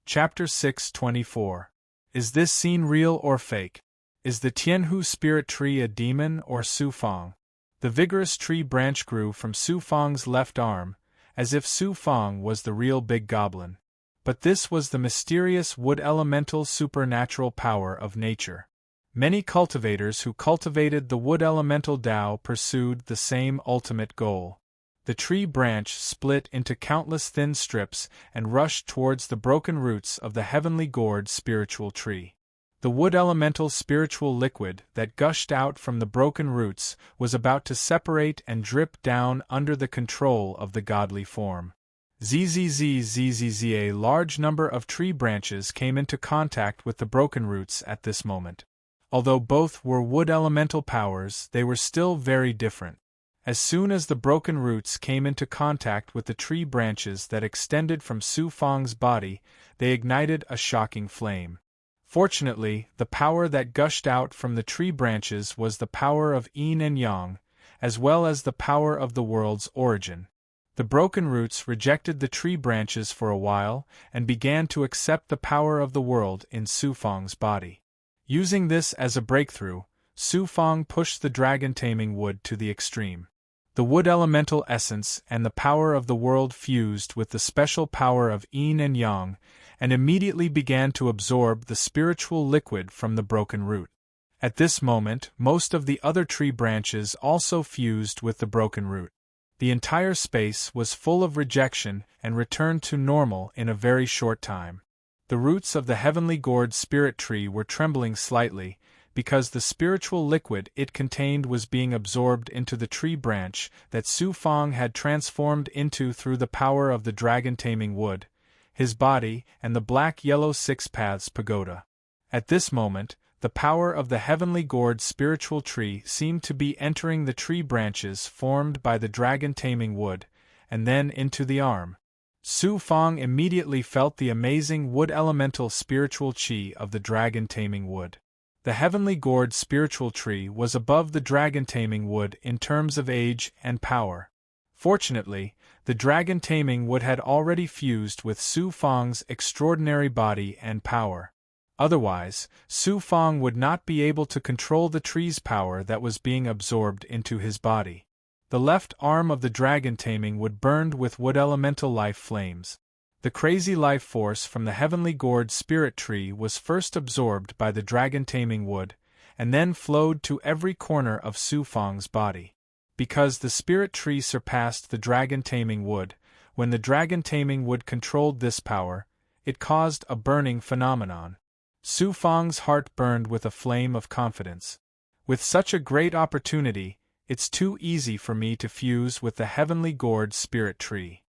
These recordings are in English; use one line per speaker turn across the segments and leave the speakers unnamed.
Chapter 6:24. Is this scene real or fake? Is the Tianhu spirit tree a demon or Su Fang? The vigorous tree branch grew from Su Fang's left arm, as if Su Fang was the real big goblin. But this was the mysterious wood elemental supernatural power of nature. Many cultivators who cultivated the wood elemental Tao pursued the same ultimate goal. The tree branch split into countless thin strips and rushed towards the broken roots of the heavenly gourd spiritual tree. The wood elemental spiritual liquid that gushed out from the broken roots was about to separate and drip down under the control of the godly form. Zzz. A large number of tree branches came into contact with the broken roots at this moment. Although both were wood elemental powers, they were still very different. As soon as the broken roots came into contact with the tree branches that extended from Su Fang's body, they ignited a shocking flame. Fortunately, the power that gushed out from the tree branches was the power of yin and yang, as well as the power of the world's origin. The broken roots rejected the tree branches for a while and began to accept the power of the world in Su Fang's body. Using this as a breakthrough, Su Fang pushed the dragon-taming wood to the extreme. The wood elemental essence and the power of the world fused with the special power of yin and yang, and immediately began to absorb the spiritual liquid from the broken root. At this moment, most of the other tree branches also fused with the broken root. The entire space was full of rejection and returned to normal in a very short time. The roots of the heavenly gourd spirit tree were trembling slightly, because the spiritual liquid it contained was being absorbed into the tree branch that Su Fang had transformed into through the power of the dragon-taming wood, his body, and the black-yellow Six Paths Pagoda. At this moment, the power of the heavenly gourd spiritual tree seemed to be entering the tree branches formed by the dragon-taming wood, and then into the arm. Su Fang immediately felt the amazing wood elemental spiritual chi of the dragon-taming wood. The heavenly gourd spiritual tree was above the dragon-taming wood in terms of age and power. Fortunately, the dragon-taming wood had already fused with Su Fang's extraordinary body and power. Otherwise, Su Fang would not be able to control the tree's power that was being absorbed into his body. The left arm of the dragon-taming wood burned with wood elemental life flames. The crazy life force from the heavenly gourd spirit tree was first absorbed by the dragon-taming wood, and then flowed to every corner of Su Fang's body. Because the spirit tree surpassed the dragon-taming wood, when the dragon-taming wood controlled this power, it caused a burning phenomenon. Su Fang's heart burned with a flame of confidence. With such a great opportunity, it's too easy for me to fuse with the heavenly gourd spirit tree.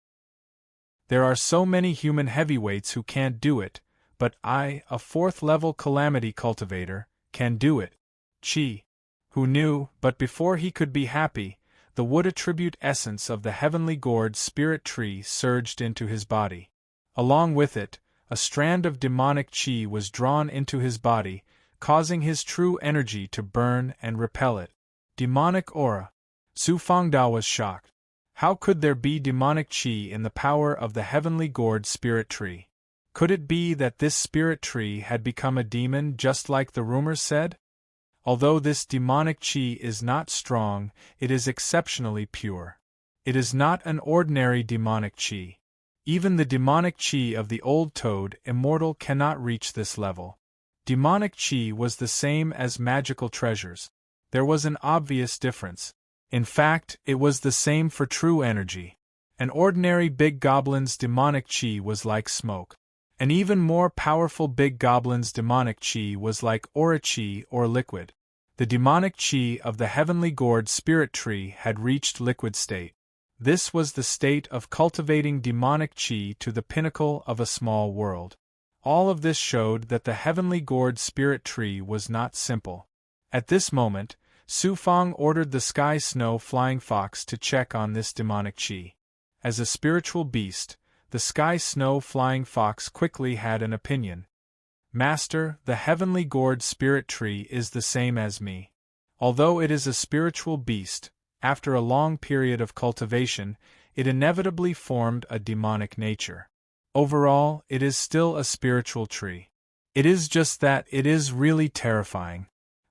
There are so many human heavyweights who can't do it, but I, a fourth-level calamity cultivator, can do it. Chi. Who knew, but before he could be happy, the wood attribute essence of the heavenly gourd spirit tree surged into his body. Along with it, a strand of demonic chi was drawn into his body, causing his true energy to burn and repel it. Demonic aura. Su Fangdao was shocked. How could there be demonic chi in the power of the heavenly gourd spirit tree? Could it be that this spirit tree had become a demon just like the rumors said? Although this demonic chi is not strong, it is exceptionally pure. It is not an ordinary demonic chi. Even the demonic chi of the old toad, immortal, cannot reach this level. Demonic chi was the same as magical treasures. There was an obvious difference. In fact, it was the same for true energy. An ordinary big goblin's demonic chi was like smoke. An even more powerful big goblin's demonic chi was like aura chi or liquid. The demonic chi of the heavenly gourd spirit tree had reached liquid state. This was the state of cultivating demonic chi to the pinnacle of a small world. All of this showed that the heavenly gourd spirit tree was not simple. At this moment, Su Fang ordered the sky snow flying fox to check on this demonic chi. As a spiritual beast, the sky snow flying fox quickly had an opinion. Master, the heavenly gourd spirit tree is the same as me. Although it is a spiritual beast, after a long period of cultivation, it inevitably formed a demonic nature. Overall, it is still a spiritual tree. It is just that it is really terrifying.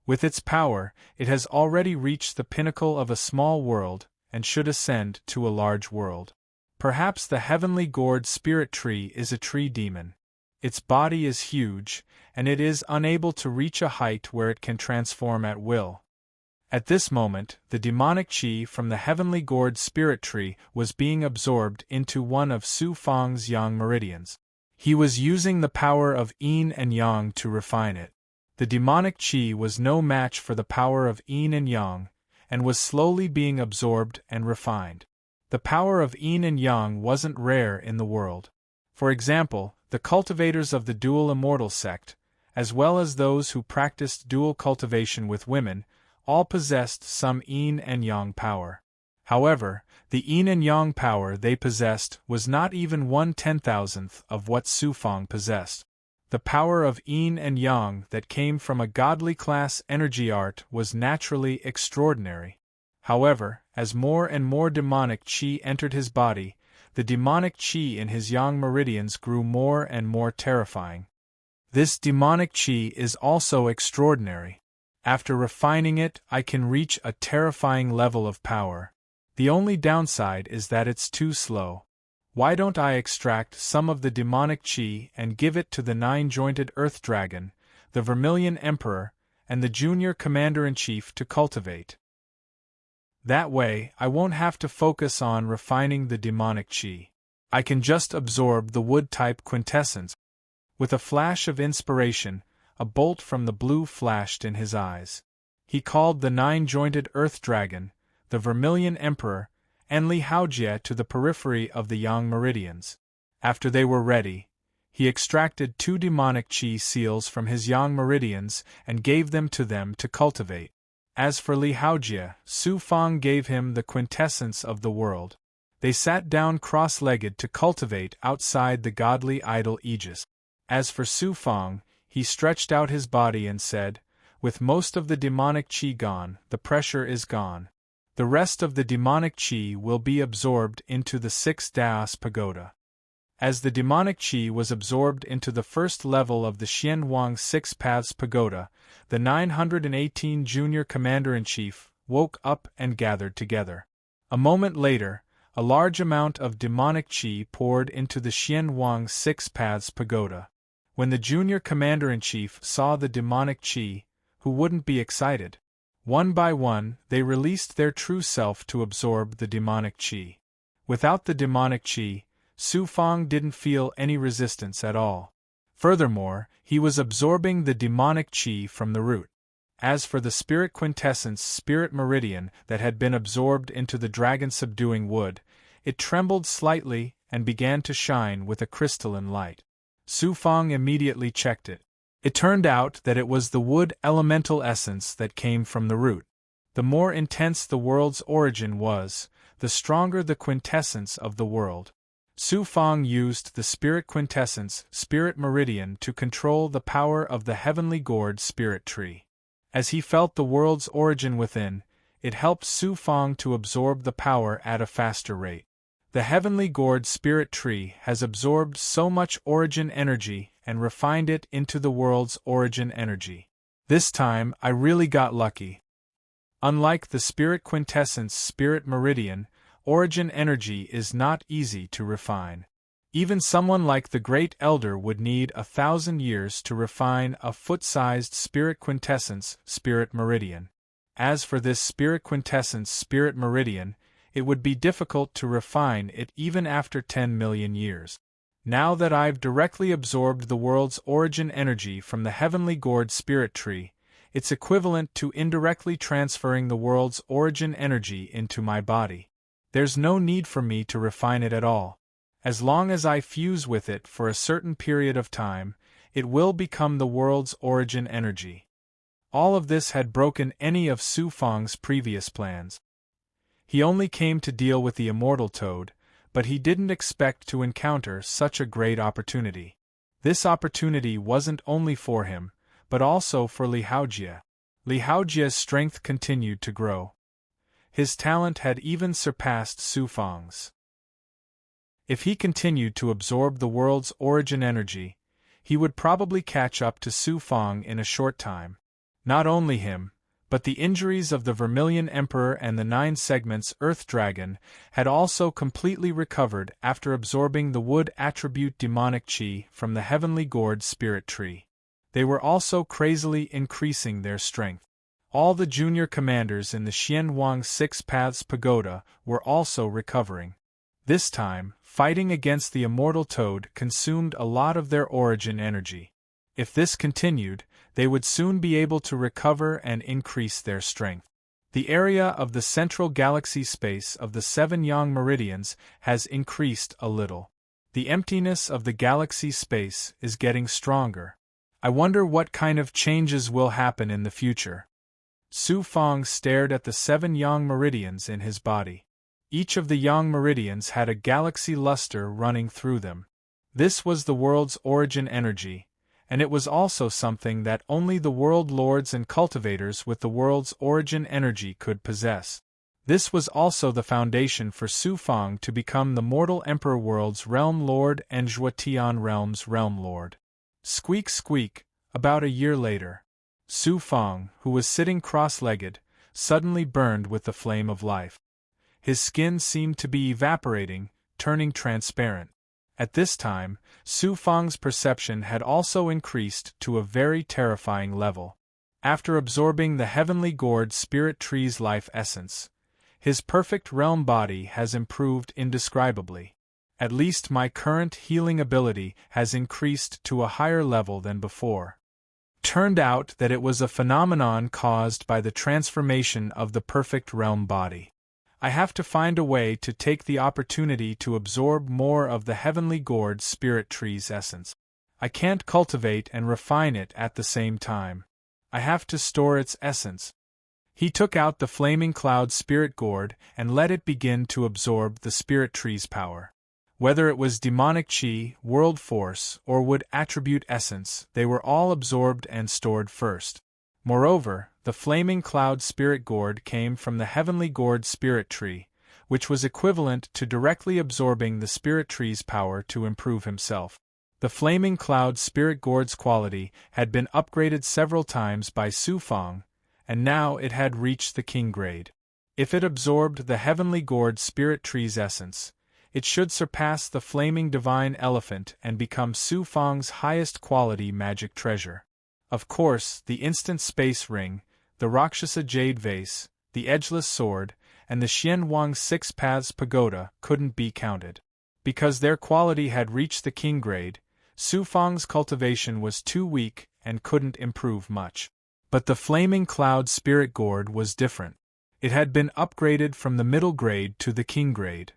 With its power, it has already reached the pinnacle of a small world and should ascend to a large world. Perhaps the heavenly gourd spirit tree is a tree demon. Its body is huge, and it is unable to reach a height where it can transform at will. At this moment, the demonic chi from the heavenly gourd spirit tree was being absorbed into one of Su Fang's yang meridians. He was using the power of yin and yang to refine it. The demonic chi was no match for the power of yin and yang, and was slowly being absorbed and refined. The power of yin and yang wasn't rare in the world. For example, the cultivators of the dual immortal sect, as well as those who practiced dual cultivation with women, all possessed some yin and yang power. However, the yin and yang power they possessed was not even 1/10,000th of what Su Fang possessed. The power of yin and yang that came from a godly class energy art was naturally extraordinary. However, as more and more demonic chi entered his body, the demonic chi in his yang meridians grew more and more terrifying. This demonic chi is also extraordinary. After refining it, I can reach a terrifying level of power. The only downside is that it's too slow. Why don't I extract some of the demonic chi and give it to the nine-jointed earth dragon, the Vermilion Emperor, and the junior commander-in-chief to cultivate? That way, I won't have to focus on refining the demonic chi. I can just absorb the wood-type quintessence. With a flash of inspiration, a bolt from the blue flashed in his eyes. He called the nine-jointed earth dragon, the Vermilion Emperor, and Li Haojie to the periphery of the yang meridians. After they were ready, he extracted 2 demonic chi seals from his yang meridians and gave them to cultivate. As for Li Haojie, Su Fang gave him the quintessence of the world. They sat down cross-legged to cultivate outside the godly idol aegis. As for Su Fang, he stretched out his body and said, "With most of the demonic chi gone, the pressure is gone. The rest of the demonic chi will be absorbed into the 6 Daos Pagoda." As the demonic chi was absorbed into the first level of the Xianhuang 6 Paths Pagoda, the 918 junior commander-in-chief woke up and gathered together. A moment later, a large amount of demonic chi poured into the Xianhuang 6 Paths Pagoda. When the junior commander-in-chief saw the demonic chi, who wouldn't be excited? One by one, they released their true self to absorb the demonic chi. Without the demonic chi, Su Fang didn't feel any resistance at all. Furthermore, he was absorbing the demonic chi from the root. As for the spirit quintessence spirit meridian that had been absorbed into the dragon-subduing wood, it trembled slightly and began to shine with a crystalline light. Su Fang immediately checked it. It turned out that it was the wood elemental essence that came from the root. The more intense the world's origin was, the stronger the quintessence of the world. Su Fang used the spirit quintessence spirit meridian to control the power of the heavenly gourd spirit tree. As he felt the world's origin within, it helped Su Fang to absorb the power at a faster rate. The heavenly gourd spirit tree has absorbed so much origin energy and refined it into the world's origin energy. This time, I really got lucky. Unlike the spirit quintessence spirit meridian, origin energy is not easy to refine. Even someone like the Great Elder would need 1,000 years to refine a foot-sized spirit quintessence spirit meridian. As for this spirit quintessence spirit meridian, it would be difficult to refine it even after 10 million years. Now that I've directly absorbed the world's origin energy from the heavenly gourd spirit tree, it's equivalent to indirectly transferring the world's origin energy into my body. There's no need for me to refine it at all. As long as I fuse with it for a certain period of time, it will become the world's origin energy. All of this had broken any of Su Fang's previous plans. He only came to deal with the immortal toad, but he didn't expect to encounter such a great opportunity. This opportunity wasn't only for him, but also for Li Haojie. Li Haojie's strength continued to grow. His talent had even surpassed Su Fang's. If he continued to absorb the world's origin energy, he would probably catch up to Su Fang in a short time. Not only him, but the injuries of the Vermilion Emperor and the 9 segments Earth Dragon had also completely recovered after absorbing the wood attribute demonic chi from the Heavenly Gourd Spirit Tree. They were also crazily increasing their strength. All the junior commanders in the Xianwang Six Paths Pagoda were also recovering. This time, fighting against the immortal toad consumed a lot of their origin energy. If this continued, they would soon be able to recover and increase their strength. The area of the central galaxy space of the 7 Yang meridians has increased a little. The emptiness of the galaxy space is getting stronger. I wonder what kind of changes will happen in the future. Su Fang stared at the 7 Yang meridians in his body. Each of the Yang meridians had a galaxy luster running through them. This was the world's origin energy, and it was also something that only the world lords and cultivators with the world's origin energy could possess. This was also the foundation for Su Fang to become the Mortal Emperor World's Realm Lord and Zhuotian Realm's Realm Lord. Squeak squeak, about a year later. Su Fang, who was sitting cross-legged, suddenly burned with the flame of life. His skin seemed to be evaporating, turning transparent. At this time, Su Fang's perception had also increased to a very terrifying level. After absorbing the Heavenly Gourd Spirit Tree's life essence, his perfect realm body has improved indescribably. At least my current healing ability has increased to a higher level than before. Turned out that it was a phenomenon caused by the transformation of the perfect realm body. I have to find a way to take the opportunity to absorb more of the Heavenly Gourd Spirit Tree's essence. I can't cultivate and refine it at the same time. I have to store its essence. He took out the Flaming Cloud Spirit Gourd and let it begin to absorb the Spirit Tree's power. Whether it was demonic chi, world force, or wood attribute essence, they were all absorbed and stored first. Moreover, the Flaming Cloud Spirit Gourd came from the Heavenly Gourd Spirit Tree, which was equivalent to directly absorbing the Spirit Tree's power to improve himself. The Flaming Cloud Spirit Gourd's quality had been upgraded several times by Su Fang, and now it had reached the king grade. If it absorbed the Heavenly Gourd Spirit Tree's essence, it should surpass the Flaming Divine Elephant and become Su Fang's highest quality magic treasure. Of course, the Instant Space Ring, the Rakshasa Jade Vase, the Edgeless Sword, and the Xianwang Six Paths Pagoda couldn't be counted. Because their quality had reached the king grade, Su Fang's cultivation was too weak and couldn't improve much. But the Flaming Cloud Spirit Gourd was different. It had been upgraded from the middle grade to the king grade.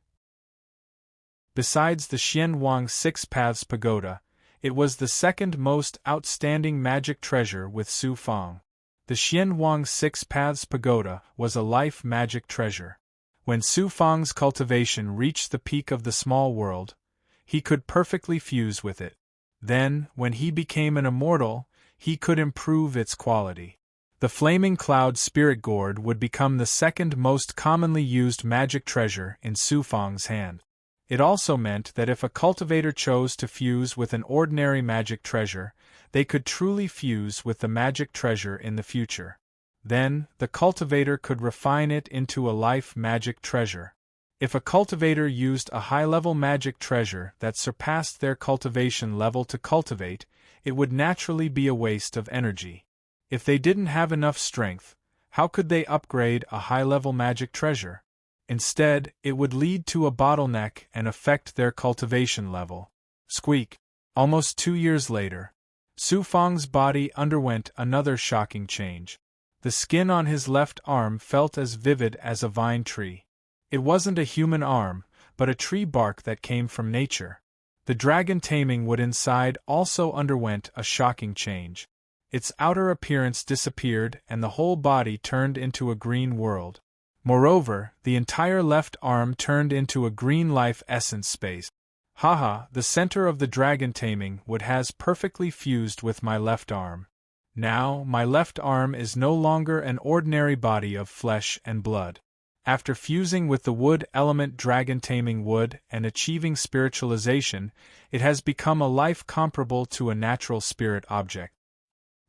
Besides the Xianwang Six Paths Pagoda, it was the second most outstanding magic treasure with Su Fang. The Xianwang Six Paths Pagoda was a life magic treasure. When Su Fang's cultivation reached the peak of the small world, he could perfectly fuse with it. Then, when he became an immortal, he could improve its quality. The Flaming Cloud Spirit Gourd would become the second most commonly used magic treasure in Su Fang's hand. It also meant that if a cultivator chose to fuse with an ordinary magic treasure, they could truly fuse with the magic treasure in the future. Then, the cultivator could refine it into a life magic treasure. If a cultivator used a high-level magic treasure that surpassed their cultivation level to cultivate, it would naturally be a waste of energy. If they didn't have enough strength, how could they upgrade a high-level magic treasure? Instead, it would lead to a bottleneck and affect their cultivation level. Squeak. Almost 2 years later, Su Fang's body underwent another shocking change. The skin on his left arm felt as vivid as a vine tree. It wasn't a human arm, but a tree bark that came from nature. The dragon taming wood inside also underwent a shocking change. Its outer appearance disappeared and the whole body turned into a green world. Moreover, the entire left arm turned into a green life essence space. Haha, the center of the dragon taming wood has perfectly fused with my left arm. Now, my left arm is no longer an ordinary body of flesh and blood. After fusing with the wood element dragon taming wood and achieving spiritualization, it has become a life comparable to a natural spirit object.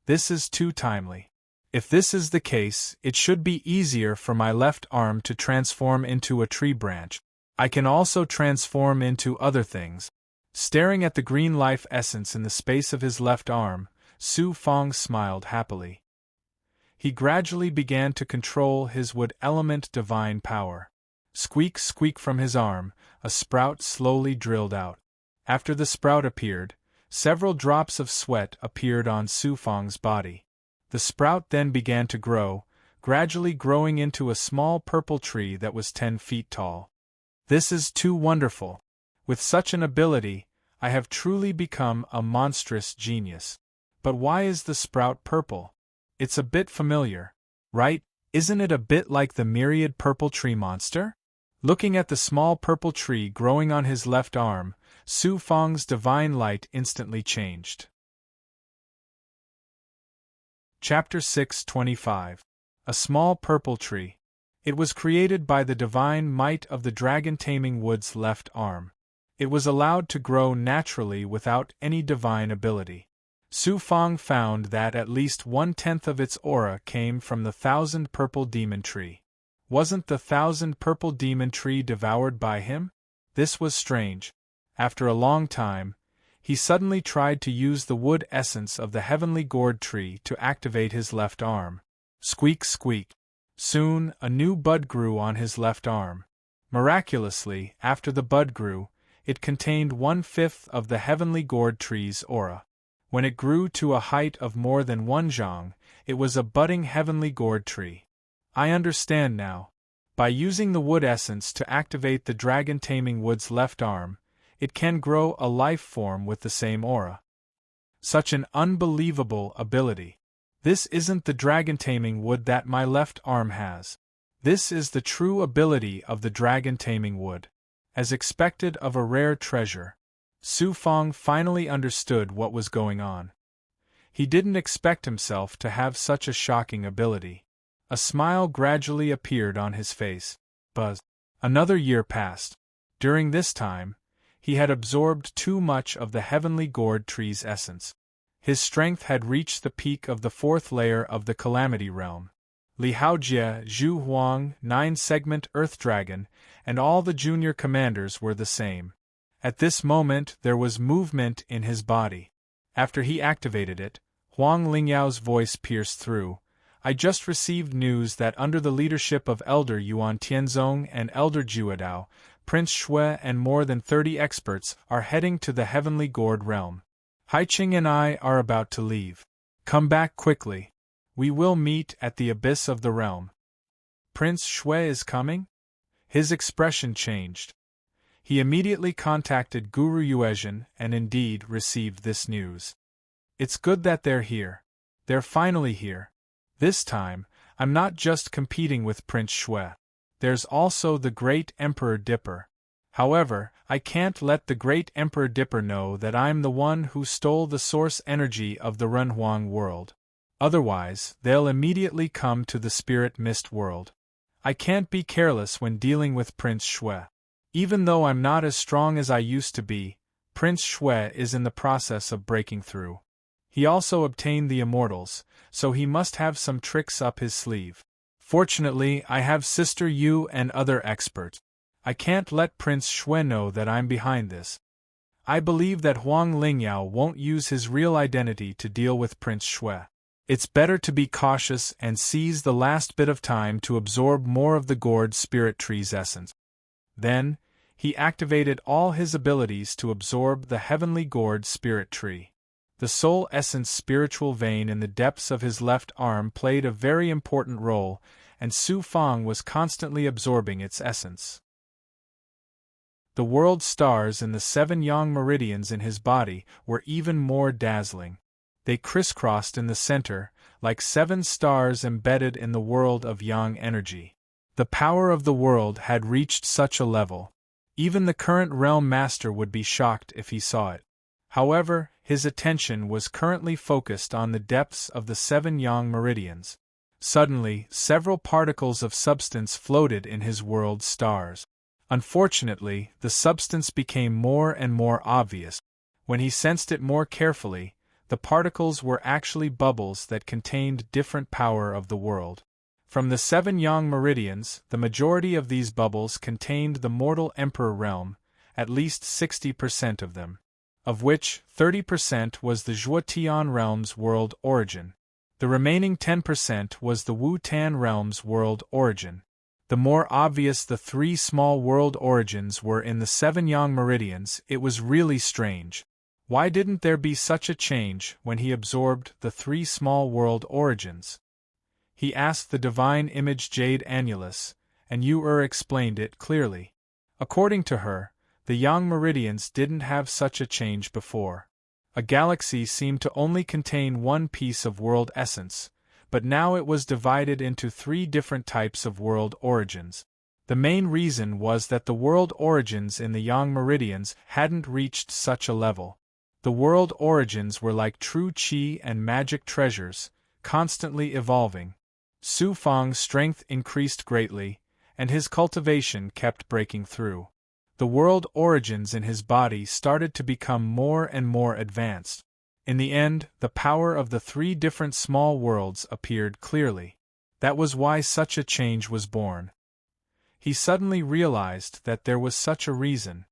This is too timely. If this is the case, it should be easier for my left arm to transform into a tree branch. I can also transform into other things. Staring at the green life essence in the space of his left arm, Su Fong smiled happily. He gradually began to control his wood element divine power. Squeak, squeak from his arm, a sprout slowly drilled out. After the sprout appeared, several drops of sweat appeared on Su Fong's body. The sprout then began to grow, gradually growing into a small purple tree that was 10 feet tall. This is too wonderful. With such an ability, I have truly become a monstrous genius. But why is the sprout purple? It's a bit familiar, right? Isn't it a bit like the myriad purple tree monster? Looking at the small purple tree growing on his left arm, Su Fong's divine light instantly changed. Chapter 625. A Small Purple Tree. It was created by the divine might of the dragon taming wood's left arm. It was allowed to grow naturally without any divine ability. Su Fong found that at least 1/10 of its aura came from the 1,000 purple demon tree. Wasn't the 1,000 purple demon tree devoured by him? This was strange. After a long time, he suddenly tried to use the wood essence of the heavenly gourd tree to activate his left arm. Squeak, squeak. Soon, a new bud grew on his left arm. Miraculously, after the bud grew, it contained 1/5 of the heavenly gourd tree's aura. When it grew to a height of more than 1 zhang, it was a budding heavenly gourd tree. I understand now. By using the wood essence to activate the dragon taming wood's left arm, it can grow a life form with the same aura. Such an unbelievable ability. This isn't the dragon taming wood that my left arm has. This is the true ability of the dragon taming wood. As expected of a rare treasure, Su Fong finally understood what was going on. He didn't expect himself to have such a shocking ability. A smile gradually appeared on his face. Buzz. Another year passed. During this time, he had absorbed too much of the heavenly gourd tree's essence. His strength had reached the peak of the 4th layer of the Calamity Realm. Li Haojie, Zhu Huang, 9-segment Earth Dragon, and all the junior commanders were the same. At this moment there was movement in his body. After he activated it, Huang Lingyao's voice pierced through. I just received news that under the leadership of Elder Yuan Tianzong and Elder Juadao, Prince Shui and more than 30 experts are heading to the Heavenly Gourd Realm. Haiqing and I are about to leave. Come back quickly. We will meet at the abyss of the realm. Prince Shui is coming? His expression changed. He immediately contacted Guru Yuezhen and indeed received this news. It's good that they're here. They're finally here. This time, I'm not just competing with Prince Shui. There's also the Great Emperor Dipper. However, I can't let the Great Emperor Dipper know that I'm the one who stole the source energy of the Renhuang world. Otherwise, they'll immediately come to the Spirit Mist world. I can't be careless when dealing with Prince Shui. Even though I'm not as strong as I used to be, Prince Shui is in the process of breaking through. He also obtained the Immortals, so he must have some tricks up his sleeve. Fortunately, I have Sister Yu and other experts. I can't let Prince Shui know that I'm behind this. I believe that Huang Lingyao won't use his real identity to deal with Prince Shui. It's better to be cautious and seize the last bit of time to absorb more of the gourd spirit tree's essence. Then, he activated all his abilities to absorb the heavenly gourd spirit tree. The soul essence spiritual vein in the depths of his left arm played a very important role, and Su Fong was constantly absorbing its essence. The world stars in the 7 yang meridians in his body were even more dazzling. They crisscrossed in the center, like 7 stars embedded in the world of yang energy. The power of the world had reached such a level. Even the current realm master would be shocked if he saw it. However, his attention was currently focused on the depths of the 7 yang meridians. Suddenly, several particles of substance floated in his world's stars. Unfortunately, the substance became more and more obvious. When he sensed it more carefully, the particles were actually bubbles that contained different power of the world. From the 7 yang meridians, the majority of these bubbles contained the mortal emperor realm, at least 60% of them, of which 30% was the Zhuotian realm's world origin. The remaining 10% was the Wu-Tan realm's world origin. The more obvious the 3 small world origins were in the 7 yang meridians, it was really strange. Why didn't there be such a change when he absorbed the 3 small world origins? He asked the divine image Jade Annulus, and Yu explained it clearly. According to her, the yang meridians didn't have such a change before. A galaxy seemed to only contain one piece of world essence, but now it was divided into 3 different types of world origins. The main reason was that the world origins in the yang meridians hadn't reached such a level. The world origins were like true qi and magic treasures, constantly evolving. Su Fang's strength increased greatly, and his cultivation kept breaking through. The world origins in his body started to become more and more advanced. In the end, the power of the 3 different small worlds appeared clearly. That was why such a change was born. He suddenly realized that there was such a reason.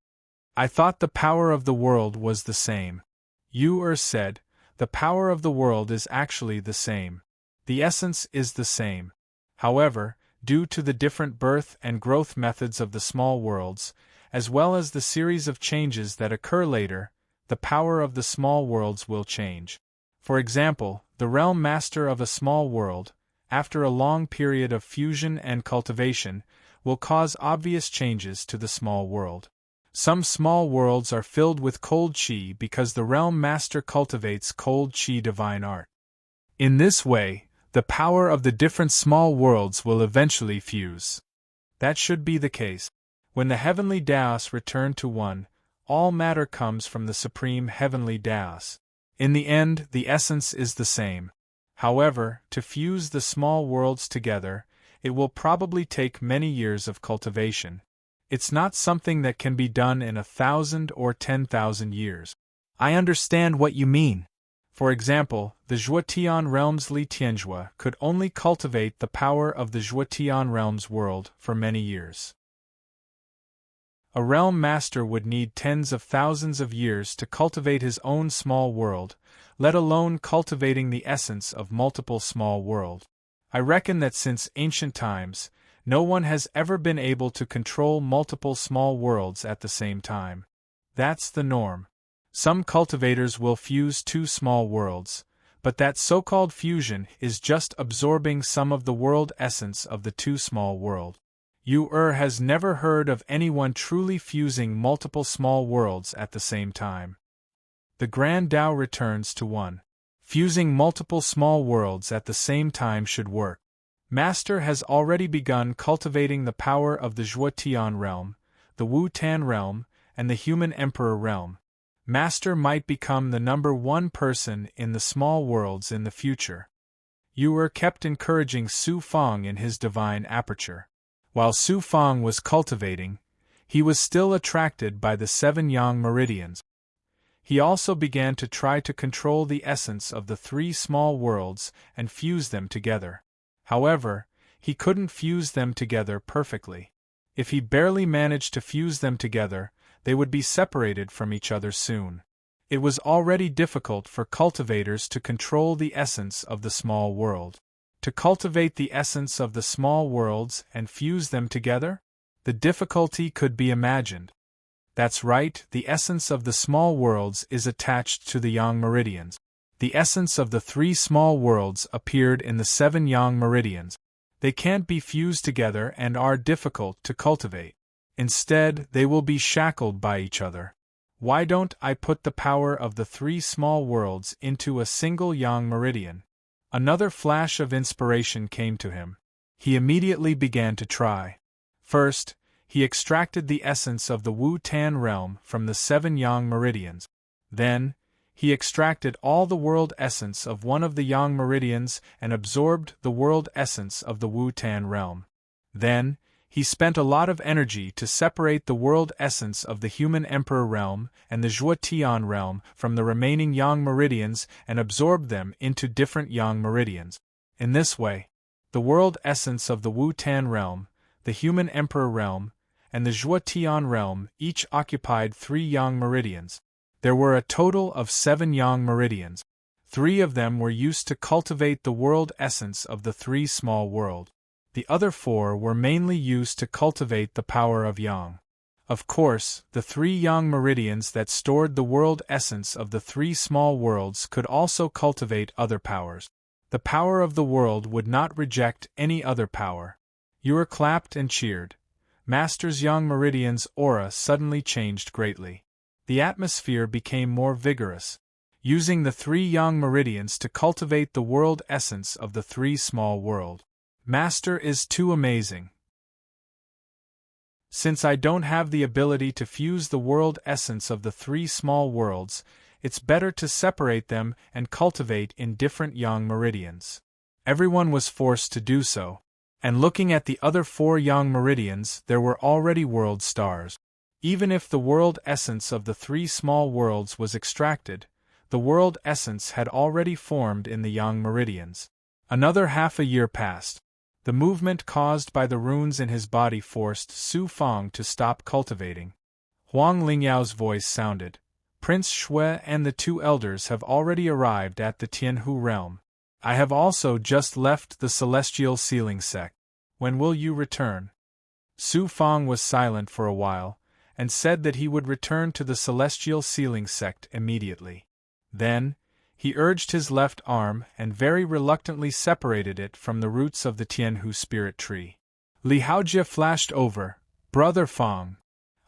I thought the power of the world was the same. Yu said, the power of the world is actually the same. The essence is the same. However, due to the different birth and growth methods of the small worlds, as well as the series of changes that occur later, the power of the small worlds will change. For example, the realm master of a small world, after a long period of fusion and cultivation, will cause obvious changes to the small world. Some small worlds are filled with cold qi because the realm master cultivates cold qi divine art. In this way, the power of the different small worlds will eventually fuse. That should be the case. When the heavenly Daos return to one, all matter comes from the supreme heavenly Daos. In the end, the essence is the same. However, to fuse the small worlds together, it will probably take many years of cultivation. It's not something that can be done in 1,000 or 10,000 years. I understand what you mean. For example, the Zhuotian realm's Li Tianzhua could only cultivate the power of the Zhuotian realm's world for many years. A realm master would need tens of thousands of years to cultivate his own small world, let alone cultivating the essence of multiple small worlds. I reckon that since ancient times, no one has ever been able to control multiple small worlds at the same time. That's the norm. Some cultivators will fuse 2 small worlds, but that so-called fusion is just absorbing some of the world essence of the 2 small worlds. Yu has never heard of anyone truly fusing multiple small worlds at the same time. The Grand Tao returns to 1. Fusing multiple small worlds at the same time should work. Master has already begun cultivating the power of the Zhuotian realm, the Wu-Tan realm, and the human emperor realm. Master might become the number 1 person in the small worlds in the future. Yu kept encouraging Su Fang in his divine aperture. While Su Fang was cultivating, he was still attracted by the 7 yang meridians. He also began to try to control the essence of the 3 small worlds and fuse them together. However, he couldn't fuse them together perfectly. If he barely managed to fuse them together, they would be separated from each other soon. It was already difficult for cultivators to control the essence of the small world. To cultivate the essence of the small worlds and fuse them together? The difficulty could be imagined. That's right, the essence of the small worlds is attached to the yang meridians. The essence of the 3 small worlds appeared in the 7 yang meridians. They can't be fused together and are difficult to cultivate. Instead, they will be shackled by each other. Why don't I put the power of the 3 small worlds into a single yang meridian? Another flash of inspiration came to him. He immediately began to try. First, he extracted the essence of the Wu-Tan realm from the 7 yang meridians. Then, he extracted all the world essence of one of the yang meridians and absorbed the world essence of the Wu-Tan realm. Then, he spent a lot of energy to separate the world essence of the human emperor realm and the Zhuo-Tian realm from the remaining yang meridians and absorbed them into different yang meridians. In this way, the world essence of the Wu-Tan realm, the human emperor realm, and the Zhuo-Tian realm each occupied 3 yang meridians. There were a total of 7 yang meridians. 3 of them were used to cultivate the world essence of the 3 small worlds. The other 4 were mainly used to cultivate the power of yang. Of course, the 3 yang meridians that stored the world essence of the 3 small worlds could also cultivate other powers. The power of the world would not reject any other power. Yuer clapped and cheered. Master's yang meridian's aura suddenly changed greatly. The atmosphere became more vigorous, using the 3 yang meridians to cultivate the world essence of the 3 small worlds. Master is too amazing. Since I don't have the ability to fuse the world essence of the 3 small worlds, it's better to separate them and cultivate in different yang meridians. Everyone was forced to do so, and looking at the other 4 yang meridians, there were already world stars. Even if the world essence of the 3 small worlds was extracted, the world essence had already formed in the yang meridians. Another half a year passed. The movement caused by the runes in his body forced Su Fang to stop cultivating. Huang Lingyao's voice sounded. Prince Shui and the 2 elders have already arrived at the Tianhu realm. I have also just left the celestial sealing sect. When will you return? Su Fang was silent for a while, and said that he would return to the celestial sealing sect immediately. Then, he urged his left arm and very reluctantly separated it from the roots of the Tianhu spirit tree. Li Haojie flashed over. Brother Fang,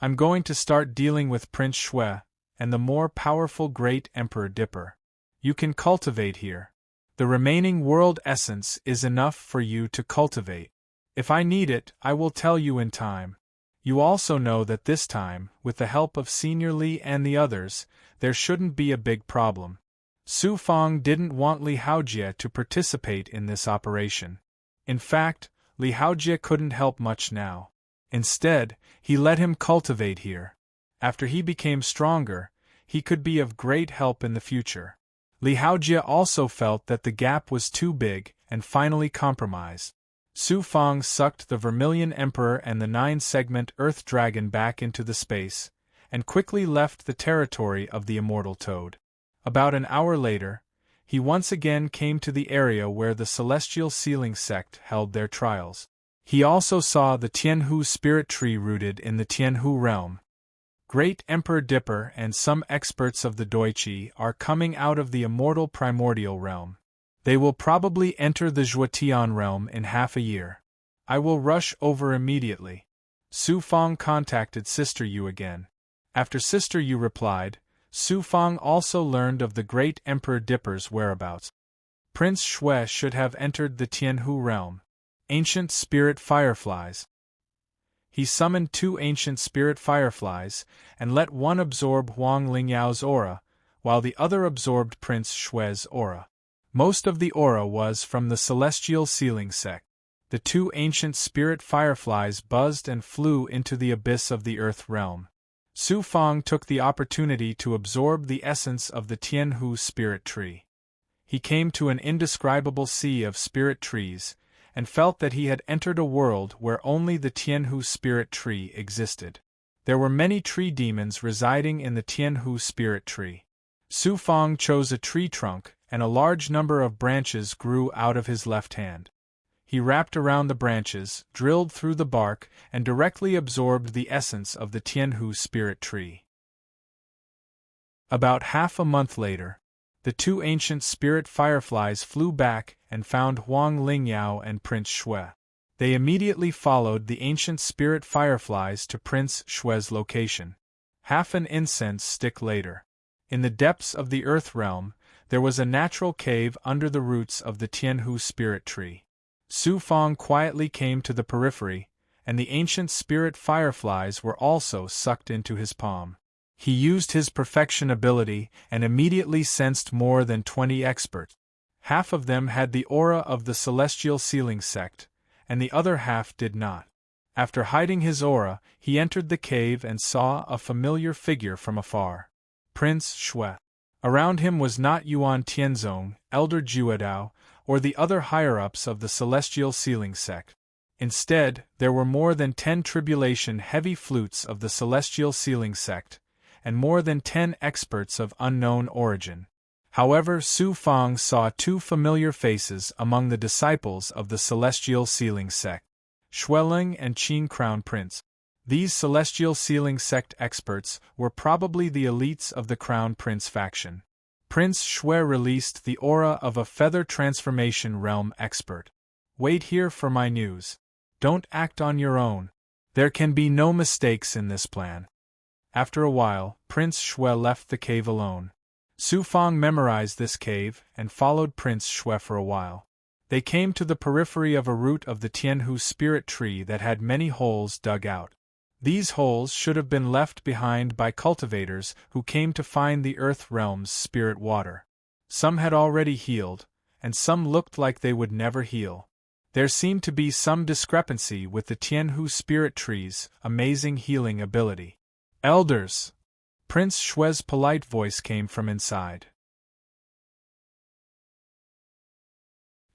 I'm going to start dealing with Prince Shui and the more powerful Great Emperor Dipper. You can cultivate here. The remaining world essence is enough for you to cultivate. If I need it, I will tell you in time. You also know that this time, with the help of Senior Li and the others, there shouldn't be a big problem. Su Fang didn't want Li Haojie to participate in this operation. In fact, Li Haojie couldn't help much now. Instead, he let him cultivate here. After he became stronger, he could be of great help in the future. Li Haojie also felt that the gap was too big and finally compromised. Su Fang sucked the Vermilion Emperor and the 9-segment Earth Dragon back into the space, and quickly left the territory of the Immortal Toad. About an hour later, he once again came to the area where the Celestial Sealing Sect held their trials. He also saw the Tianhu spirit tree rooted in the Tianhu realm. Great Emperor Dipper and some experts of the Doichi are coming out of the immortal primordial realm. They will probably enter the Zhuotian realm in half a year. I will rush over immediately. Su Fang contacted Sister Yu again. After Sister Yu replied, Su Fang also learned of the Great Emperor Dipper's whereabouts. Prince Shui should have entered the Tianhu realm. Ancient Spirit Fireflies. He summoned 2 ancient spirit fireflies, and let one absorb Huang Lingyao's aura, while the other absorbed Prince Shui's aura. Most of the aura was from the Celestial Sealing Sect. The 2 ancient spirit fireflies buzzed and flew into the abyss of the Earth realm. Su Fang took the opportunity to absorb the essence of the Tianhu spirit tree. He came to an indescribable sea of spirit trees, and felt that he had entered a world where only the Tianhu spirit tree existed. There were many tree demons residing in the Tianhu spirit tree. Su Fang chose a tree trunk, and a large number of branches grew out of his left hand. He wrapped around the branches, drilled through the bark, and directly absorbed the essence of the Tianhu spirit tree. About half a month later, the 2 ancient spirit fireflies flew back and found Huang Lingyao and Prince Shui. They immediately followed the ancient spirit fireflies to Prince Shui's location. Half an incense stick later, in the depths of the Earth realm, there was a natural cave under the roots of the Tianhu spirit tree. Su Fang quietly came to the periphery, and the ancient spirit fireflies were also sucked into his palm. He used his perfection ability and immediately sensed more than 20 experts. Half of them had the aura of the celestial sealing sect, and the other half did not. After hiding his aura, he entered the cave and saw a familiar figure from afar. Prince Shui. Around him was not Yuan Tianzong, Elder Juedao, or the other higher-ups of the celestial sealing sect. Instead, there were more than 10 tribulation-heavy flutes of the celestial sealing sect, and more than 10 experts of unknown origin. However, Su Fang saw 2 familiar faces among the disciples of the celestial sealing sect. Xueling and Qin Crown Prince. These celestial sealing sect experts were probably the elites of the Crown Prince faction. Prince Shui released the aura of a feather transformation realm expert. Wait here for my news. Don't act on your own. There can be no mistakes in this plan. After a while, Prince Shui left the cave alone. Su Fang memorized this cave and followed Prince Shui for a while. They came to the periphery of a root of the Tianhu spirit tree that had many holes dug out. These holes should have been left behind by cultivators who came to find the earth realm's spirit water. Some had already healed, and some looked like they would never heal. There seemed to be some discrepancy with the Tianhu spirit tree's amazing healing ability. Elders! Prince Shui's polite voice came from inside.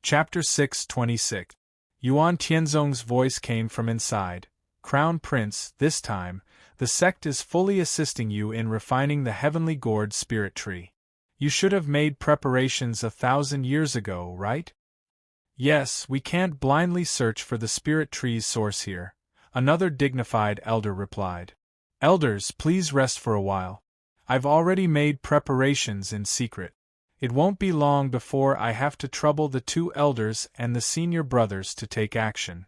Chapter 626. Yuan Tianzong's voice came from inside. Crown Prince, this time, the sect is fully assisting you in refining the heavenly gourd spirit tree. You should have made preparations 1,000 years ago, right? Yes, we can't blindly search for the spirit tree's source here, another dignified elder replied. Elders, please rest for a while. I've already made preparations in secret. It won't be long before I have to trouble the 2 elders and the senior brothers to take action.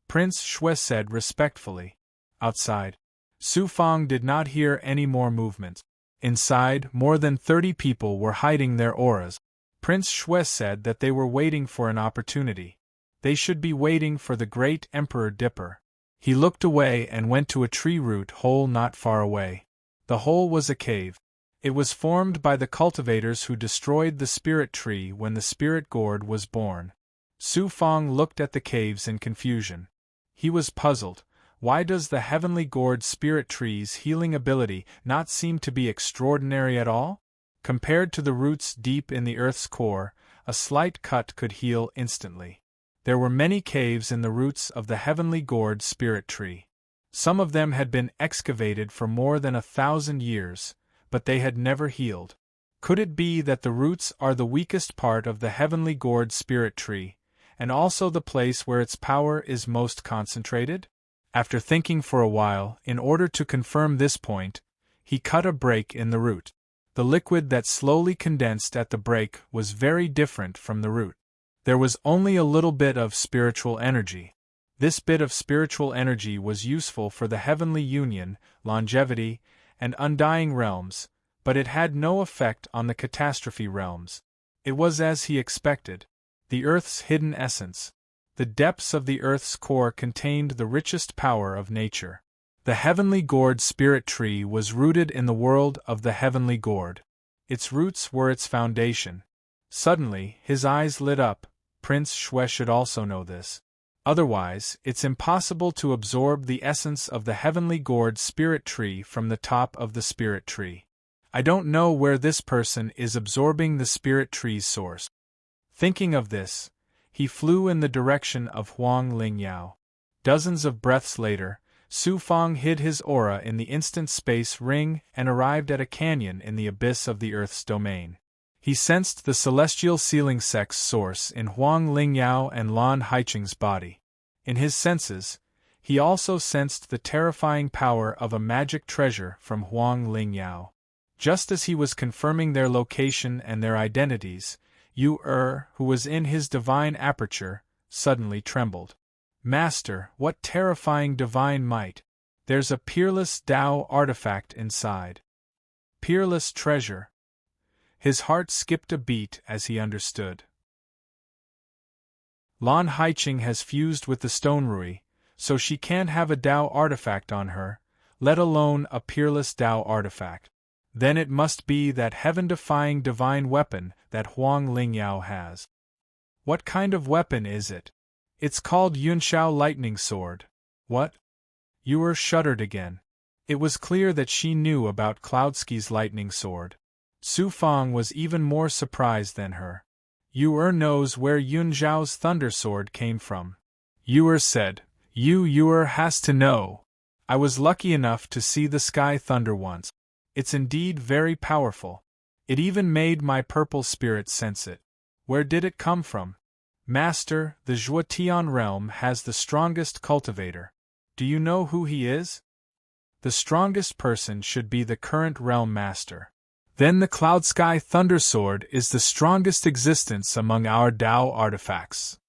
Prince Shui said respectfully. Outside, Su Fang did not hear any more movement. Inside, more than 30 people were hiding their auras. Prince Shui said that they were waiting for an opportunity. They should be waiting for the great Emperor Dipper. He looked away and went to a tree root hole not far away. The hole was a cave. It was formed by the cultivators who destroyed the spirit tree when the spirit gourd was born. Su Fang looked at the caves in confusion. He was puzzled. Why does the heavenly gourd spirit tree's healing ability not seem to be extraordinary at all? Compared to the roots deep in the earth's core, a slight cut could heal instantly. There were many caves in the roots of the heavenly gourd spirit tree. Some of them had been excavated for more than 1,000 years, but they had never healed. Could it be that the roots are the weakest part of the heavenly gourd spirit tree, and also the place where its power is most concentrated? After thinking for a while, in order to confirm this point, he cut a break in the root. The liquid that slowly condensed at the break was very different from the root. There was only a little bit of spiritual energy. This bit of spiritual energy was useful for the heavenly union, longevity, and undying realms, but it had no effect on the catastrophe realms. It was as he expected. The Earth's hidden essence. The depths of the Earth's core contained the richest power of nature. The heavenly gourd spirit tree was rooted in the world of the heavenly gourd. Its roots were its foundation. Suddenly, his eyes lit up. Prince Shui should also know this. Otherwise, it's impossible to absorb the essence of the heavenly gourd spirit tree from the top of the spirit tree. I don't know where this person is absorbing the spirit tree's source. Thinking of this, he flew in the direction of Huang Lingyao. Dozens of breaths later, Su Fang hid his aura in the instant space ring and arrived at a canyon in the abyss of the Earth's domain. He sensed the celestial sealing sect's source in Huang Lingyao and Lan Haicheng's body. In his senses, he also sensed the terrifying power of a magic treasure from Huang Lingyao. Just as he was confirming their location and their identities, Yu who was in his divine aperture, suddenly trembled. Master, what terrifying divine might! There's a peerless Tao artifact inside. Peerless treasure. His heart skipped a beat as he understood. Lan Haicheng has fused with the stone Rui, so she can't have a Tao artifact on her, let alone a peerless Tao artifact. Then it must be that heaven-defying divine weapon that Huang Lingyao has. What kind of weapon is it? It's called Yunxiao Lightning Sword. What? Yu shuddered again. It was clear that she knew about Cloudsky's lightning sword. Su Fang was even more surprised than her. Yu knows where Yun Zhao's thunder sword came from. Yu said, Yu has to know. I was lucky enough to see the sky thunder once. It's indeed very powerful. It even made my purple spirit sense it. Where did it come from? Master, the Zhuotian realm has the strongest cultivator. Do you know who he is? The strongest person should be the current realm master. Then the Cloud Sky Thunder Sword is the strongest existence among our Tao artifacts.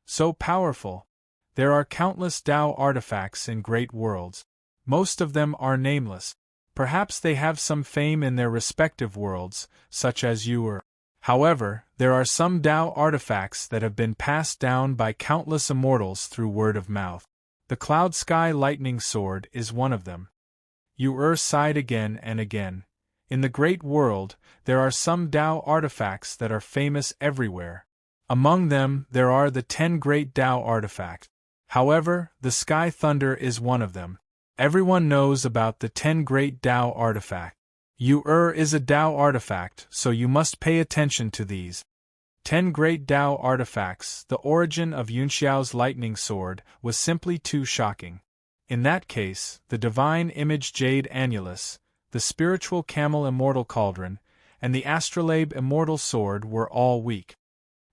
So powerful. There are countless Tao artifacts in great worlds. Most of them are nameless. Perhaps they have some fame in their respective worlds, such as Yu. However, there are some Tao artifacts that have been passed down by countless immortals through word of mouth. The Cloud Sky Lightning Sword is one of them. Yu sighed again and again. In the great world, there are some Tao artifacts that are famous everywhere. Among them, there are the 10 great Tao artifacts. However, the Sky Thunder is one of them. Everyone knows about the 10 great Tao artifacts. Yu is a Tao artifact, so you must pay attention to these. 10 great Tao artifacts. The origin of Yunxiao's lightning sword was simply too shocking. In that case, the divine image Jade Annulus, the spiritual camel immortal cauldron, and the astrolabe immortal sword were all weak.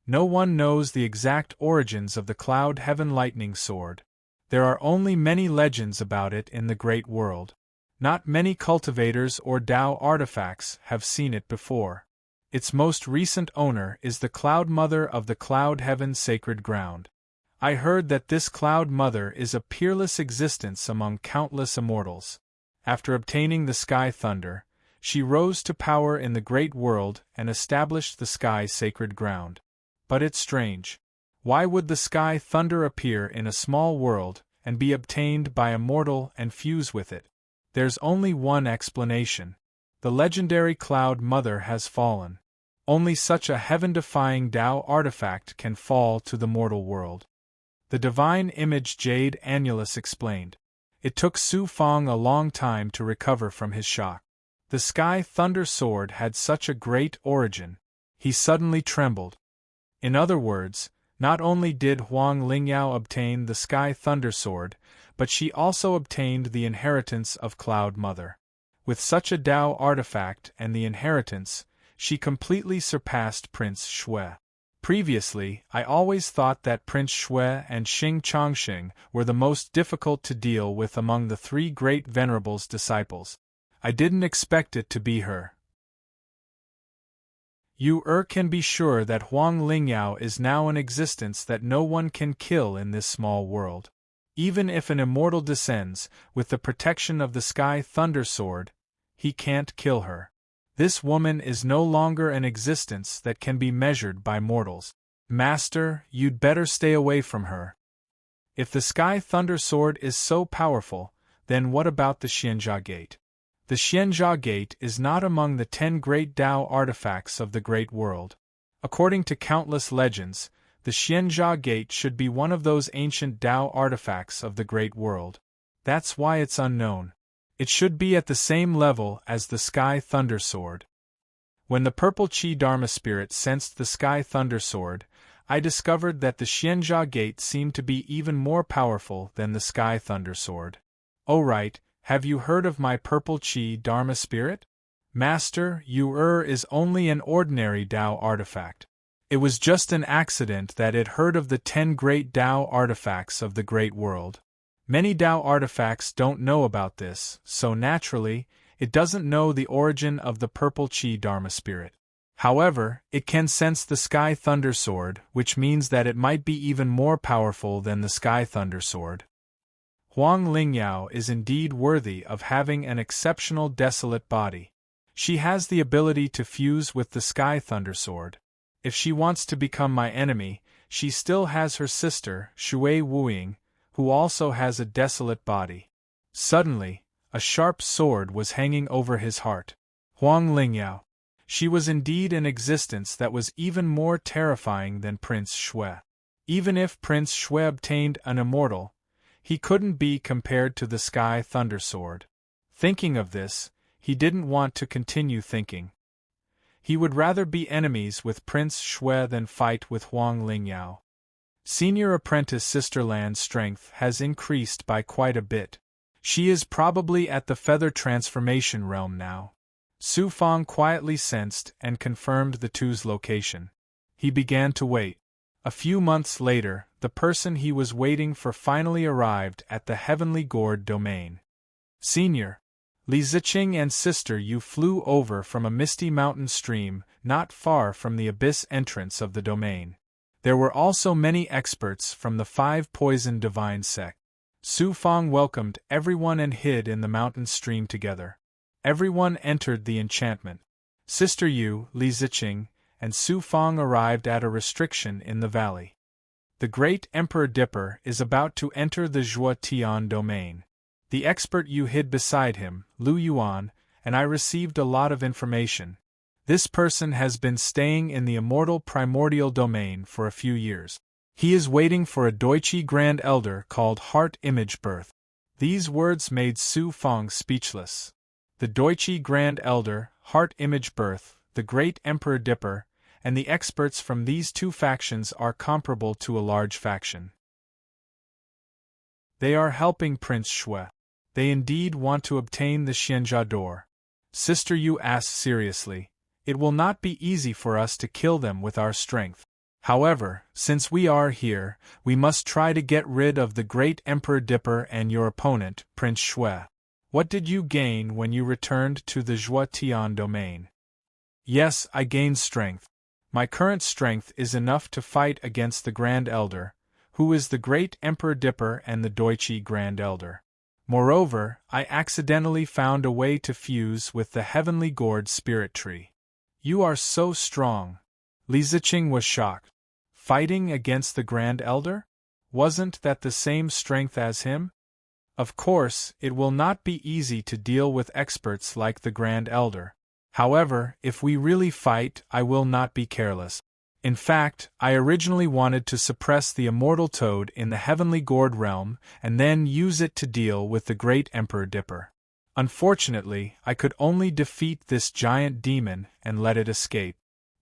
No one knows the exact origins of the cloud heaven lightning sword. There are only many legends about it in the great world. Not many cultivators or Tao artifacts have seen it before. Its most recent owner is the Cloud Mother of the Cloud Heaven Sacred Ground. I heard that this Cloud Mother is a peerless existence among countless immortals. After obtaining the Sky Thunder, she rose to power in the great world and established the Sky Sacred Ground. But it's strange. Why would the Sky Thunder appear in a small world and be obtained by a mortal and fuse with it? There's only one explanation. The legendary Cloud Mother has fallen. Only such a heaven-defying Tao artifact can fall to the mortal world. The divine image Jade Annulus explained. It took Su Fang a long time to recover from his shock. The Sky Thunder Sword had such a great origin. He suddenly trembled. In other words, not only did Huang Lingyao obtain the Sky Thunder Sword, but she also obtained the inheritance of Cloud Mother. With such a Tao artifact and the inheritance, she completely surpassed Prince Shui. Previously, I always thought that Prince Shui and Xing Chongxing were the most difficult to deal with among the 3 great venerables' disciples. I didn't expect it to be her. Yu can be sure that Huang Lingyao is now an existence that no one can kill in this small world. Even if an immortal descends, with the protection of the Sky Thunder Sword, he can't kill her. This woman is no longer an existence that can be measured by mortals. Master, you'd better stay away from her. If the Sky Thunder Sword is so powerful, then what about the Xianjia Gate? The Xianjia Gate is not among the 10 great Tao artifacts of the great world. According to countless legends, the Xianjia Gate should be one of those ancient Tao artifacts of the great world. That's why it's unknown. It should be at the same level as the Sky Thunder Sword. When the purple Qi Dharma spirit sensed the Sky Thunder Sword, I discovered that the Xianjia Gate seemed to be even more powerful than the Sky Thunder Sword. Oh right, have you heard of my purple Qi Dharma spirit? Master, Yu is only an ordinary Tao artifact. It was just an accident that it heard of the 10 great Tao artifacts of the great world. Many Tao artifacts don't know about this, so naturally, it doesn't know the origin of the purple Qi Dharma spirit. However, it can sense the Sky Thunder Sword, which means that it might be even more powerful than the Sky Thunder Sword. Huang Lingyao is indeed worthy of having an exceptional desolate body. She has the ability to fuse with the Sky Thunder Sword. If she wants to become my enemy, she still has her sister, Shui Wuying, who also has a desolate body. Suddenly, A sharp sword was hanging over his heart. Huang Lingyao. She was indeed an existence that was even more terrifying than Prince Shui. Even if Prince Shui obtained an immortal, he couldn't be compared to the Sky Thunder Sword. Thinking of this, he didn't want to continue thinking. He would rather be enemies with Prince Shui than fight with Huang Lingyao. Senior apprentice Sister Lan's strength has increased by quite a bit. She is probably at the feather transformation realm now. Su Fang quietly sensed and confirmed the two's location. He began to wait. A few months later, the person he was waiting for finally arrived at the Heavenly Gourd domain. Senior, Li Ziqing and Sister Yu flew over from a misty mountain stream not far from the abyss entrance of the domain. There were also many experts from the 5 poison divine sect. Su Fang welcomed everyone and hid in the mountain stream together. Everyone entered the enchantment. Sister Yu, Li Ziqing, and Su Fang arrived at a restriction in the valley. The great Emperor Dipper is about to enter the Zhuo Tian domain. The expert Yu hid beside him, Lu Yuan, and I received a lot of information. This person has been staying in the immortal primordial domain for a few years. He is waiting for a Doichi Grand Elder called Heart Image Birth. These words made Su Fang speechless. The Doichi Grand Elder, Heart Image Birth, the Great Emperor Dipper, and the experts from these 2 factions are comparable to a large faction. They are helping Prince Shui. They indeed want to obtain the Xianjia door. Sister Yu asked seriously, "It will not be easy for us to kill them with our strength. However, since we are here, we must try to get rid of the Great Emperor Dipper and your opponent, Prince Shui. What did you gain when you returned to the Zhuo Tian domain?" "Yes, I gained strength. My current strength is enough to fight against the Grand Elder, who is the Great Emperor Dipper and the Doichi Grand Elder. Moreover, I accidentally found a way to fuse with the Heavenly Gourd Spirit Tree." "You are so strong." Li Ziqing was shocked. Fighting against the Grand Elder? Wasn't that the same strength as him? Of course, it will not be easy to deal with experts like the Grand Elder. However, if we really fight, I will not be careless. In fact, I originally wanted to suppress the immortal toad in the Heavenly Gourd realm and then use it to deal with the Great Emperor Dipper. Unfortunately, I could only defeat this giant demon and let it escape.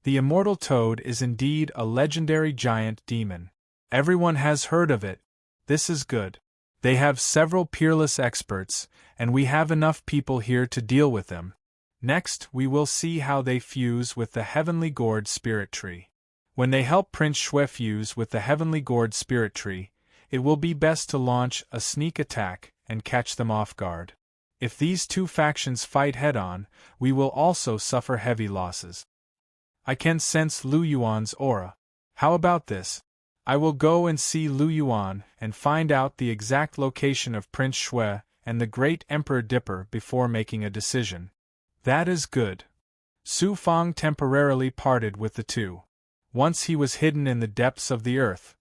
The immortal toad is indeed a legendary giant demon. Everyone has heard of it. This is good. They have several peerless experts, and we have enough people here to deal with them. Next, we will see how they fuse with the Heavenly Gourd Spirit Tree. When they help Prince Shui fuse with the Heavenly Gourd Spirit Tree, it will be best to launch a sneak attack and catch them off guard. If these 2 factions fight head-on, we will also suffer heavy losses. I can sense Lu Yuan's aura. How about this? I will go and see Lu Yuan and find out the exact location of Prince Shui and the Great Emperor Dipper before making a decision. That is good. Su Fang temporarily parted with the 2. Once he was hidden in the depths of the earth,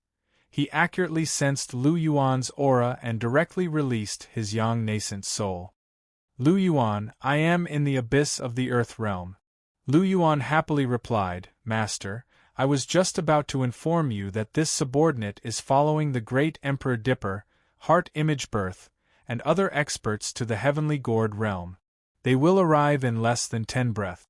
he accurately sensed Lu Yuan's aura and directly released his young nascent soul. "Lu Yuan, I am in the abyss of the earth realm." Lu Yuan happily replied, "Master, I was just about to inform you that this subordinate is following the Great Emperor Dipper, Heart Image Birth, and other experts to the Heavenly Gourd realm. They will arrive in less than 10 breath."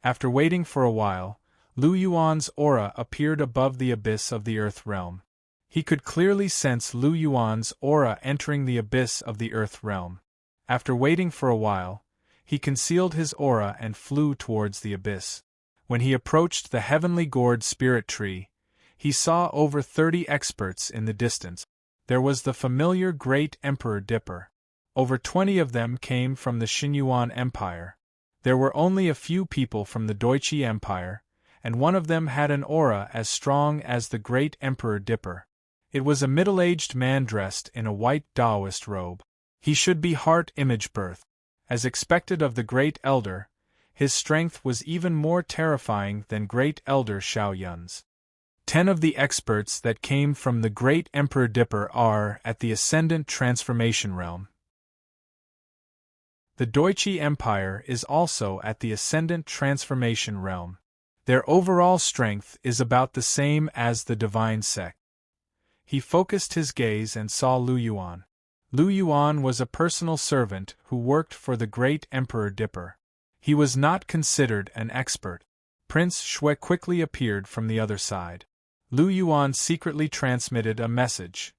After waiting for a while, Lu Yuan's aura appeared above the abyss of the earth realm. He could clearly sense Lu Yuan's aura entering the abyss of the earth realm. After waiting for a while, he concealed his aura and flew towards the abyss. When he approached the Heavenly Gourd Spirit Tree, he saw over 30 experts in the distance. There was the familiar Great Emperor Dipper. Over 20 of them came from the Xinyuan Empire. There were only a few people from the Doichi Empire, and one of them had an aura as strong as the Great Emperor Dipper. It was a middle-aged man dressed in a white Taoist robe. He should be Heart Image Birth. As expected of the Great Elder, his strength was even more terrifying than Great Elder Xiaoyun's. 10 of the experts that came from the Great Emperor Dipper are at the Ascendant Transformation Realm. The Deutsche Empire is also at the ascendant transformation realm. Their overall strength is about the same as the divine sect. He focused his gaze and saw Lu Yuan. Lu Yuan was a personal servant who worked for the great Emperor Dipper. He was not considered an expert. Prince Shui quickly appeared from the other side. Lu Yuan secretly transmitted a message.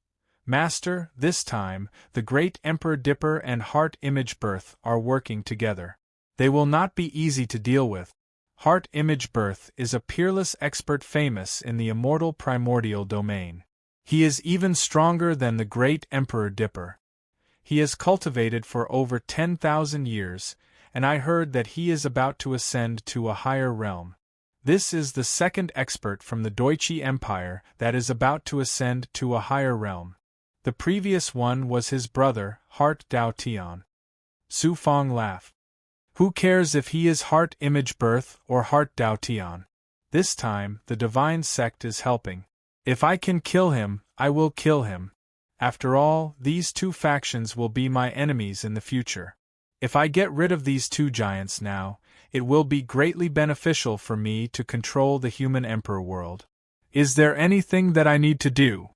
Master, this time, the great Emperor Dipper and Heart Image Birth are working together. They will not be easy to deal with. Heart Image Birth is a peerless expert famous in the immortal primordial domain. He is even stronger than the great Emperor Dipper. He has cultivated for over 10,000 years, and I heard that he is about to ascend to a higher realm. This is the second expert from the Deutsche Empire that is about to ascend to a higher realm. The previous one was his brother, Heart Dao Tian. Su Fong laughed. Who cares if he is Heart Image Birth or Heart Dao Tian? This time, the divine sect is helping. If I can kill him, I will kill him. After all, these two factions will be my enemies in the future. If I get rid of these two giants now, it will be greatly beneficial for me to control the human emperor world. Is there anything that I need to do?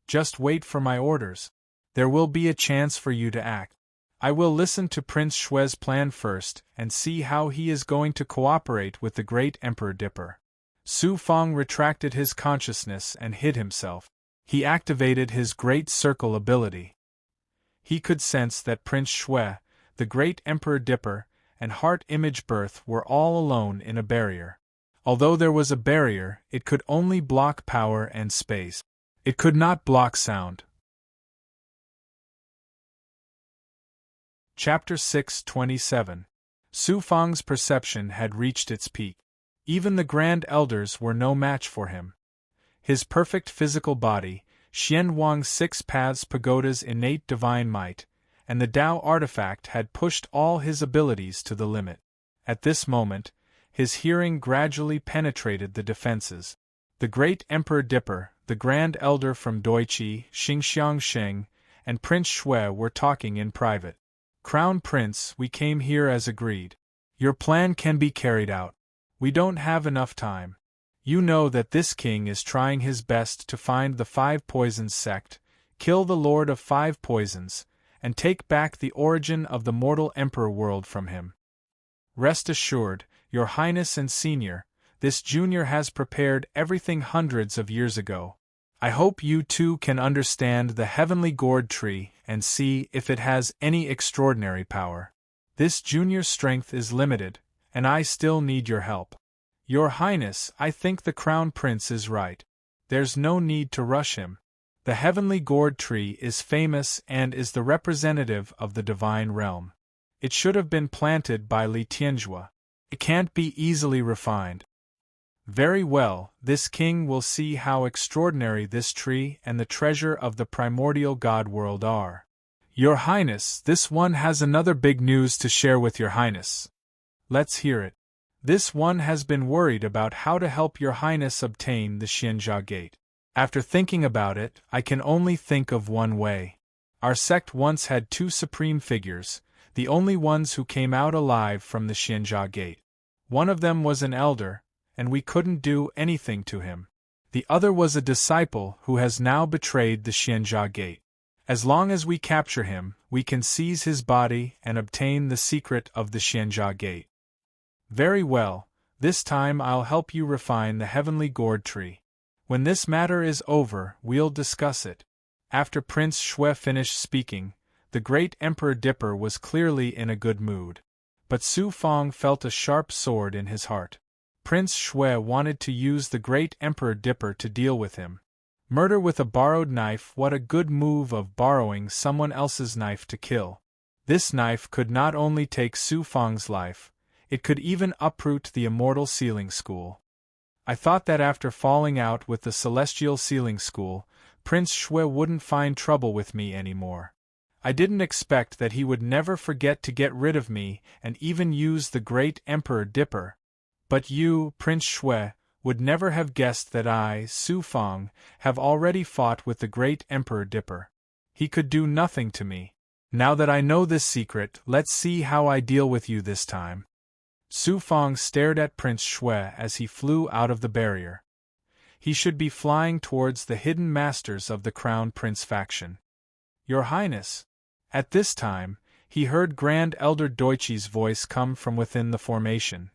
Just wait for my orders. There will be a chance for you to act. I will listen to Prince Shui's plan first and see how he is going to cooperate with the great Emperor Dipper. Su Fong retracted his consciousness and hid himself. He activated his Great Circle ability. He could sense that Prince Shui, the great Emperor Dipper, and Heart Image Birth were all alone in a barrier. Although there was a barrier, it could only block power and space. It could not block sound. Chapter 6:27. Su Fong's perception had reached its peak. Even the Grand Elders were no match for him. His perfect physical body, Xian Wang's 6 Paths Pagoda's innate divine might, and the Tao artifact had pushed all his abilities to the limit. At this moment, his hearing gradually penetrated the defenses. The great Emperor Dipper, the Grand Elder from Deutsche, Xingxiang Sheng, and Prince Shui were talking in private. Crown Prince, we came here as agreed. Your plan can be carried out. We don't have enough time. You know that this king is trying his best to find the 5 Poisons sect, kill the Lord of 5 Poisons, and take back the origin of the mortal emperor world from him. Rest assured, Your Highness and Senior, this junior has prepared everything hundreds of years ago. I hope you too can understand the heavenly gourd tree and see if it has any extraordinary power. This junior's strength is limited, and I still need your help. Your Highness, I think the Crown Prince is right. There's no need to rush him. The heavenly gourd tree is famous and is the representative of the divine realm. It should have been planted by Li Tianjue. It can't be easily refined. Very well, this king will see how extraordinary this tree and the treasure of the primordial god world are. Your Highness, this one has another big news to share with Your Highness. Let's hear it. This one has been worried about how to help Your Highness obtain the Xianjia Gate. After thinking about it, I can only think of one way. Our sect once had 2 supreme figures, the only ones who came out alive from the Xianjia Gate. One of them was an elder, and we couldn't do anything to him. The other was a disciple who has now betrayed the Xianjia Gate. As long as we capture him, we can seize his body and obtain the secret of the Xianjia Gate. Very well, this time I'll help you refine the heavenly gourd tree. When this matter is over, we'll discuss it. After Prince Shui finished speaking, the great Emperor Dipper was clearly in a good mood. But Su Fong felt a sharp sword in his heart. Prince Shui wanted to use the great Emperor Dipper to deal with him. Murder with a borrowed knife, what a good move of borrowing someone else's knife to kill. This knife could not only take Su Fong's life, it could even uproot the immortal sealing school. I thought that after falling out with the celestial sealing school, Prince Shui wouldn't find trouble with me anymore. I didn't expect that he would never forget to get rid of me and even use the great Emperor Dipper. But you, Prince Shui, would never have guessed that I, Su Fong, have already fought with the great Emperor Dipper. He could do nothing to me. Now that I know this secret, let's see how I deal with you this time. Su Fang stared at Prince Shui as he flew out of the barrier. He should be flying towards the hidden masters of the Crown Prince faction. Your Highness! At this time, he heard Grand Elder Doichi's voice come from within the formation.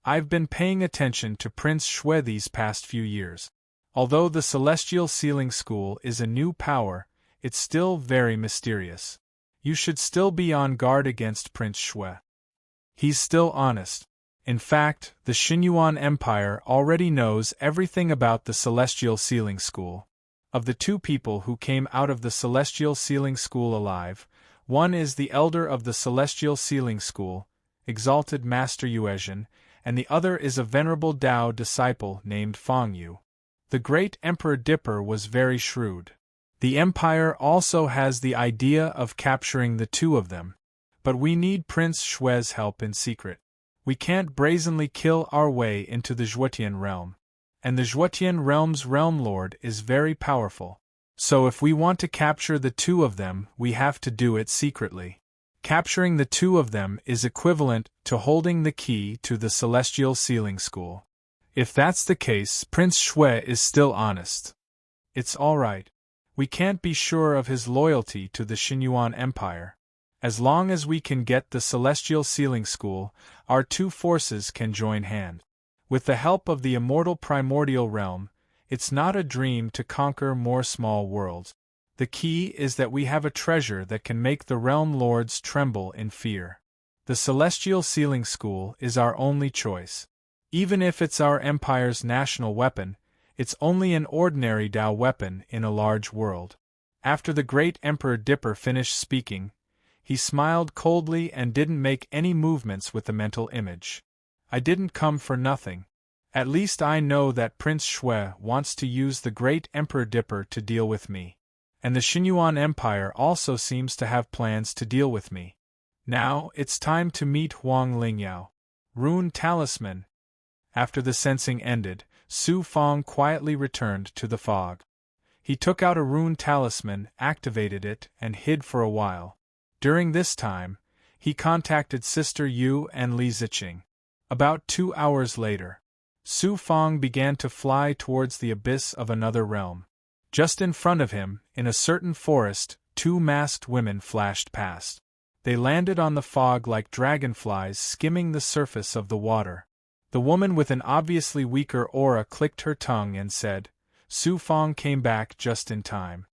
I've been paying attention to Prince Shui these past few years. Although the Celestial Sealing School is a new power, it's still very mysterious. You should still be on guard against Prince Shui. He's still honest. In fact, the Xinyuan Empire already knows everything about the Celestial Sealing School. Of the two people who came out of the Celestial Sealing School alive, one is the elder of the Celestial Sealing School, Exalted Master Yuezhen, and the other is a venerable Dao disciple named Fang Yu. The great Emperor Dipper was very shrewd. The Empire also has the idea of capturing the two of them, but we need Prince Shui's help in secret. We can't brazenly kill our way into the Zhuotian realm, and the Zhuotian realm's realm lord is very powerful. So if we want to capture the two of them, we have to do it secretly. Capturing the two of them is equivalent to holding the key to the Celestial Sealing School. If that's the case, Prince Shui is still honest. It's all right. We can't be sure of his loyalty to the Xinyuan Empire. As long as we can get the Celestial Sealing School, our two forces can join hand. With the help of the immortal primordial realm, it's not a dream to conquer more small worlds. The key is that we have a treasure that can make the realm lords tremble in fear. The Celestial Sealing School is our only choice. Even if it's our empire's national weapon, it's only an ordinary Dao weapon in a large world. After the great Emperor Dipper finished speaking, he smiled coldly and didn't make any movements with the mental image. I didn't come for nothing. At least I know that Prince Shui wants to use the great Emperor Dipper to deal with me. And the Xinyuan Empire also seems to have plans to deal with me. Now, it's time to meet Huang Lingyao. Rune Talisman. After the sensing ended, Su Fang quietly returned to the fog. He took out a rune talisman, activated it, and hid for a while. During this time, he contacted Sister Yu and Li Ziqing. About 2 hours later, Su Fang began to fly towards the abyss of another realm. Just in front of him, in a certain forest, 2 masked women flashed past. They landed on the fog like dragonflies skimming the surface of the water. The woman with an obviously weaker aura clicked her tongue and said, Su Fang came back just in time.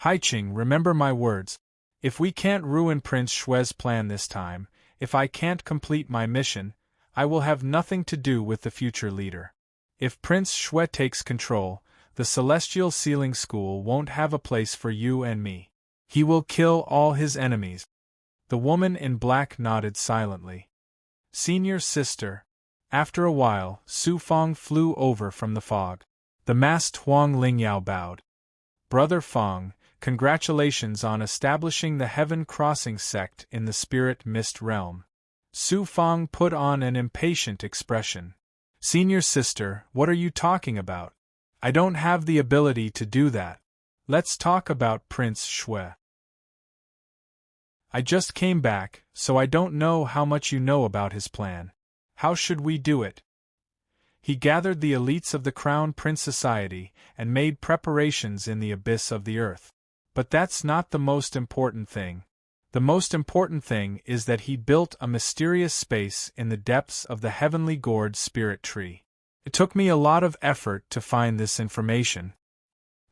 Haiqing, remember my words. If we can't ruin Prince Shui's plan this time, if I can't complete my mission, I will have nothing to do with the future leader. If Prince Shui takes control, the Celestial Sealing School won't have a place for you and me. He will kill all his enemies. The woman in black nodded silently. Senior sister. After a while, Su Fang flew over from the fog. The masked Huang Lingyao bowed. Brother Fang, congratulations on establishing the Heaven Crossing sect in the Spirit Mist realm. Su Fang put on an impatient expression. Senior sister, what are you talking about? I don't have the ability to do that. Let's talk about Prince Shui. I just came back, so I don't know how much you know about his plan. How should we do it? He gathered the elites of the Crown Prince Society and made preparations in the abyss of the earth. But that's not the most important thing. The most important thing is that he built a mysterious space in the depths of the heavenly gourd spirit tree. It took me a lot of effort to find this information.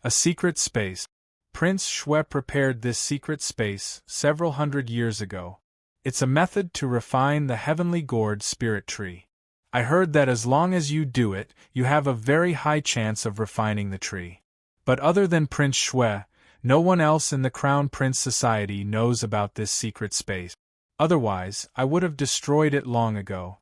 A secret space. Prince Shui prepared this secret space several hundred years ago. It's a method to refine the heavenly gourd spirit tree. I heard that as long as you do it, you have a very high chance of refining the tree. But other than Prince Shui, no one else in the Crown Prince Society knows about this secret space. Otherwise, I would have destroyed it long ago.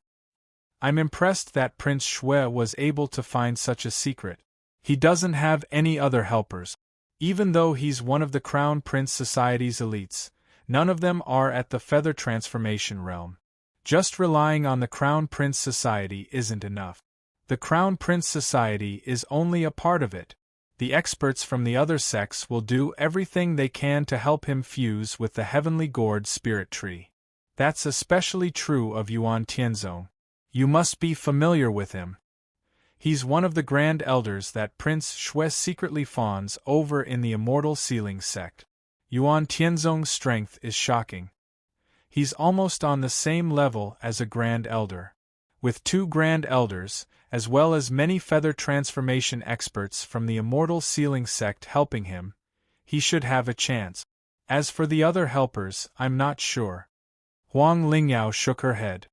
I'm impressed that Prince Shui was able to find such a secret. He doesn't have any other helpers. Even though he's one of the Crown Prince Society's elites, none of them are at the feather transformation realm. Just relying on the Crown Prince Society isn't enough. The Crown Prince Society is only a part of it. The experts from the other sects will do everything they can to help him fuse with the heavenly gourd spirit tree. That's especially true of Yuan Tianzong. You must be familiar with him. He's one of the grand elders that Prince Shui secretly fawns over in the immortal Sealing sect. Yuan Tianzong's strength is shocking. He's almost on the same level as a grand elder. With 2 grand elders, as well as many feather transformation experts from the immortal Sealing sect helping him, he should have a chance. As for the other helpers, I'm not sure. Huang Lingyao shook her head.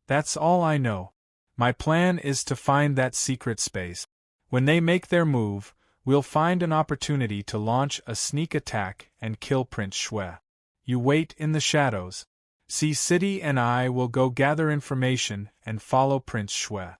That's all I know. My plan is to find that secret space. When they make their move, we'll find an opportunity to launch a sneak attack and kill Prince Shui. You wait in the shadows. See City and I will go gather information and follow Prince Shui.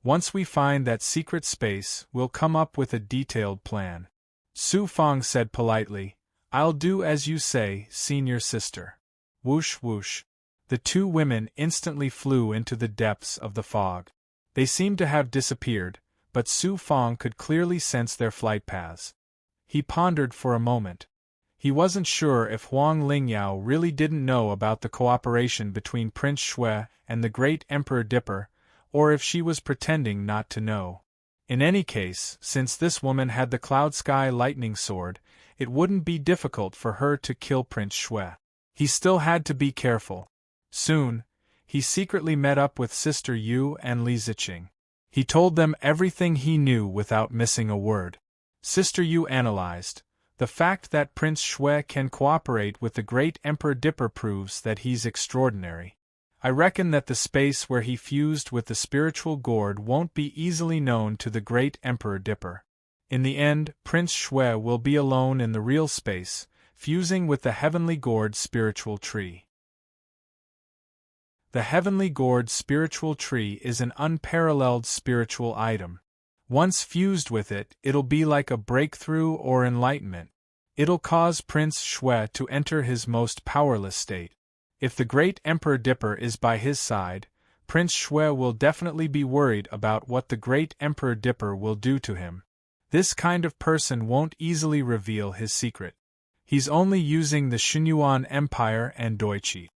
Once we find that secret space, we'll come up with a detailed plan. Su Fang said politely, I'll do as you say, senior sister. Whoosh whoosh. The 2 women instantly flew into the depths of the fog. They seemed to have disappeared, but Su Fang could clearly sense their flight paths. He pondered for a moment. He wasn't sure if Huang Lingyao really didn't know about the cooperation between Prince Shui and the great Emperor Dipper, or if she was pretending not to know. In any case, since this woman had the Cloud Sky Lightning Sword, it wouldn't be difficult for her to kill Prince Shui. He still had to be careful. Soon, he secretly met up with Sister Yu and Li Ziqing. He told them everything he knew without missing a word. Sister Yu analyzed. The fact that Prince Shui can cooperate with the great Emperor Dipper proves that he's extraordinary. I reckon that the space where he fused with the spiritual gourd won't be easily known to the great Emperor Dipper. In the end, Prince Shui will be alone in the real space, fusing with the heavenly gourd spiritual tree. The heavenly gourd spiritual tree is an unparalleled spiritual item. Once fused with it, it'll be like a breakthrough or enlightenment. It'll cause Prince Shui to enter his most powerless state. If the great Emperor Dipper is by his side, Prince Shui will definitely be worried about what the great Emperor Dipper will do to him. This kind of person won't easily reveal his secret. He's only using the Xunyuan Empire and Doichi.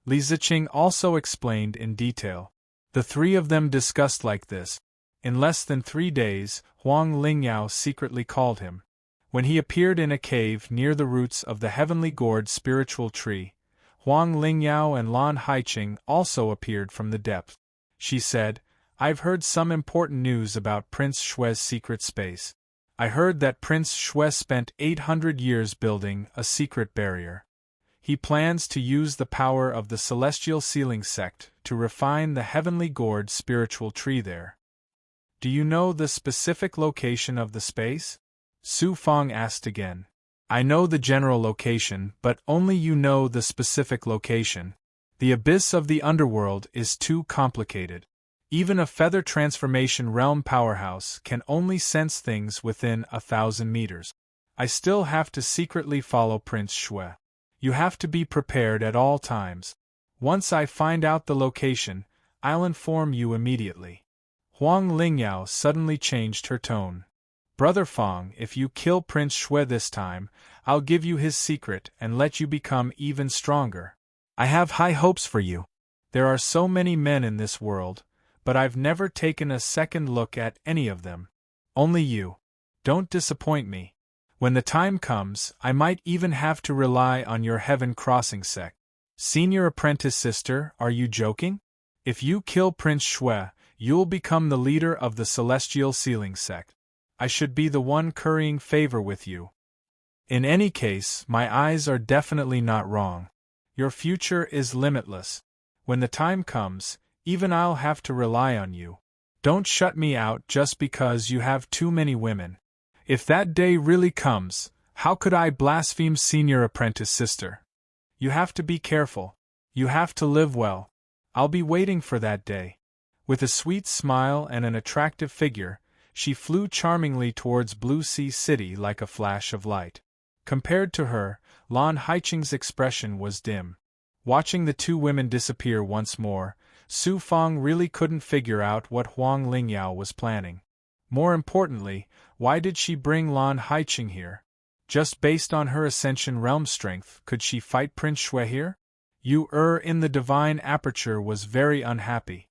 Li Ziqing also explained in detail. The 3 of them discussed like this. In less than 3 days, Huang Lingyao secretly called him. When he appeared in a cave near the roots of the heavenly gourd spiritual tree, Huang Lingyao and Lan Haiqing also appeared from the depth. She said, I've heard some important news about Prince Shui's secret space. I heard that Prince Shui spent 800 years building a secret barrier. He plans to use the power of the Celestial Sealing sect to refine the heavenly gourd spiritual tree there. Do you know the specific location of the space? Su Fang asked again. I know the general location, but only you know the specific location. The abyss of the underworld is too complicated. Even a feather transformation realm powerhouse can only sense things within 1,000 meters. I still have to secretly follow Prince Shui. You have to be prepared at all times. Once I find out the location, I'll inform you immediately. Huang Lingyao suddenly changed her tone. Brother Fang, if you kill Prince Shui this time, I'll give you his secret and let you become even stronger. I have high hopes for you. There are so many men in this world, but I've never taken a second look at any of them. Only you. Don't disappoint me. When the time comes, I might even have to rely on your Heaven Crossing sect. Senior apprentice sister, are you joking? If you kill Prince Shui, you'll become the leader of the Celestial Sealing sect. I should be the one currying favor with you. In any case, my eyes are definitely not wrong. Your future is limitless. When the time comes, even I'll have to rely on you. Don't shut me out just because you have too many women. If that day really comes, how could I blaspheme senior apprentice sister? You have to be careful. You have to live well. I'll be waiting for that day. With a sweet smile and an attractive figure, she flew charmingly towards Blue Sea City like a flash of light. Compared to her, Lan Haiqing's expression was dim. Watching the 2 women disappear once more, Su Fang really couldn't figure out what Huang Lingyao was planning. More importantly, why did she bring Lan Haiqing here? Just based on her Ascension realm strength, could she fight Prince Shui here? In the divine aperture was very unhappy.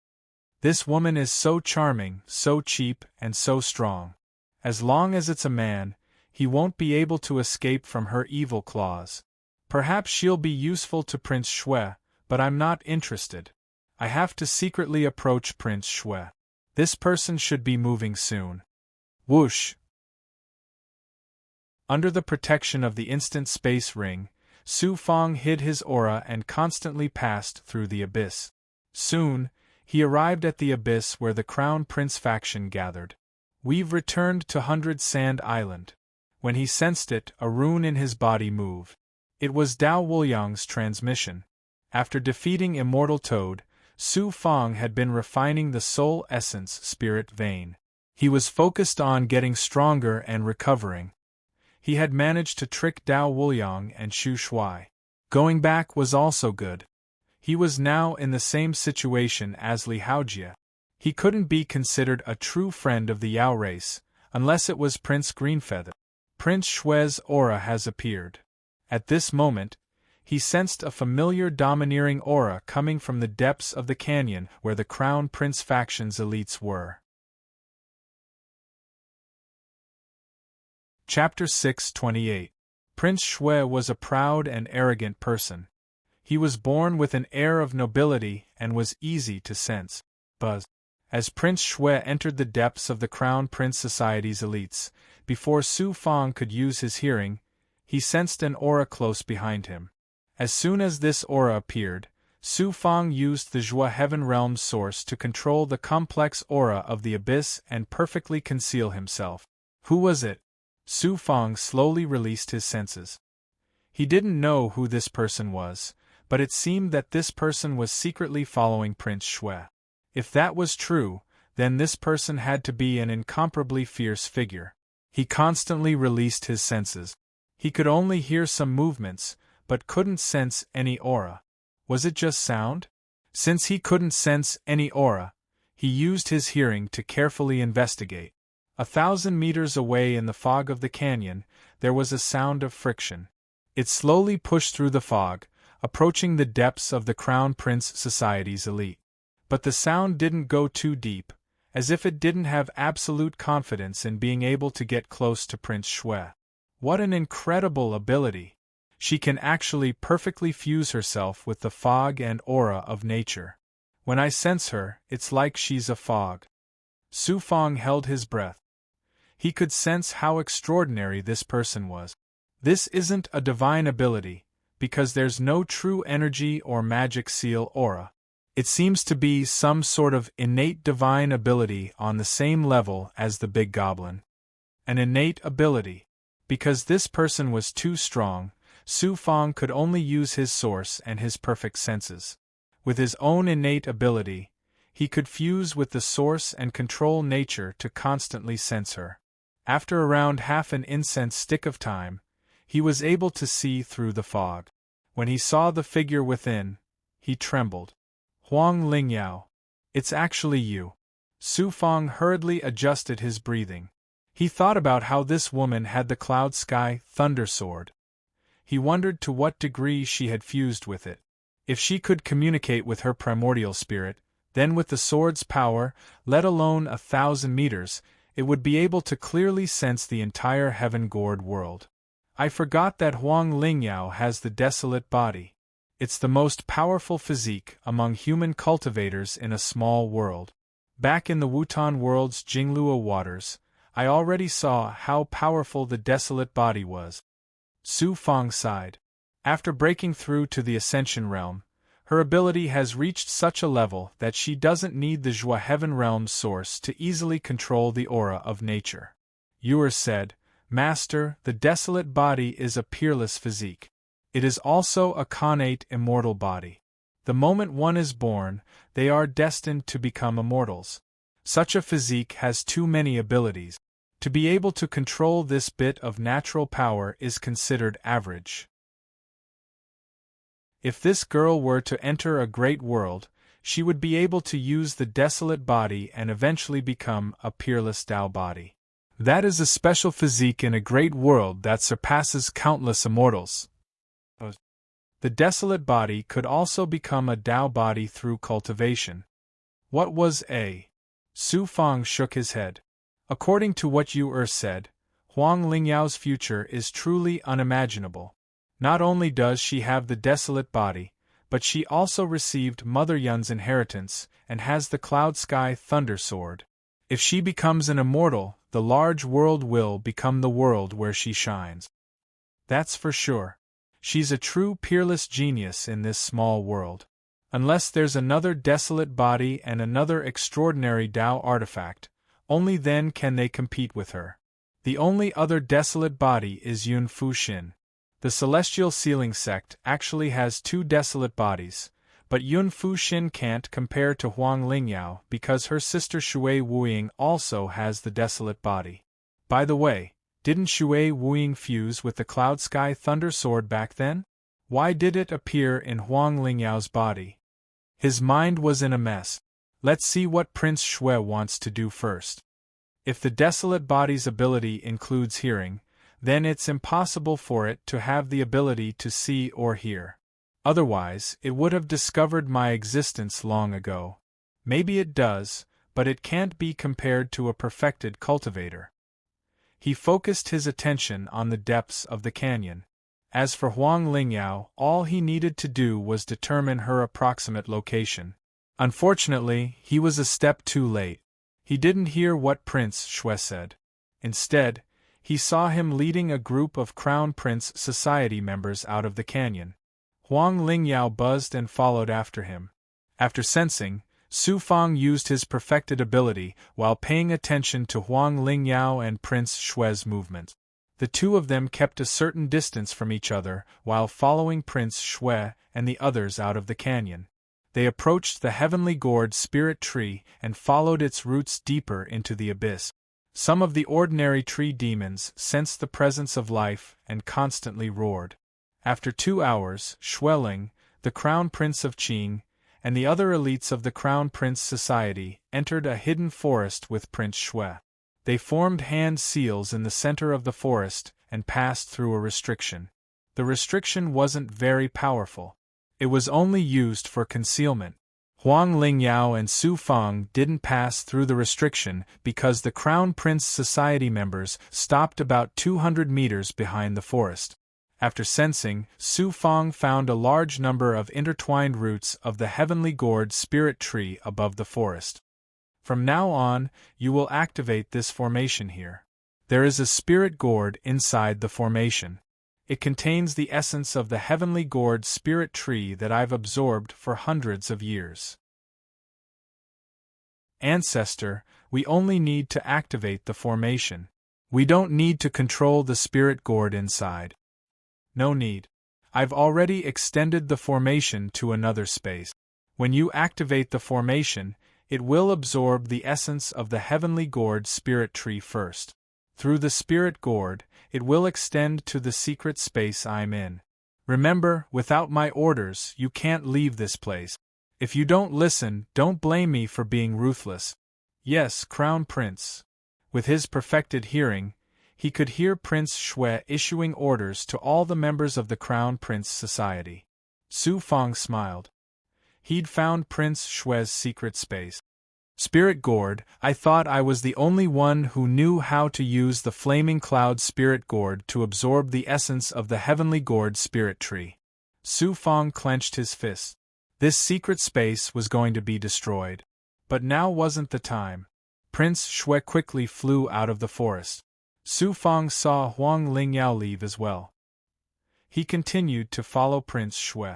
This woman is so charming, so cheap, and so strong. As long as it's a man, he won't be able to escape from her evil claws. Perhaps she'll be useful to Prince Shui, but I'm not interested. I have to secretly approach Prince Shui. This person should be moving soon. Whoosh! Under the protection of the instant space ring, Su Fang hid his aura and constantly passed through the abyss. Soon, he arrived at the abyss where the Crown Prince faction gathered. We've returned to 100 Sand Island. When he sensed it, a rune in his body moved. It was Dao Wuliang's transmission. After defeating Immortal Toad, Su Fang had been refining the soul essence spirit vein. He was focused on getting stronger and recovering. He had managed to trick Dao Wuliang and Xu Shui. Going back was also good. He was now in the same situation as Li Haojie. He couldn't be considered a true friend of the Yao race, unless it was Prince Greenfeather. Prince Shui's aura has appeared. At this moment, he sensed a familiar domineering aura coming from the depths of the canyon where the Crown Prince faction's elites were. Chapter 628. Prince Shui was a proud and arrogant person. He was born with an air of nobility and was easy to sense. Buzz. As Prince Shui entered the depths of the Crown Prince Society's elites, before Su Fang could use his hearing, he sensed an aura close behind him. As soon as this aura appeared, Su Fang used the Zhua Heaven Realm's source to control the complex aura of the abyss and perfectly conceal himself. Who was it? Su Fang slowly released his senses. He didn't know who this person was, but it seemed that this person was secretly following Prince Shui. If that was true, then this person had to be an incomparably fierce figure. He constantly released his senses. He could only hear some movements, but couldn't sense any aura. Was it just sound? Since he couldn't sense any aura, he used his hearing to carefully investigate. 1,000 meters away in the fog of the canyon, there was a sound of friction. It slowly pushed through the fog, approaching the depths of the Crown Prince Society's elite. But the sound didn't go too deep, as if it didn't have absolute confidence in being able to get close to Prince Shui. What an incredible ability! She can actually perfectly fuse herself with the fog and aura of nature. When I sense her, it's like she's a fog. Su Fang held his breath. He could sense how extraordinary this person was. This isn't a divine ability, because there's no true energy or magic seal aura. It seems to be some sort of innate divine ability on the same level as the Big Goblin. An innate ability. Because this person was too strong, Su Fang could only use his source and his perfect senses. With his own innate ability, he could fuse with the source and control nature to constantly sense her. After around half an incense stick of time, he was able to see through the fog. When he saw the figure within, he trembled. Huang Lingyao. It's actually you. Su Fang hurriedly adjusted his breathing. He thought about how this woman had the Cloud Sky Thunder Sword. He wondered to what degree she had fused with it. If she could communicate with her primordial spirit, then with the sword's power, let alone 1,000 meters, it would be able to clearly sense the entire heaven-gourd world. I forgot that Huang Lingyao has the desolate body. It's the most powerful physique among human cultivators in a small world. Back in the Wutan world's Jinglua waters, I already saw how powerful the desolate body was. Su Fang sighed. After breaking through to the Ascension realm, her ability has reached such a level that she doesn't need the Zhua Heaven realm's source to easily control the aura of nature. Yuer said, Master, the desolate body is a peerless physique. It is also a connate immortal body. The moment one is born, they are destined to become immortals. Such a physique has too many abilities. To be able to control this bit of natural power is considered average. If this girl were to enter a great world, she would be able to use the desolate body and eventually become a peerless Tao body. That is a special physique in a great world that surpasses countless immortals. The desolate body could also become a Tao body through cultivation. What was a? Su Fang shook his head. According to what you said, Huang Lingyao's future is truly unimaginable. Not only does she have the desolate body, but she also received Mother Yun's inheritance and has the Cloud Sky Thunder Sword. If she becomes an immortal, the large world will become the world where she shines. That's for sure. She's a true peerless genius in this small world. Unless there's another desolate body and another extraordinary Tao artifact, only then can they compete with her. The only other desolate body is Yun Fuxin. The Celestial Sealing Sect actually has 2 desolate bodies, but Yun Fuxin can't compare to Huang Lingyao because her sister Shui Wuying also has the desolate body. By the way, didn't Shui Wuying fuse with the Cloud Sky Thunder Sword back then? Why did it appear in Huang Lingyao's body? His mind was in a mess. Let's see what Prince Shui wants to do first. If the desolate body's ability includes hearing, then it's impossible for it to have the ability to see or hear. Otherwise, it would have discovered my existence long ago. Maybe it does, but it can't be compared to a perfected cultivator. He focused his attention on the depths of the canyon. As for Huang Lingyao, all he needed to do was determine her approximate location. Unfortunately, he was a step too late. He didn't hear what Prince Shui said. Instead, he saw him leading a group of Crown Prince Society members out of the canyon. Huang Lingyao buzzed and followed after him. After sensing, Su Fang used his perfected ability while paying attention to Huang Lingyao and Prince Shui's movement. The two of them kept a certain distance from each other while following Prince Shui and the others out of the canyon. They approached the heavenly gourd spirit tree and followed its roots deeper into the abyss. Some of the ordinary tree demons sensed the presence of life and constantly roared. After 2 hours, Xueling, the Crown Prince of Qing, and the other elites of the Crown Prince Society entered a hidden forest with Prince Shui. They formed hand seals in the center of the forest and passed through a restriction. The restriction wasn't very powerful. It was only used for concealment. Huang Lingyao and Su Fang didn't pass through the restriction because the Crown Prince Society members stopped about 200 meters behind the forest. After sensing, Su Fang found a large number of intertwined roots of the heavenly gourd spirit tree above the forest. From now on, you will activate this formation here. There is a spirit gourd inside the formation. It contains the essence of the heavenly gourd spirit tree that I've absorbed for hundreds of years. Ancestor, we only need to activate the formation. We don't need to control the spirit gourd inside. No need. I've already extended the formation to another space. When you activate the formation, it will absorb the essence of the heavenly gourd spirit tree first. Through the spirit gourd, it will extend to the secret space I'm in. Remember, without my orders, you can't leave this place. If you don't listen, don't blame me for being ruthless. Yes, Crown Prince. With his perfected hearing, he could hear Prince Shui issuing orders to all the members of the Crown Prince Society. Su Fang smiled. He'd found Prince Shui's secret space. Spirit Gourd, I thought I was the only one who knew how to use the Flaming Cloud Spirit Gourd to absorb the essence of the Heavenly Gourd Spirit Tree. Su Fang clenched his fist. This secret space was going to be destroyed. But now wasn't the time. Prince Shui quickly flew out of the forest. Su Fang saw Huang Lingyao leave as well. He continued to follow Prince Shui.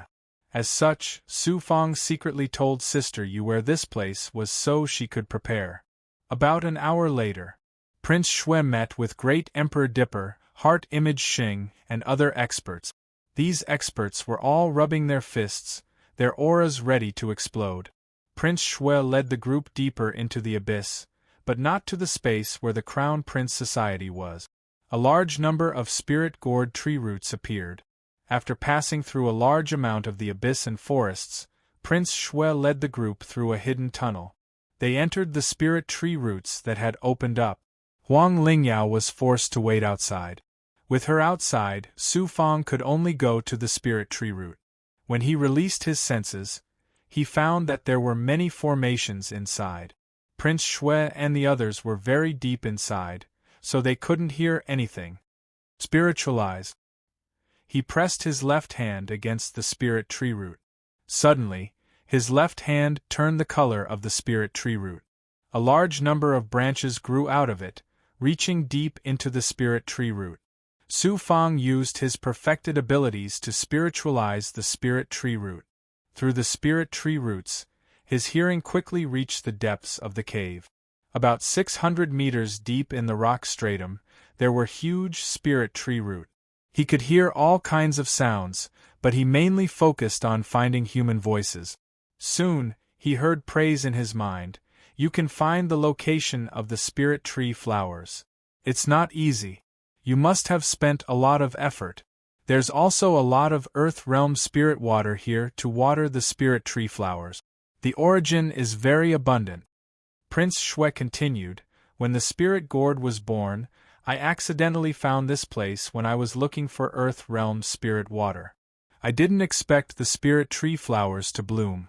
As such, Su Fang secretly told Sister Yu where this place was so she could prepare. About an hour later, Prince Shui met with Great Emperor Dipper, Heart Image Xing, and other experts. These experts were all rubbing their fists, their auras ready to explode. Prince Shui led the group deeper into the abyss, but not to the space where the Crown Prince Society was. A large number of spirit gourd tree roots appeared. After passing through a large amount of the abyss and forests, Prince Shui led the group through a hidden tunnel. They entered the spirit tree roots that had opened up. Huang Lingyao was forced to wait outside. With her outside, Su Fang could only go to the spirit tree root. When he released his senses, he found that there were many formations inside. Prince Shui and the others were very deep inside, so they couldn't hear anything. Spiritualize. He pressed his left hand against the spirit tree root. Suddenly, his left hand turned the color of the spirit tree root. A large number of branches grew out of it, reaching deep into the spirit tree root. Su Fang used his perfected abilities to spiritualize the spirit tree root. Through the spirit tree roots, his hearing quickly reached the depths of the cave. About 600 meters deep in the rock stratum, there were huge spirit tree root. He could hear all kinds of sounds, but he mainly focused on finding human voices. Soon, he heard praise in his mind. You can find the location of the spirit tree flowers. It's not easy. You must have spent a lot of effort. There's also a lot of earth realm spirit water here to water the spirit tree flowers. The origin is very abundant. Prince Shui continued, when the spirit gourd was born, I accidentally found this place when I was looking for earth realm spirit water. I didn't expect the spirit tree flowers to bloom.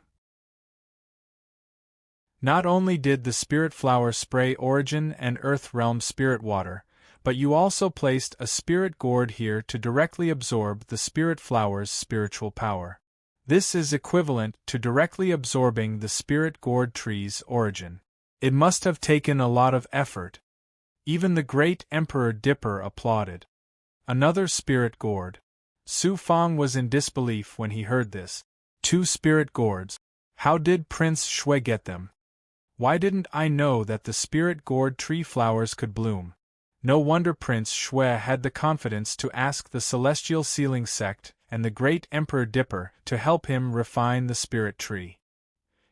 Not only did the spirit flower spray origin and earth realm spirit water, but you also placed a spirit gourd here to directly absorb the spirit flower's spiritual power. This is equivalent to directly absorbing the spirit gourd tree's origin. It must have taken a lot of effort. Even the great Emperor Dipper applauded. Another spirit gourd. Su Fang was in disbelief when he heard this. 2 spirit gourds. How did Prince Shui get them? Why didn't I know that the spirit gourd tree flowers could bloom? No wonder Prince Shui had the confidence to ask the Celestial Sealing Sect and the great Emperor Dipper to help him refine the spirit tree.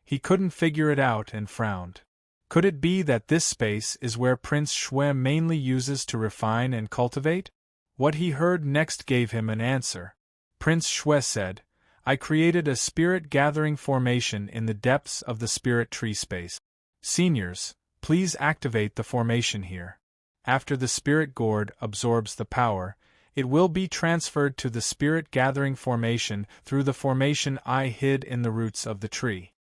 He couldn't figure it out and frowned. Could it be that this space is where Prince Shui mainly uses to refine and cultivate? What he heard next gave him an answer. Prince Shui said, I created a spirit gathering formation in the depths of the spirit tree space. Seniors, please activate the formation here. After the spirit gourd absorbs the power, it will be transferred to the spirit gathering formation through the formation I hid in the roots of the tree.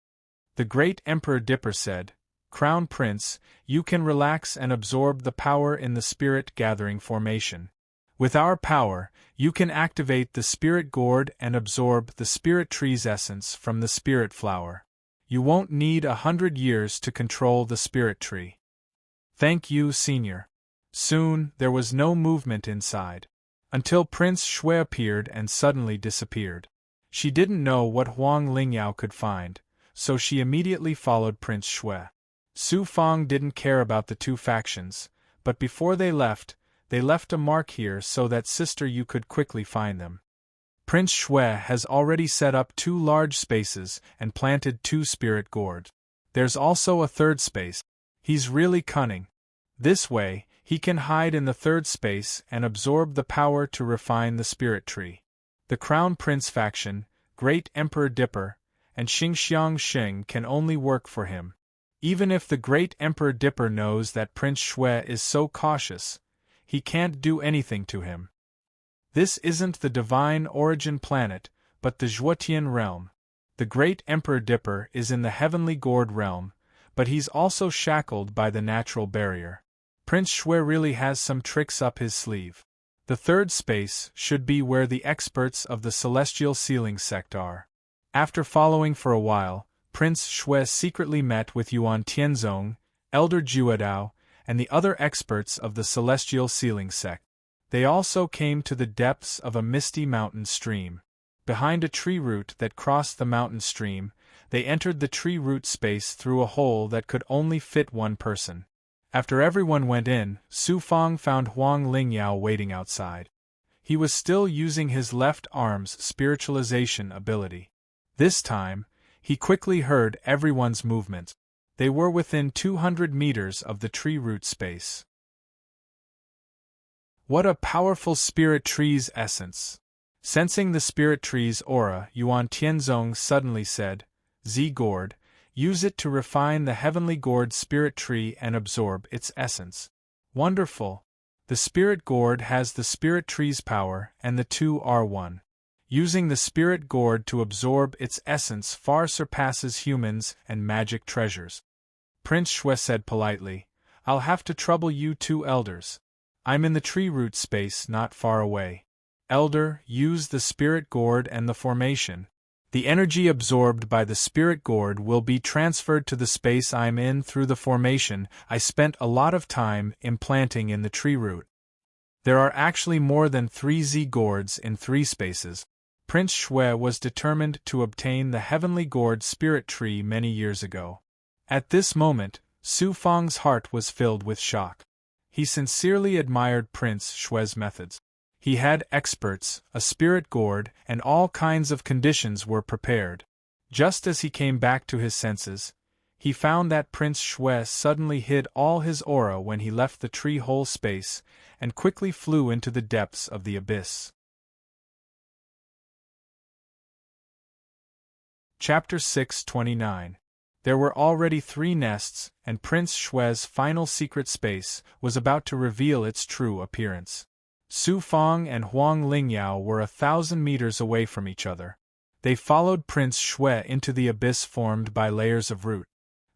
The great Emperor Dipper said, Crown Prince, you can relax and absorb the power in the spirit gathering formation. With our power, you can activate the spirit gourd and absorb the spirit tree's essence from the spirit flower. You won't need 100 years to control the spirit tree. Thank you, Senior. Soon, there was no movement inside. Until Prince Shui appeared and suddenly disappeared. She didn't know what Huang Lingyao could find, so she immediately followed Prince Shui. Su Fang didn't care about the 2 factions, but before they left a mark here so that Sister Yu could quickly find them. Prince Shui has already set up 2 large spaces and planted 2 spirit gourds. There's also a 3rd space. He's really cunning. This way, he can hide in the 3rd space and absorb the power to refine the spirit tree. The Crown Prince faction, Great Emperor Dipper, and Xingxiang Xing can only work for him. Even if the Great Emperor Dipper knows that Prince Shui is so cautious, he can't do anything to him. This isn't the divine origin planet, but the Zhuotian realm. The Great Emperor Dipper is in the heavenly gourd realm, but he's also shackled by the natural barrier. Prince Shui really has some tricks up his sleeve. The 3rd space should be where the experts of the Celestial Sealing Sect are. After following for a while, Prince Shui secretly met with Yuan Tianzong, Elder Juedao, and the other experts of the Celestial Sealing Sect. They also came to the depths of a misty mountain stream. Behind a tree root that crossed the mountain stream, they entered the tree root space through a hole that could only fit 1 person. After everyone went in, Su Fang found Huang Lingyao waiting outside. He was still using his left arm's spiritualization ability. This time, he quickly heard everyone's movements. They were within 200 meters of the tree root space. What a powerful spirit tree's essence! Sensing the spirit tree's aura, Yuan Tianzong suddenly said, Z-gourd, use it to refine the heavenly gourd spirit tree and absorb its essence. Wonderful! The spirit gourd has the spirit tree's power, and the two are one. Using the spirit gourd to absorb its essence far surpasses humans and magic treasures. Prince Shwe said politely, I'll have to trouble you two elders. I'm in the tree root space not far away. Elder, use the spirit gourd and the formation. The energy absorbed by the spirit gourd will be transferred to the space I'm in through the formation I spent a lot of time implanting in the tree root. There are actually more than 3 Z-gourds in 3 spaces. Prince Shwe was determined to obtain the heavenly gourd spirit tree many years ago. At this moment, Su Fang's heart was filled with shock. He sincerely admired Prince Shwe's methods. He had experts, a spirit gourd, and all kinds of conditions were prepared. Just as he came back to his senses, he found that Prince Shwe suddenly hid all his aura when he left the tree hole space and quickly flew into the depths of the abyss. Chapter 629. There were already 3 nests, and Prince Shwe's final secret space was about to reveal its true appearance. Su Fang and Huang Lingyao were 1,000 meters away from each other. They followed Prince Shwe into the abyss formed by layers of root.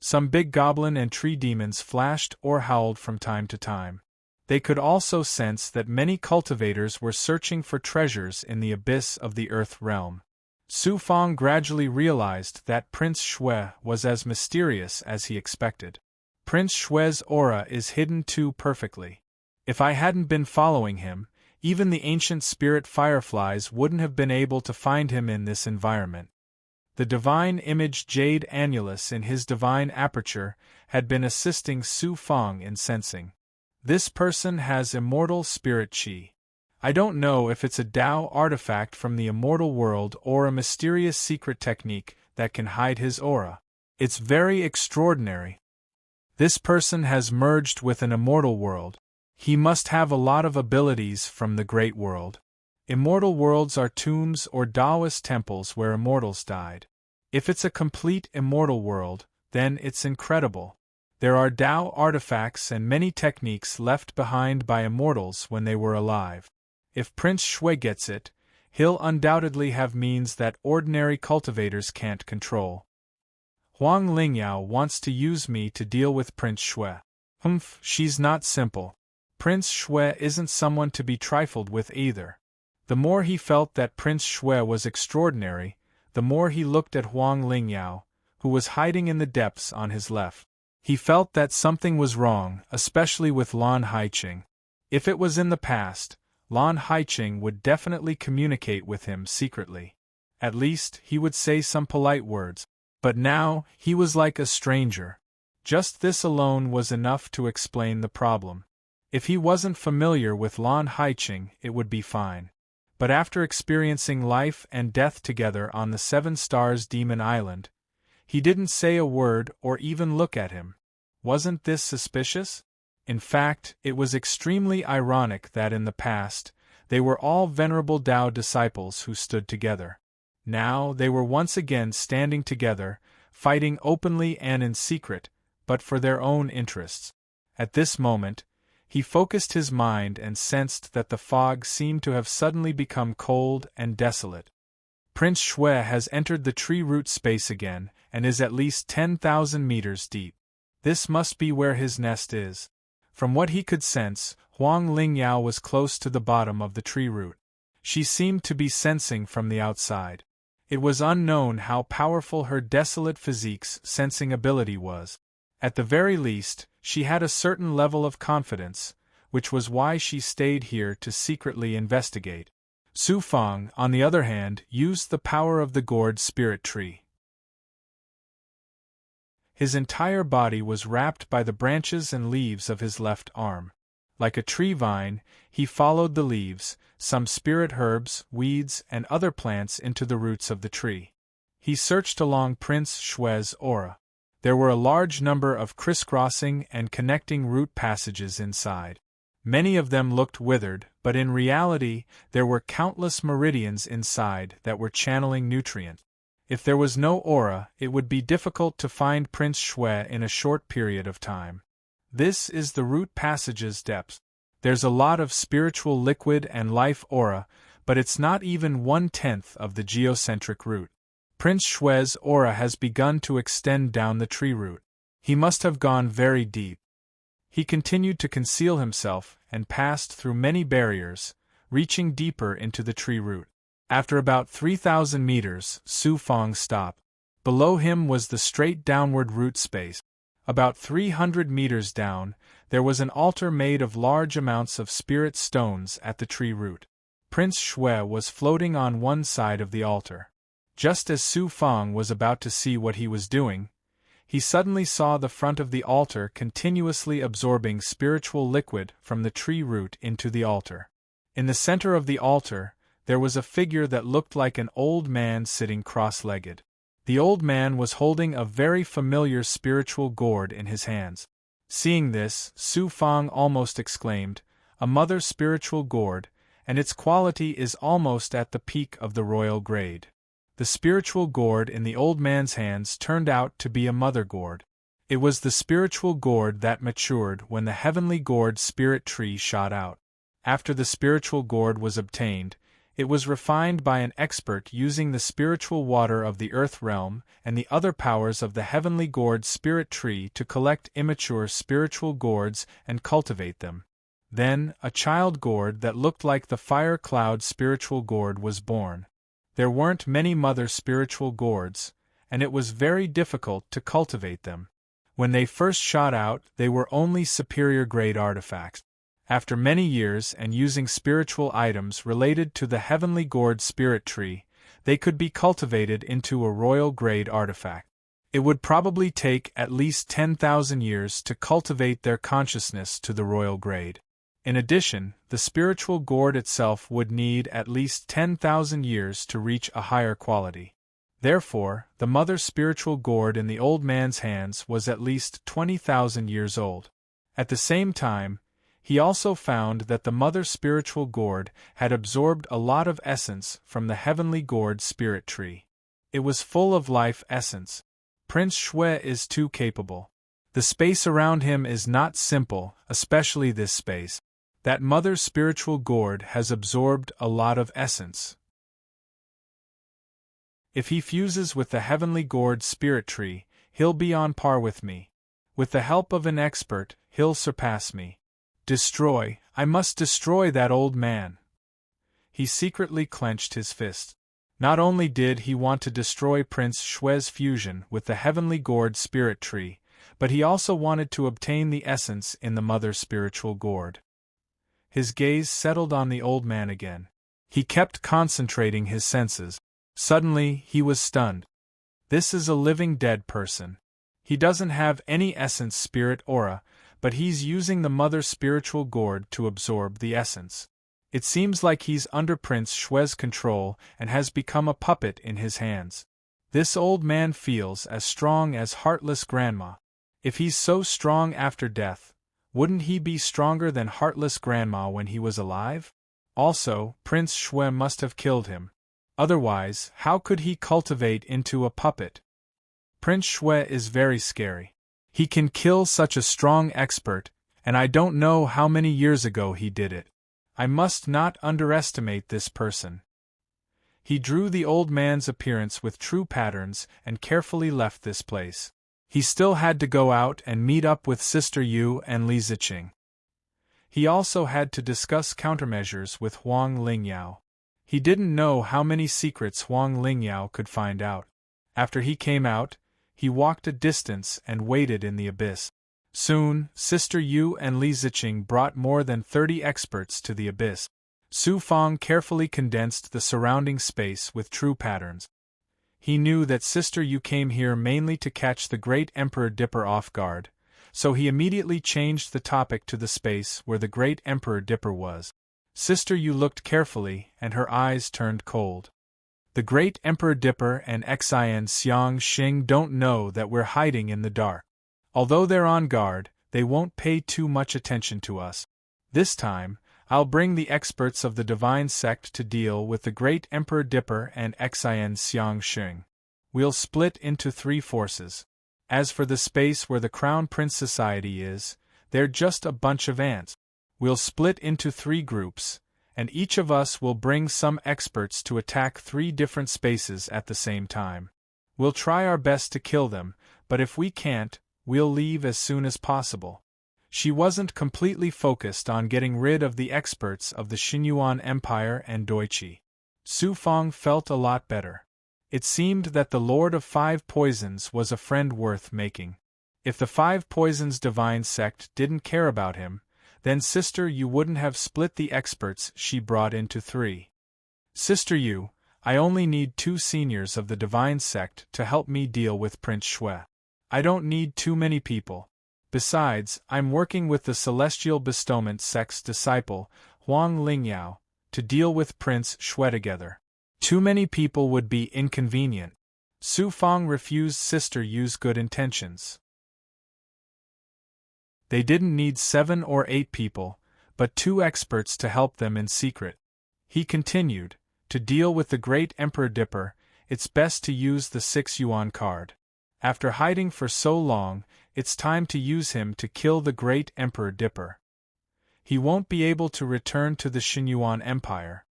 Some big goblin and tree demons flashed or howled from time to time. They could also sense that many cultivators were searching for treasures in the abyss of the earth realm. Su Fang gradually realized that Prince Shwe was as mysterious as he expected. Prince Shwe's aura is hidden too perfectly. If I hadn't been following him, even the ancient spirit fireflies wouldn't have been able to find him in this environment. The divine image Jade Annulus in his divine aperture had been assisting Su Fang in sensing. This person has immortal spirit chi. I don't know if it's a Tao artifact from the immortal world or a mysterious secret technique that can hide his aura. It's very extraordinary. This person has merged with an immortal world. He must have a lot of abilities from the great world. Immortal worlds are tombs or Taoist temples where immortals died. If it's a complete immortal world, then it's incredible. There are Tao artifacts and many techniques left behind by immortals when they were alive. If Prince Shwe gets it, he'll undoubtedly have means that ordinary cultivators can't control. Huang Lingyao wants to use me to deal with Prince Shwe. She's not simple. Prince Shwe isn't someone to be trifled with either. The more he felt that Prince Shwe was extraordinary, the more he looked at Huang Lingyao, who was hiding in the depths on his left. He felt that something was wrong, especially with Lan Haiqing. If it was in the past, Lan Haiqing would definitely communicate with him secretly. At least, he would say some polite words. But now, he was like a stranger. Just this alone was enough to explain the problem. If he wasn't familiar with Lan Haiqing, it would be fine. But after experiencing life and death together on the 7 Stars Demon Island, he didn't say a word or even look at him. Wasn't this suspicious? In fact, it was extremely ironic that in the past, they were all venerable Tao disciples who stood together. Now they were once again standing together, fighting openly and in secret, but for their own interests. At this moment, he focused his mind and sensed that the fog seemed to have suddenly become cold and desolate. Prince Shwe has entered the tree root space again and is at least 10,000 meters deep. This must be where his nest is. From what he could sense, Huang Lingyao was close to the bottom of the tree root. She seemed to be sensing from the outside. It was unknown how powerful her desolate physique's sensing ability was. At the very least, she had a certain level of confidence, which was why she stayed here to secretly investigate. Su Fang, on the other hand, used the power of the gourd spirit tree. His entire body was wrapped by the branches and leaves of his left arm. Like a tree vine, he followed the leaves, some spirit herbs, weeds, and other plants into the roots of the tree. He searched along Prince Shwe's aura. There were a large number of crisscrossing and connecting root passages inside. Many of them looked withered, but in reality, there were countless meridians inside that were channeling nutrients. If there was no aura, it would be difficult to find Prince Shui in a short period of time. This is the root passage's depth. There's a lot of spiritual liquid and life aura, but it's not even 1/10 of the geocentric root. Prince Shui's aura has begun to extend down the tree root. He must have gone very deep. He continued to conceal himself and passed through many barriers, reaching deeper into the tree root. After about 3,000 meters, Su Fang stopped. Below him was the straight downward root space. About 300 meters down, there was an altar made of large amounts of spirit stones at the tree root. Prince Shui was floating on one side of the altar. Just as Su Fang was about to see what he was doing, he suddenly saw the front of the altar continuously absorbing spiritual liquid from the tree root into the altar. In the center of the altar, there was a figure that looked like an old man sitting cross-legged. The old man was holding a very familiar spiritual gourd in his hands. Seeing this, Su Fang almost exclaimed, "A mother spiritual gourd, and its quality is almost at the peak of the royal grade." The spiritual gourd in the old man's hands turned out to be a mother gourd. It was the spiritual gourd that matured when the heavenly gourd spirit tree shot out. After the spiritual gourd was obtained, it was refined by an expert using the spiritual water of the earth realm and the other powers of the heavenly gourd spirit tree to collect immature spiritual gourds and cultivate them. Then, a child gourd that looked like the fire cloud spiritual gourd was born. There weren't many mother spiritual gourds, and it was very difficult to cultivate them. When they first shot out, they were only superior grade artifacts. After many years and using spiritual items related to the heavenly gourd spirit tree, they could be cultivated into a royal grade artifact. It would probably take at least 10,000 years to cultivate their consciousness to the royal grade. In addition, the spiritual gourd itself would need at least 10,000 years to reach a higher quality. Therefore, the mother spiritual gourd in the old man's hands was at least 20,000 years old. At the same time, he also found that the mother spiritual gourd had absorbed a lot of essence from the heavenly gourd spirit tree. It was full of life essence. Prince Shui is too capable. The space around him is not simple, especially this space. That mother spiritual gourd has absorbed a lot of essence. If he fuses with the heavenly gourd spirit tree, he'll be on par with me. With the help of an expert, he'll surpass me. Destroy, I must destroy that old man. He secretly clenched his fist. Not only did he want to destroy Prince Shui's fusion with the heavenly gourd spirit tree, but he also wanted to obtain the essence in the mother spiritual gourd. His gaze settled on the old man again. He kept concentrating his senses. Suddenly, he was stunned. This is a living dead person. He doesn't have any essence spirit aura, but he's using the mother spiritual gourd to absorb the essence. It seems like he's under Prince Shui's control and has become a puppet in his hands. This old man feels as strong as heartless grandma. If he's so strong after death, wouldn't he be stronger than heartless grandma when he was alive? Also, Prince Shui must have killed him. Otherwise, how could he cultivate into a puppet? Prince Shui is very scary. He can kill such a strong expert, and I don't know how many years ago he did it. I must not underestimate this person. He drew the old man's appearance with true patterns and carefully left this place. He still had to go out and meet up with Sister Yu and Li Ziqing. He also had to discuss countermeasures with Huang Lingyao. He didn't know how many secrets Huang Lingyao could find out. After he came out, he walked a distance and waited in the abyss. Soon, Sister Yu and Li Ziqing brought more than 30 experts to the abyss. Su Fang carefully condensed the surrounding space with true patterns. He knew that Sister Yu came here mainly to catch the great Emperor Dipper off guard, so he immediately changed the topic to the space where the great Emperor Dipper was. Sister Yu looked carefully, and her eyes turned cold. The great Emperor Dipper and Xin Xiang Xing don't know that we're hiding in the dark. Although they're on guard, they won't pay too much attention to us. This time, I'll bring the experts of the divine sect to deal with the great Emperor Dipper and Xin Xiang Xing. We'll split into 3 forces. As for the space where the Crown Prince Society is, they're just a bunch of ants. We'll split into 3 groups, and each of us will bring some experts to attack 3 different spaces at the same time. We'll try our best to kill them, but if we can't, we'll leave as soon as possible. She wasn't completely focused on getting rid of the experts of the Xinyuan Empire and Doichi. Su Fang felt a lot better. It seemed that the Lord of 5 Poisons was a friend worth making. If the 5 Poisons divine sect didn't care about him, then Sister Yu wouldn't have split the experts she brought into 3. Sister Yu, I only need 2 seniors of the divine sect to help me deal with Prince Shui. I don't need too many people. Besides, I'm working with the Celestial Bestowment sect's disciple, Huang Lingyao, to deal with Prince Shui together. Too many people would be inconvenient. Su Fang refused Sister Yu's good intentions. They didn't need 7 or 8 people, but 2 experts to help them in secret. He continued, to deal with the Great Emperor Dipper, it's best to use the 6 yuan card. After hiding for so long, it's time to use him to kill the Great Emperor Dipper. He won't be able to return to the Xinyuan Empire.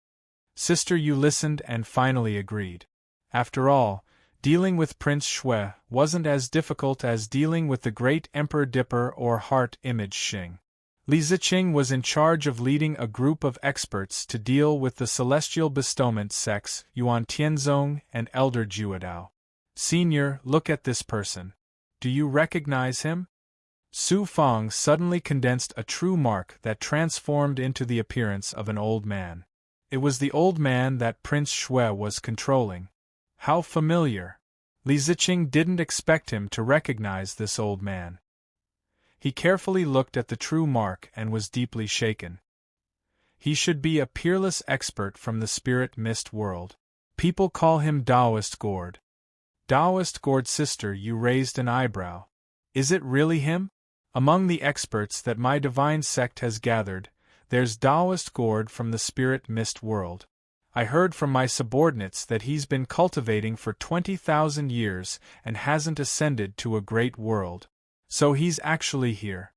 Sister Yu listened and finally agreed. After all, dealing with Prince Shui wasn't as difficult as dealing with the Great Emperor Dipper or Heart Image Xing. Li Ziqing was in charge of leading a group of experts to deal with the Celestial Bestowment sects Yuan Tianzong and Elder Juodao. Senior, look at this person. Do you recognize him? Su Fang suddenly condensed a true mark that transformed into the appearance of an old man. It was the old man that Prince Shui was controlling. How familiar! Li Ziqing didn't expect him to recognize this old man. He carefully looked at the true mark and was deeply shaken. He should be a peerless expert from the spirit mist world. People call him Taoist Gourd. Taoist Gourd. Sister Yu raised an eyebrow. Is it really him? Among the experts that my divine sect has gathered, there's Taoist Gourd from the spirit mist world. I heard from my subordinates that he's been cultivating for 20,000 years and hasn't ascended to a great world. So he's actually here.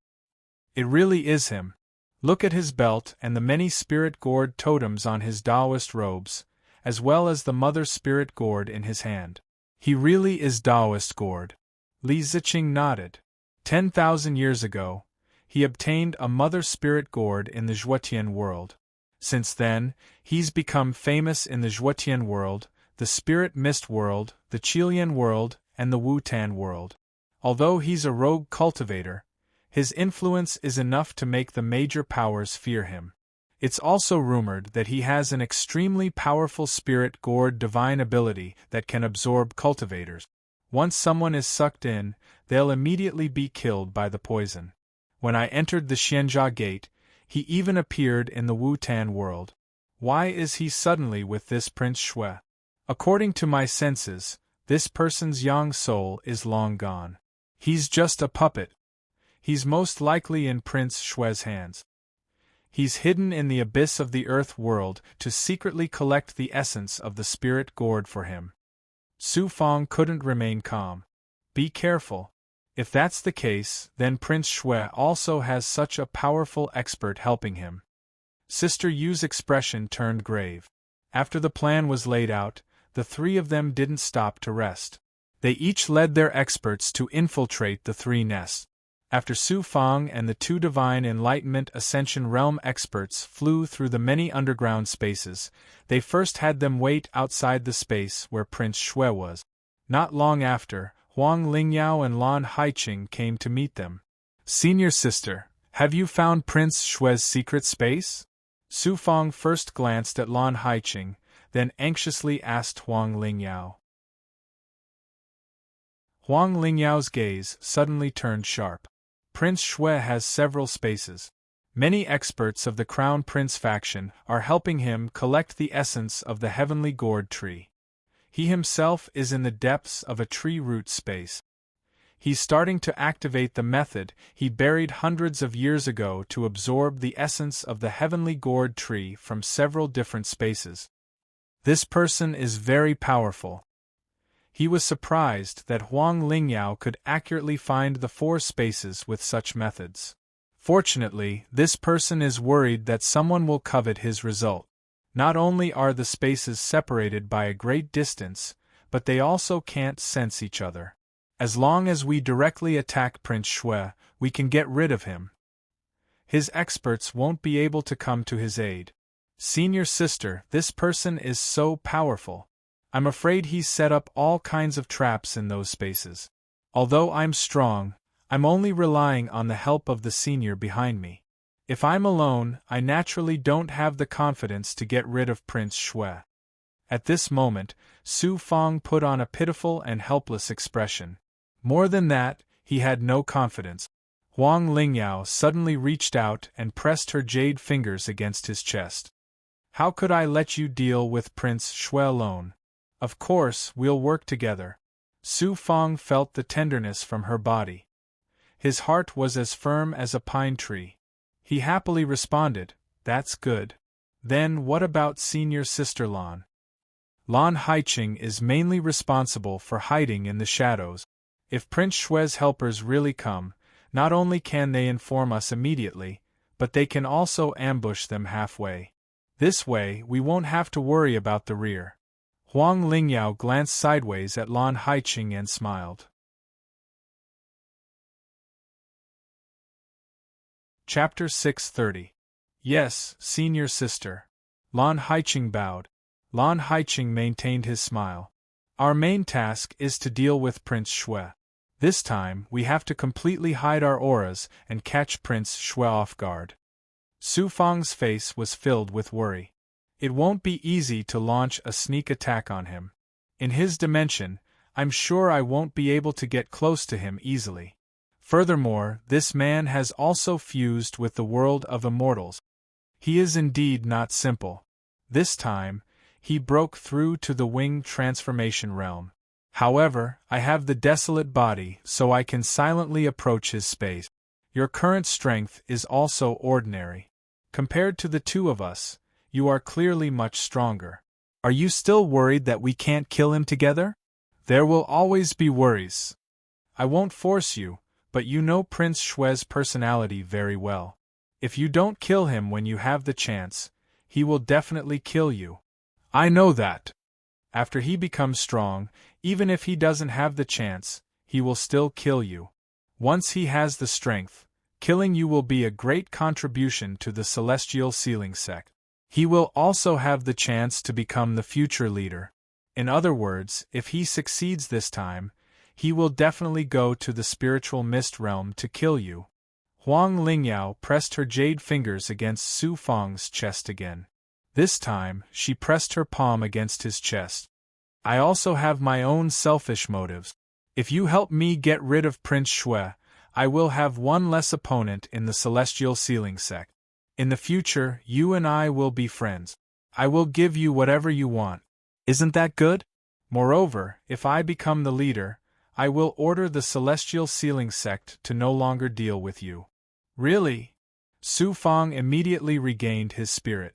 It really is him. Look at his belt and the many spirit gourd totems on his Taoist robes, as well as the mother spirit gourd in his hand. He really is Taoist Gourd. Li Ziqing nodded. 10,000 years ago, he obtained a mother spirit gourd in the Zhuotian world. Since then, he's become famous in the Zhuotian world, the spirit mist world, the Qilian world, and the Wutan world. Although he's a rogue cultivator, his influence is enough to make the major powers fear him. It's also rumored that he has an extremely powerful spirit gourd divine ability that can absorb cultivators. Once someone is sucked in, they'll immediately be killed by the poison. When I entered the Xianjia Gate, he even appeared in the Wutan world. Why is he suddenly with this Prince Shui? According to my senses, this person's yang soul is long gone. He's just a puppet. He's most likely in Prince Shui's hands. He's hidden in the abyss of the earth world to secretly collect the essence of the spirit gourd for him. Su Fang couldn't remain calm. Be careful. If that's the case, then Prince Shui also has such a powerful expert helping him. Sister Yu's expression turned grave. After the plan was laid out, the 3 of them didn't stop to rest. They each led their experts to infiltrate the 3 nests. After Su Fang and the 2 Divine Enlightenment Ascension Realm experts flew through the many underground spaces, they first had them wait outside the space where Prince Shui was. Not long after, Huang Lingyao and Lan Haiqing came to meet them. Senior sister, have you found Prince Shui's secret space? Su Fang first glanced at Lan Haiqing, then anxiously asked Huang Lingyao. Huang Lingyao's gaze suddenly turned sharp. Prince Shui has several spaces. Many experts of the Crown Prince faction are helping him collect the essence of the heavenly gourd tree. He himself is in the depths of a tree root space. He's starting to activate the method he buried hundreds of years ago to absorb the essence of the heavenly gourd tree from several different spaces. This person is very powerful. He was surprised that Huang Lingyao could accurately find the 4 spaces with such methods. Fortunately, this person is worried that someone will covet his result. Not only are the spaces separated by a great distance, but they also can't sense each other. As long as we directly attack Prince Shui, we can get rid of him. His experts won't be able to come to his aid. Senior sister, this person is so powerful. I'm afraid he's set up all kinds of traps in those spaces. Although I'm strong, I'm only relying on the help of the senior behind me. If I'm alone, I naturally don't have the confidence to get rid of Prince Shui. At this moment, Su Fang put on a pitiful and helpless expression. More than that, he had no confidence. Huang Lingyao suddenly reached out and pressed her jade fingers against his chest. How could I let you deal with Prince Shui alone? Of course, we'll work together. Su Fang felt the tenderness from her body. His heart was as firm as a pine tree. He happily responded, "That's good. Then what about senior sister Lan?" Lan Haiqing is mainly responsible for hiding in the shadows. If Prince Shui's helpers really come, not only can they inform us immediately, but they can also ambush them halfway. This way, we won't have to worry about the rear. Huang Lingyao glanced sideways at Lan Haiqing and smiled. Chapter 630. Yes, senior sister. Lan Haiqing bowed. Lan Haiqing maintained his smile. Our main task is to deal with Prince Shui. This time, we have to completely hide our auras and catch Prince Shui off guard. Su Fang's face was filled with worry. It won't be easy to launch a sneak attack on him. In his dimension, I'm sure I won't be able to get close to him easily. Furthermore, this man has also fused with the world of immortals. He is indeed not simple. This time, he broke through to the wing transformation realm. However, I have the desolate body, so I can silently approach his space. Your current strength is also ordinary. Compared to the two of us, you are clearly much stronger. Are you still worried that we can't kill him together? There will always be worries. I won't force you, but you know Prince Shui's personality very well. If you don't kill him when you have the chance, he will definitely kill you. I know that. After he becomes strong, even if he doesn't have the chance, he will still kill you. Once he has the strength, killing you will be a great contribution to the celestial sealing sect. He will also have the chance to become the future leader. In other words, if he succeeds this time, he will definitely go to the spiritual mist realm to kill you. Huang Lingyao pressed her jade fingers against Su Fang's chest again. This time, she pressed her palm against his chest. I also have my own selfish motives. If you help me get rid of Prince Shui, I will have one less opponent in the celestial sealing sect. In the future, you and I will be friends. I will give you whatever you want. Isn't that good? Moreover, if I become the leader, I will order the celestial sealing sect to no longer deal with you. Really? Su Fang immediately regained his spirit.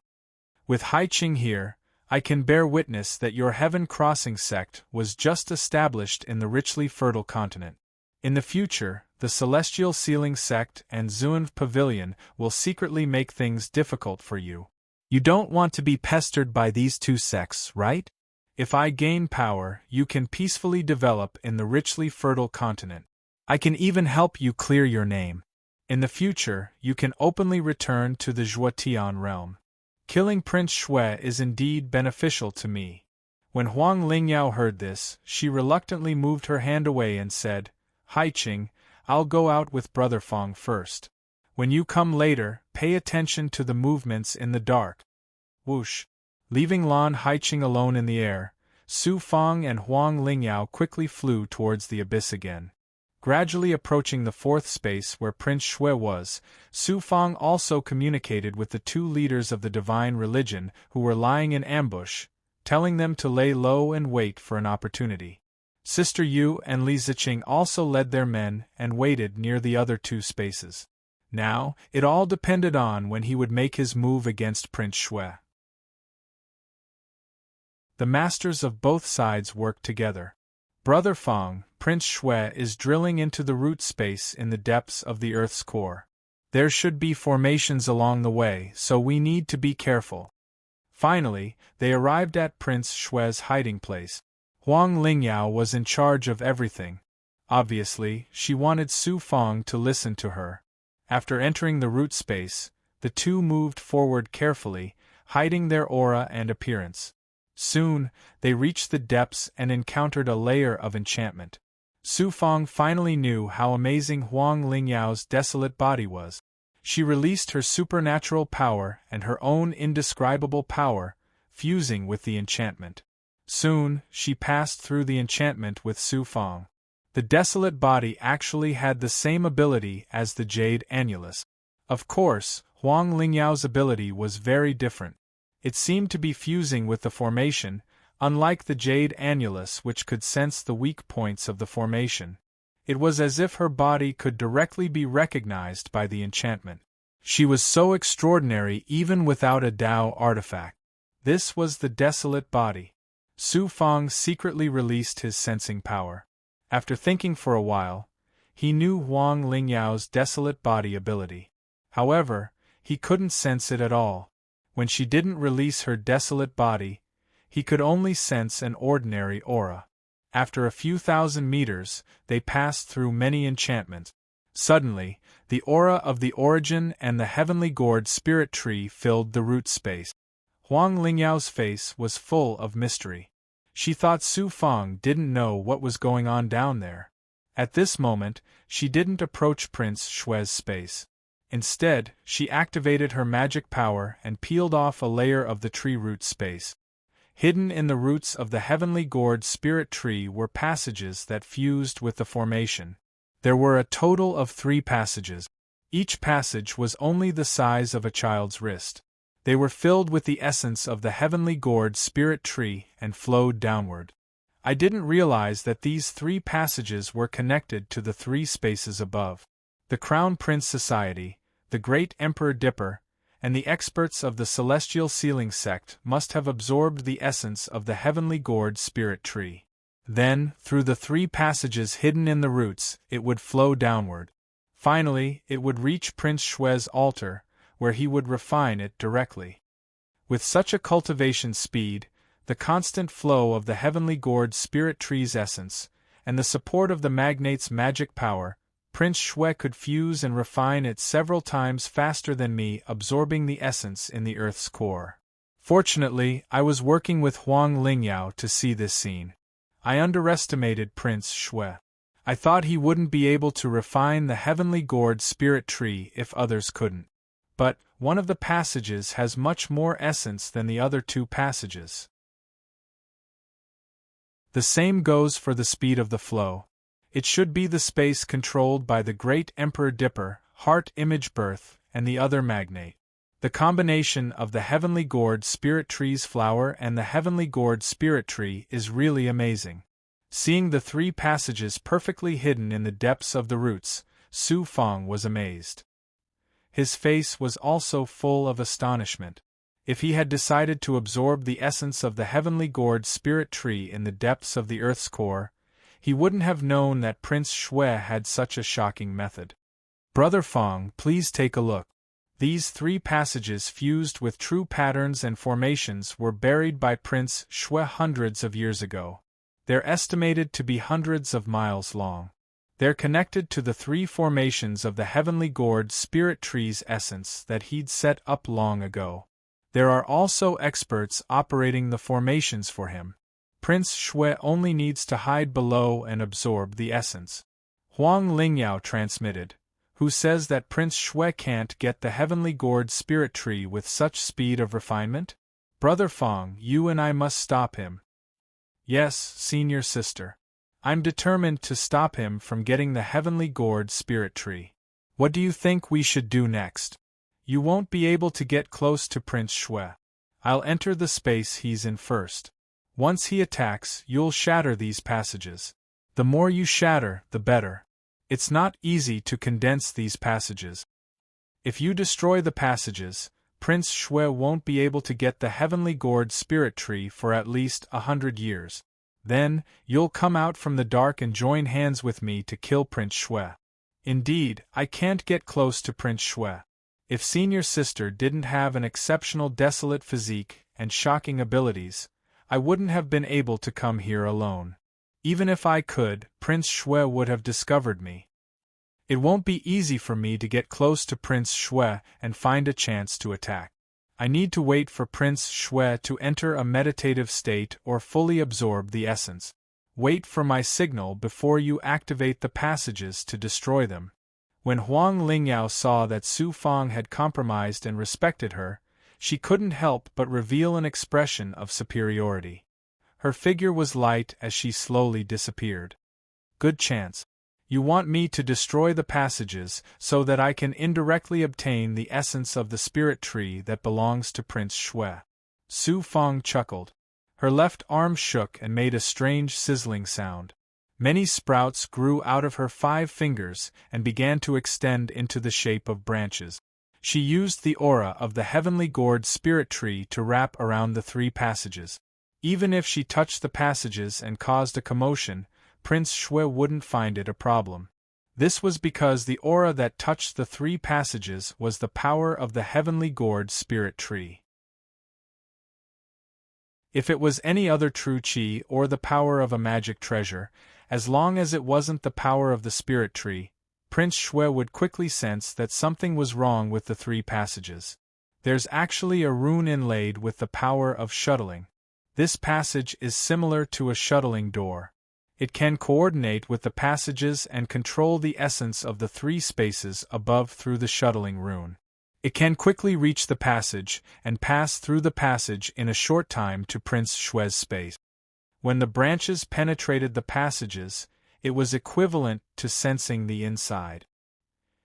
With Haiqing here, I can bear witness that your Heaven Crossing sect was just established in the richly fertile continent. In the future, the Celestial Sealing sect and Zunv Pavilion will secretly make things difficult for you. You don't want to be pestered by these two sects, right? If I gain power, you can peacefully develop in the richly fertile continent. I can even help you clear your name. In the future, you can openly return to the Zhuotian realm. Killing Prince Shui is indeed beneficial to me. When Huang Lingyao heard this, she reluctantly moved her hand away and said, Haiqing, I'll go out with Brother Fang first. When you come later, pay attention to the movements in the dark. Whoosh! Leaving Lan Haiqing alone in the air, Su Fang and Huang Lingyao quickly flew towards the abyss again. Gradually approaching the fourth space where Prince Shui was, Su Fang also communicated with the two leaders of the divine religion who were lying in ambush, telling them to lay low and wait for an opportunity. Sister Yu and Li Ziqing also led their men and waited near the other two spaces. Now, it all depended on when he would make his move against Prince Shui. The masters of both sides worked together. Brother Fang, Prince Shui is drilling into the root space in the depths of the Earth's core. There should be formations along the way, so we need to be careful. Finally, they arrived at Prince Shui's hiding place. Huang Lingyao was in charge of everything. Obviously, she wanted Su Fang to listen to her. After entering the root space, the two moved forward carefully, hiding their aura and appearance. Soon, they reached the depths and encountered a layer of enchantment. Su Fang finally knew how amazing Huang Lingyao's desolate body was. She released her supernatural power and her own indescribable power, fusing with the enchantment. Soon, she passed through the enchantment with Su Fang. The desolate body actually had the same ability as the jade annulus. Of course, Huang Lingyao's ability was very different. It seemed to be fusing with the formation, unlike the jade annulus which could sense the weak points of the formation. It was as if her body could directly be recognized by the enchantment. She was so extraordinary even without a Dao artifact. This was the desolate body. Su Fang secretly released his sensing power. After thinking for a while, he knew Huang Lingyao's desolate body ability. However, he couldn't sense it at all. When she didn't release her desolate body, he could only sense an ordinary aura. After a few thousand meters, they passed through many enchantments. Suddenly, the aura of the origin and the heavenly gourd spirit tree filled the root space. Huang Lingyao's face was full of mystery. She thought Su Fang didn't know what was going on down there. At this moment, she didn't approach Prince Shui's space. Instead, she activated her magic power and peeled off a layer of the tree root space. Hidden in the roots of the heavenly gourd spirit tree were passages that fused with the formation. There were a total of 3 passages. Each passage was only the size of a child's wrist. They were filled with the essence of the heavenly gourd spirit tree and flowed downward. I didn't realize that these 3 passages were connected to the 3 spaces above. The Crown Prince Society, the Great Emperor Dipper, and the experts of the Celestial Sealing Sect must have absorbed the essence of the heavenly gourd spirit tree. Then, through the 3 passages hidden in the roots, it would flow downward. Finally, it would reach Prince Shui's altar, where he would refine it directly. With such a cultivation speed, the constant flow of the heavenly gourd spirit tree's essence, and the support of the magnate's magic power, Prince Shui could fuse and refine it several times faster than me, absorbing the essence in the Earth's core. Fortunately, I was working with Huang Lingyao to see this scene. I underestimated Prince Shui. I thought he wouldn't be able to refine the heavenly gourd spirit tree if others couldn't. But, one of the passages has much more essence than the other 2 passages. The same goes for the speed of the flow. It should be the space controlled by the Great Emperor Dipper, Heart Image Birth, and the other magnate. The combination of the heavenly gourd spirit tree's flower and the heavenly gourd spirit tree is really amazing. Seeing the 3 passages perfectly hidden in the depths of the roots, Su Fang was amazed. His face was also full of astonishment. If he had decided to absorb the essence of the heavenly gourd spirit tree in the depths of the Earth's core, he wouldn't have known that Prince Shui had such a shocking method. Brother Fang, please take a look. These 3 passages fused with true patterns and formations were buried by Prince Shui hundreds of years ago. They're estimated to be hundreds of miles long. They're connected to the 3 formations of the heavenly gourd spirit tree's essence that he'd set up long ago. There are also experts operating the formations for him. Prince Shui only needs to hide below and absorb the essence. Huang Lingyao transmitted, who says that Prince Shui can't get the heavenly gourd spirit tree with such speed of refinement? Brother Fang, you and I must stop him. Yes, senior sister. I'm determined to stop him from getting the heavenly gourd spirit tree. What do you think we should do next? You won't be able to get close to Prince Shui. I'll enter the space he's in first. Once he attacks, you'll shatter these passages. The more you shatter, the better. It's not easy to condense these passages. If you destroy the passages, Prince Shui won't be able to get the heavenly gourd spirit tree for at least 100 years. Then, you'll come out from the dark and join hands with me to kill Prince Shui. Indeed, I can't get close to Prince Shui. If senior sister didn't have an exceptional desolate physique and shocking abilities, I wouldn't have been able to come here alone. Even if I could, Prince Shui would have discovered me. It won't be easy for me to get close to Prince Shui and find a chance to attack. I need to wait for Prince Shui to enter a meditative state or fully absorb the essence. Wait for my signal before you activate the passages to destroy them. When Huang Lingyao saw that Su Fang had compromised and respected her, she couldn't help but reveal an expression of superiority. Her figure was light as she slowly disappeared. Good chance. You want me to destroy the passages so that I can indirectly obtain the essence of the spirit tree that belongs to Prince Shui. Su Fang chuckled. Her left arm shook and made a strange sizzling sound. Many sprouts grew out of her 5 fingers and began to extend into the shape of branches. She used the aura of the heavenly gourd spirit tree to wrap around the 3 passages. Even if she touched the passages and caused a commotion, Prince Shui wouldn't find it a problem. This was because the aura that touched the 3 passages was the power of the heavenly gourd spirit tree. If it was any other true qi or the power of a magic treasure, as long as it wasn't the power of the spirit tree, Prince Shui would quickly sense that something was wrong with the 3 passages. There's actually a rune inlaid with the power of shuttling. This passage is similar to a shuttling door. It can coordinate with the passages and control the essence of the 3 spaces above through the shuttling rune. It can quickly reach the passage and pass through the passage in a short time to Prince Shui's space. When the branches penetrated the passages, it was equivalent to sensing the inside.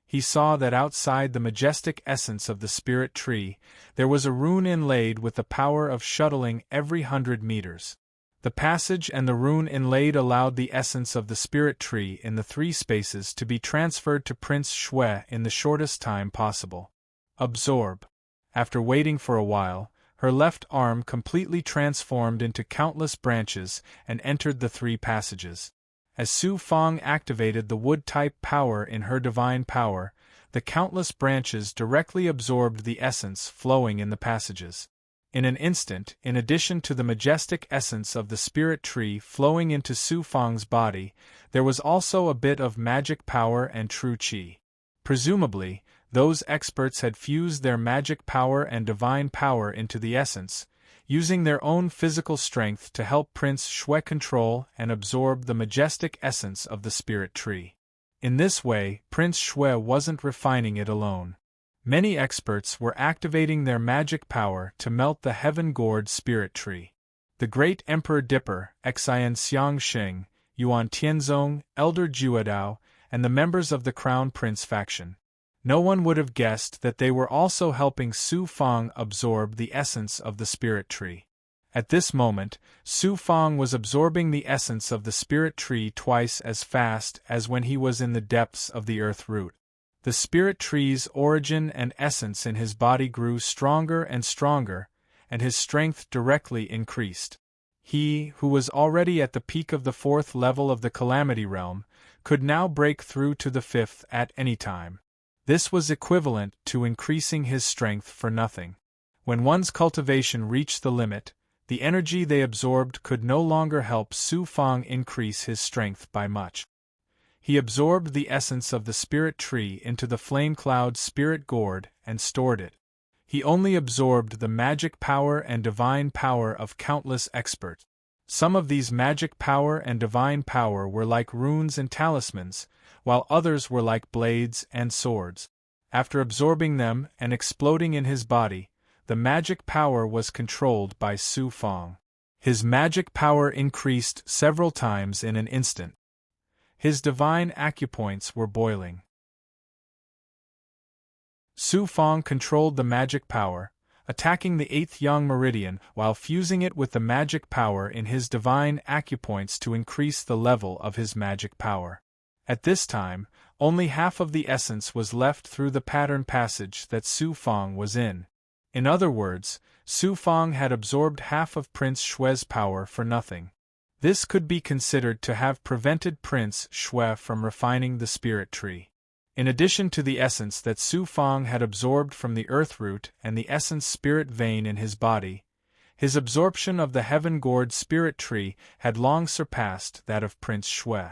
He saw that outside the majestic essence of the spirit tree, there was a rune inlaid with the power of shuttling every 100 meters. The passage and the rune inlaid allowed the essence of the spirit tree in the 3 spaces to be transferred to Prince Shui in the shortest time possible. Absorb. After waiting for a while, her left arm completely transformed into countless branches and entered the 3 passages. As Su Fang activated the wood-type power in her divine power, the countless branches directly absorbed the essence flowing in the passages. In an instant, in addition to the majestic essence of the spirit tree flowing into Su Fang's body, there was also a bit of magic power and true qi. Presumably, those experts had fused their magic power and divine power into the essence, using their own physical strength to help Prince Shui control and absorb the majestic essence of the spirit tree. In this way, Prince Shui wasn't refining it alone. Many experts were activating their magic power to melt the heaven gourd spirit tree. The great Emperor Dipper, Xian Xiangxing, Yuan Tianzong, Elder Juedao, and the members of the Crown Prince faction. No one would have guessed that they were also helping Su Fang absorb the essence of the spirit tree. At this moment, Su Fang was absorbing the essence of the spirit tree twice as fast as when he was in the depths of the earth root. The spirit tree's origin and essence in his body grew stronger and stronger, and his strength directly increased. He, who was already at the peak of the 4th level of the Calamity Realm, could now break through to the 5th at any time. This was equivalent to increasing his strength for nothing. When one's cultivation reached the limit, the energy they absorbed could no longer help Su Fang increase his strength by much. He absorbed the essence of the spirit tree into the flame cloud spirit gourd and stored it. He only absorbed the magic power and divine power of countless experts. Some of these magic power and divine power were like runes and talismans, while others were like blades and swords. After absorbing them and exploding in his body, the magic power was controlled by Su Fang. His magic power increased several times in an instant. His divine acupoints were boiling. Su Fang controlled the magic power, attacking the 8th yang meridian while fusing it with the magic power in his divine acupoints to increase the level of his magic power. At this time, only half of the essence was left through the pattern passage that Su Fang was in. In other words, Su Fang had absorbed half of Prince Shui's power for nothing. This could be considered to have prevented Prince Shui from refining the spirit tree. In addition to the essence that Su Fang had absorbed from the earth root and the essence spirit vein in his body, his absorption of the heaven-gourd spirit tree had long surpassed that of Prince Shui.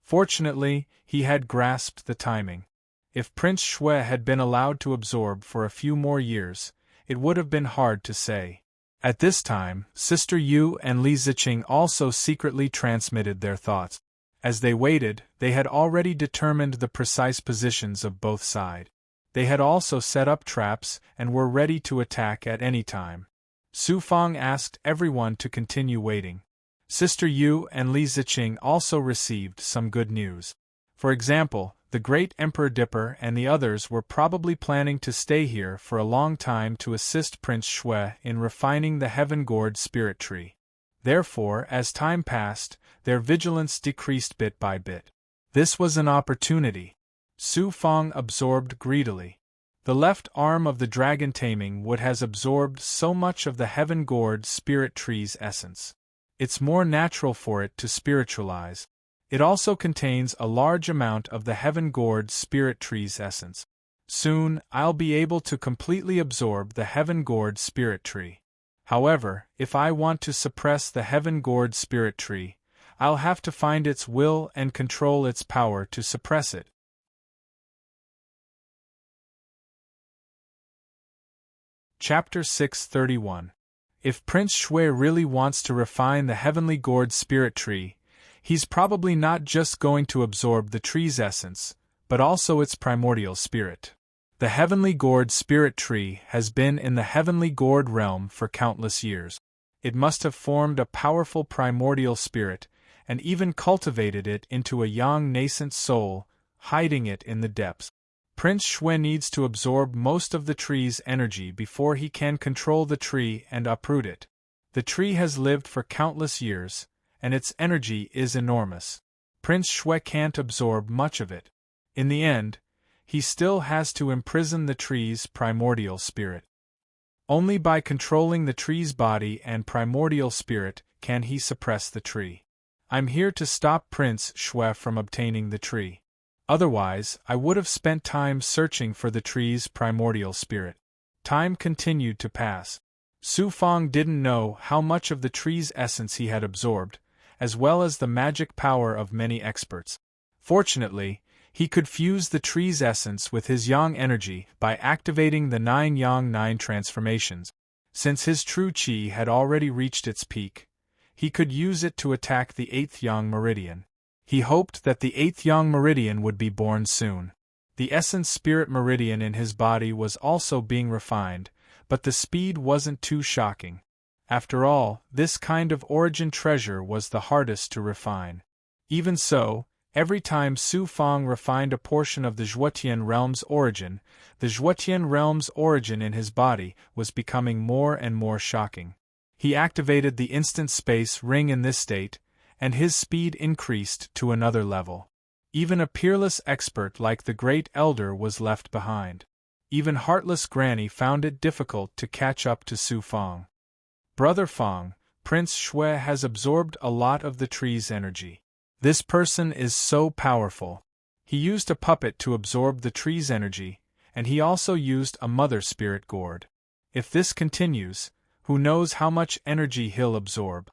Fortunately, he had grasped the timing. If Prince Shui had been allowed to absorb for a few more years, it would have been hard to say. At this time, Sister Yu and Li Ziqing also secretly transmitted their thoughts. As they waited, they had already determined the precise positions of both sides. They had also set up traps and were ready to attack at any time. Su Fang asked everyone to continue waiting. Sister Yu and Li Ziqing also received some good news. For example, the great Emperor Dipper and the others were probably planning to stay here for a long time to assist Prince Shui in refining the heaven-gourd spirit tree. Therefore, as time passed, their vigilance decreased bit by bit. This was an opportunity. Su Fang absorbed greedily. The left arm of the dragon taming wood has absorbed so much of the heaven-gourd spirit tree's essence. It's more natural for it to spiritualize. It also contains a large amount of the heaven-gourd spirit tree's essence. Soon, I'll be able to completely absorb the heaven-gourd spirit tree. However, if I want to suppress the heaven-gourd spirit tree, I'll have to find its will and control its power to suppress it. Chapter 631. If Prince Shui really wants to refine the heavenly gourd spirit tree, he's probably not just going to absorb the tree's essence, but also its primordial spirit. The heavenly gourd spirit tree has been in the heavenly gourd realm for countless years. It must have formed a powerful primordial spirit, and even cultivated it into a young nascent soul, hiding it in the depths. Prince Shui needs to absorb most of the tree's energy before he can control the tree and uproot it. The tree has lived for countless years, and its energy is enormous. Prince Shui can't absorb much of it. In the end, he still has to imprison the tree's primordial spirit. Only by controlling the tree's body and primordial spirit can he suppress the tree. I'm here to stop Prince Shui from obtaining the tree. Otherwise, I would have spent time searching for the tree's primordial spirit. Time continued to pass. Su Fang didn't know how much of the tree's essence he had absorbed, as well as the magic power of many experts. Fortunately, he could fuse the tree's essence with his yang energy by activating the 9 yang 9 transformations. Since his true qi had already reached its peak, he could use it to attack the 8th yang meridian. He hoped that the 8th yang meridian would be born soon. The essence spirit meridian in his body was also being refined, but the speed wasn't too shocking. After all, this kind of origin treasure was the hardest to refine. Even so, every time Su Fang refined a portion of the Zhuotian realm's origin, the Zhuotian realm's origin in his body was becoming more and more shocking. He activated the instant space ring in this state, and his speed increased to another level. Even a peerless expert like the Great Elder was left behind. Even heartless Granny found it difficult to catch up to Su Fang. Brother Fang, Prince Shui has absorbed a lot of the tree's energy. This person is so powerful. He used a puppet to absorb the tree's energy, and he also used a mother spirit gourd. If this continues, who knows how much energy he'll absorb.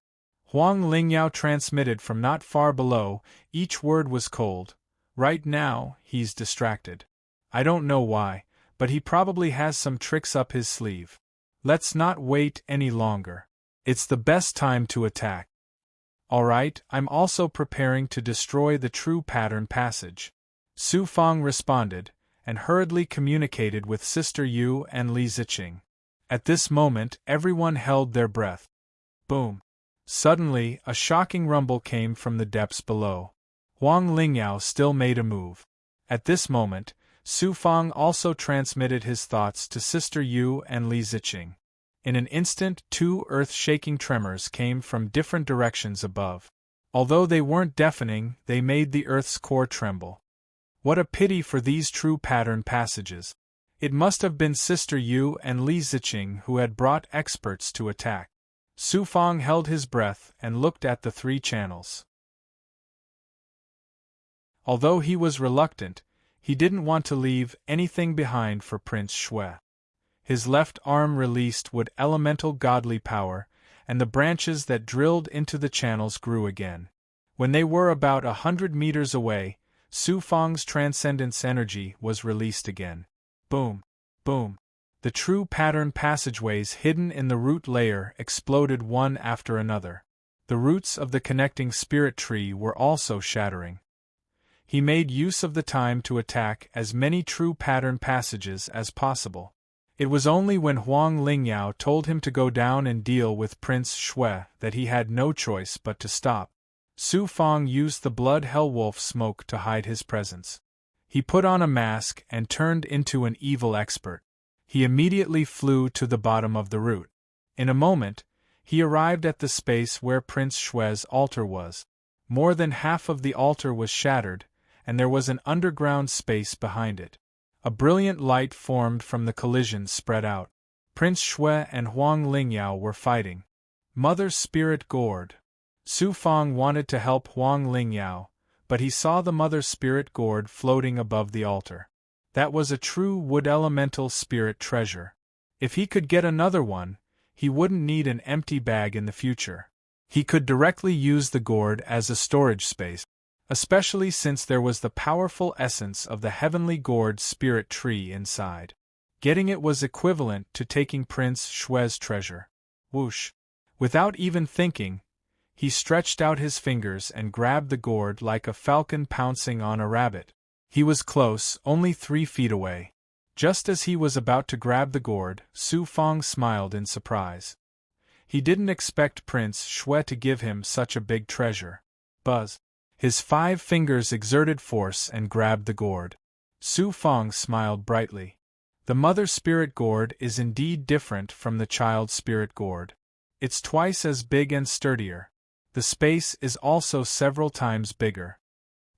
Huang Lingyao transmitted from not far below. Each word was cold. Right now, he's distracted. I don't know why, but he probably has some tricks up his sleeve. Let's not wait any longer. It's the best time to attack. Alright, I'm also preparing to destroy the true pattern passage. Su Fang responded, and hurriedly communicated with Sister Yu and Li Ziqing. At this moment, everyone held their breath. Boom! Suddenly, a shocking rumble came from the depths below. Huang Lingyao still made a move. At this moment, Su Fang also transmitted his thoughts to Sister Yu and Li Ziqing. In an instant, 2 earth-shaking tremors came from different directions above. Although they weren't deafening, they made the earth's core tremble. What a pity for these true pattern passages. It must have been Sister Yu and Li Ziqing who had brought experts to attack. Su Fang held his breath and looked at the three channels. Although he was reluctant, he didn't want to leave anything behind for Prince Shui. His left arm released wood elemental godly power, and the branches that drilled into the channels grew again. When they were about 100 meters away, Su Fang's transcendence energy was released again. Boom! Boom! The true pattern passageways hidden in the root layer exploded one after another. The roots of the connecting spirit tree were also shattering. He made use of the time to attack as many true pattern passages as possible. It was only when Huang Lingyao told him to go down and deal with Prince Shui that he had no choice but to stop. Su Fang used the blood hellwolf smoke to hide his presence. He put on a mask and turned into an evil expert. He immediately flew to the bottom of the root. In a moment, he arrived at the space where Prince Shui's altar was. More than half of the altar was shattered, and there was an underground space behind it. A brilliant light formed from the collision spread out. Prince Shui and Huang Lingyao were fighting. Mother Spirit Gourd. Su Fang wanted to help Huang Lingyao, but he saw the Mother Spirit Gourd floating above the altar. That was a true wood elemental spirit treasure. If he could get another one, he wouldn't need an empty bag in the future. He could directly use the gourd as a storage space, especially since there was the powerful essence of the heavenly gourd spirit tree inside. Getting it was equivalent to taking Prince Shui's treasure. Whoosh! Without even thinking, he stretched out his fingers and grabbed the gourd like a falcon pouncing on a rabbit. He was close, only 3 feet away. Just as he was about to grab the gourd, Su Fang smiled in surprise. He didn't expect Prince Shui to give him such a big treasure. Buzz! His 5 fingers exerted force and grabbed the gourd. Su Fang smiled brightly. The Mother Spirit Gourd is indeed different from the Child Spirit Gourd. It's twice as big and sturdier. The space is also several times bigger.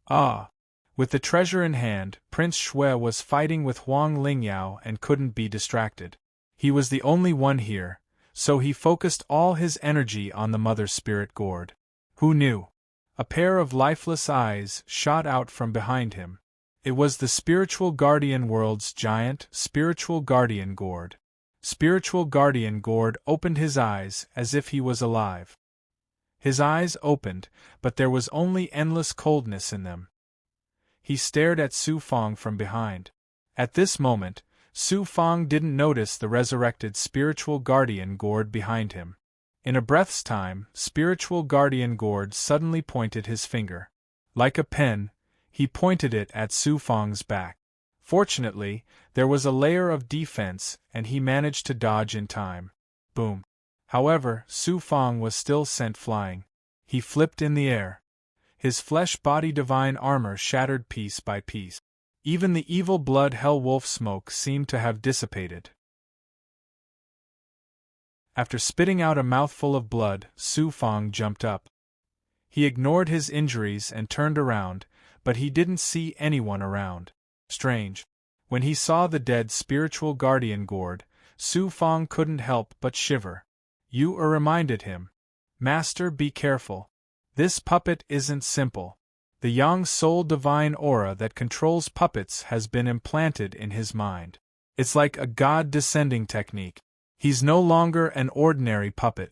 Ah! With the treasure in hand, Prince Shui was fighting with Huang Lingyao and couldn't be distracted. He was the only one here, so he focused all his energy on the Mother Spirit Gourd. Who knew? A pair of lifeless eyes shot out from behind him. It was the Spiritual Guardian World's giant, Spiritual Guardian Gourd. Spiritual Guardian Gourd opened his eyes as if he was alive. His eyes opened, but there was only endless coldness in them. He stared at Su Fang from behind. At this moment, Su Fang didn't notice the resurrected Spiritual Guardian Gourd behind him. In a breath's time, Spiritual Guardian Gourd suddenly pointed his finger. Like a pen, he pointed it at Su Fang's back. Fortunately, there was a layer of defense and he managed to dodge in time. Boom! However, Su Fang was still sent flying. He flipped in the air. His flesh-body divine armor shattered piece by piece. Even the evil blood hell-wolf smoke seemed to have dissipated. After spitting out a mouthful of blood, Su Fang jumped up. He ignored his injuries and turned around, but he didn't see anyone around. Strange. When he saw the dead Spiritual Guardian Gourd, Su Fang couldn't help but shiver. You reminded him. Master, be careful. This puppet isn't simple. The Yang Soul divine aura that controls puppets has been implanted in his mind. It's like a god-descending technique. He's no longer an ordinary puppet.